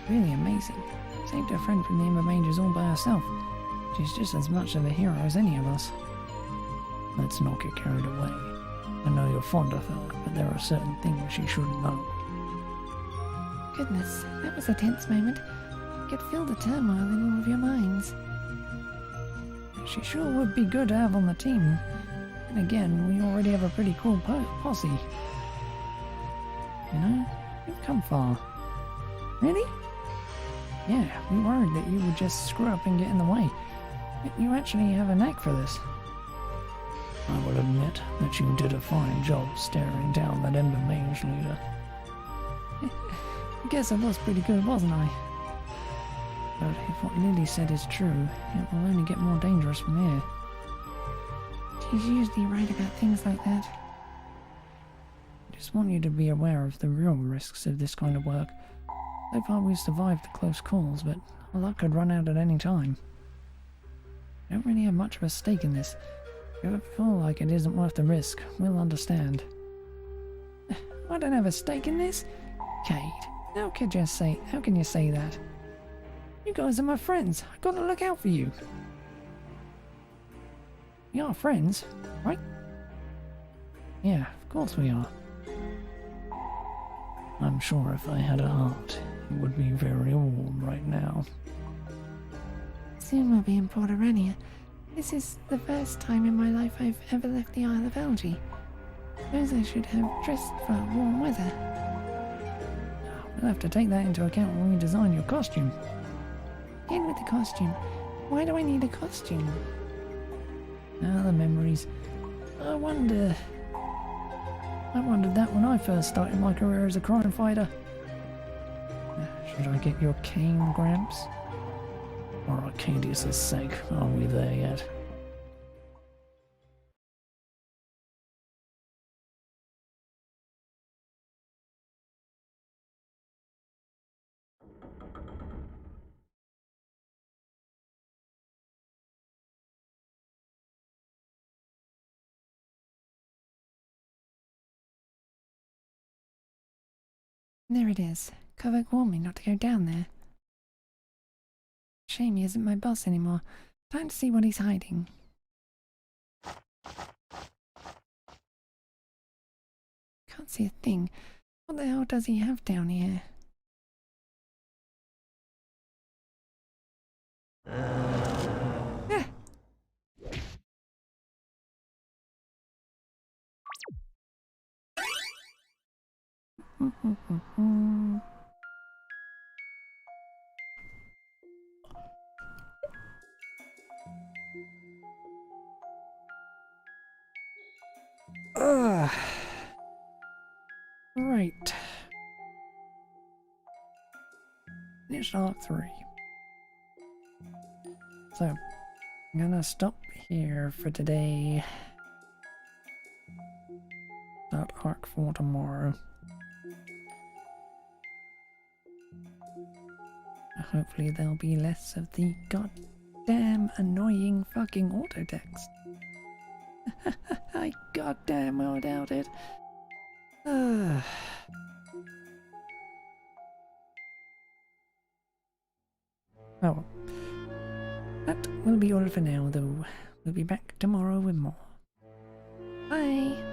Really amazing. Saved her friend from the Ember Mages all by herself. She's just as much of a hero as any of us. Let's not get carried away. I know you're fond of her, but there are certain things she shouldn't know. Goodness, that was a tense moment. I could feel the turmoil in all of your minds. She sure would be good to have on the team. And again, we already have a pretty cool posse. You know, we've come far. Really? Yeah, we worried that you would just screw up and get in the way. But you actually have a knack for this. I will admit that you did a fine job staring down that Ember Mage leader. I guess I was pretty good, wasn't I? But if what Lily said is true, it will only get more dangerous from here. She's usually right about things like that. I just want you to be aware of the real risks of this kind of work. So far we've survived the close calls, but our luck could run out at any time. I don't really have much of a stake in this. If you feel like it isn't worth the risk, we'll understand. I don't have a stake in this? Kate, how can you say that? You guys are my friends. I've got to look out for you. We are friends, right? Yeah, of course we are. I'm sure if I had a heart, it would be very warm right now. Soon we'll be in Port Arania. This is the first time in my life I've ever left the Isle of Algae. Suppose I should have dressed for warm weather. We'll have to take that into account when we design your costume. In with the costume. Why do I need a costume? Ah, the memories. I wondered that when I first started my career as a crime fighter. Should I get your cane, Gramps? For Arcadius' sake, are we there yet? There it is. Kovac warned me not to go down there. Shame he isn't my boss anymore. Time to see what he's hiding. Can't see a thing. What the hell does he have down here? Ah! Right. Finished Arc 3. So, I'm gonna stop here for today. Start Arc 4 tomorrow. Hopefully there'll be less of the goddamn annoying fucking auto text. I goddamn well doubt it. Oh, that will be all for now, though. We'll be back tomorrow with more. Bye!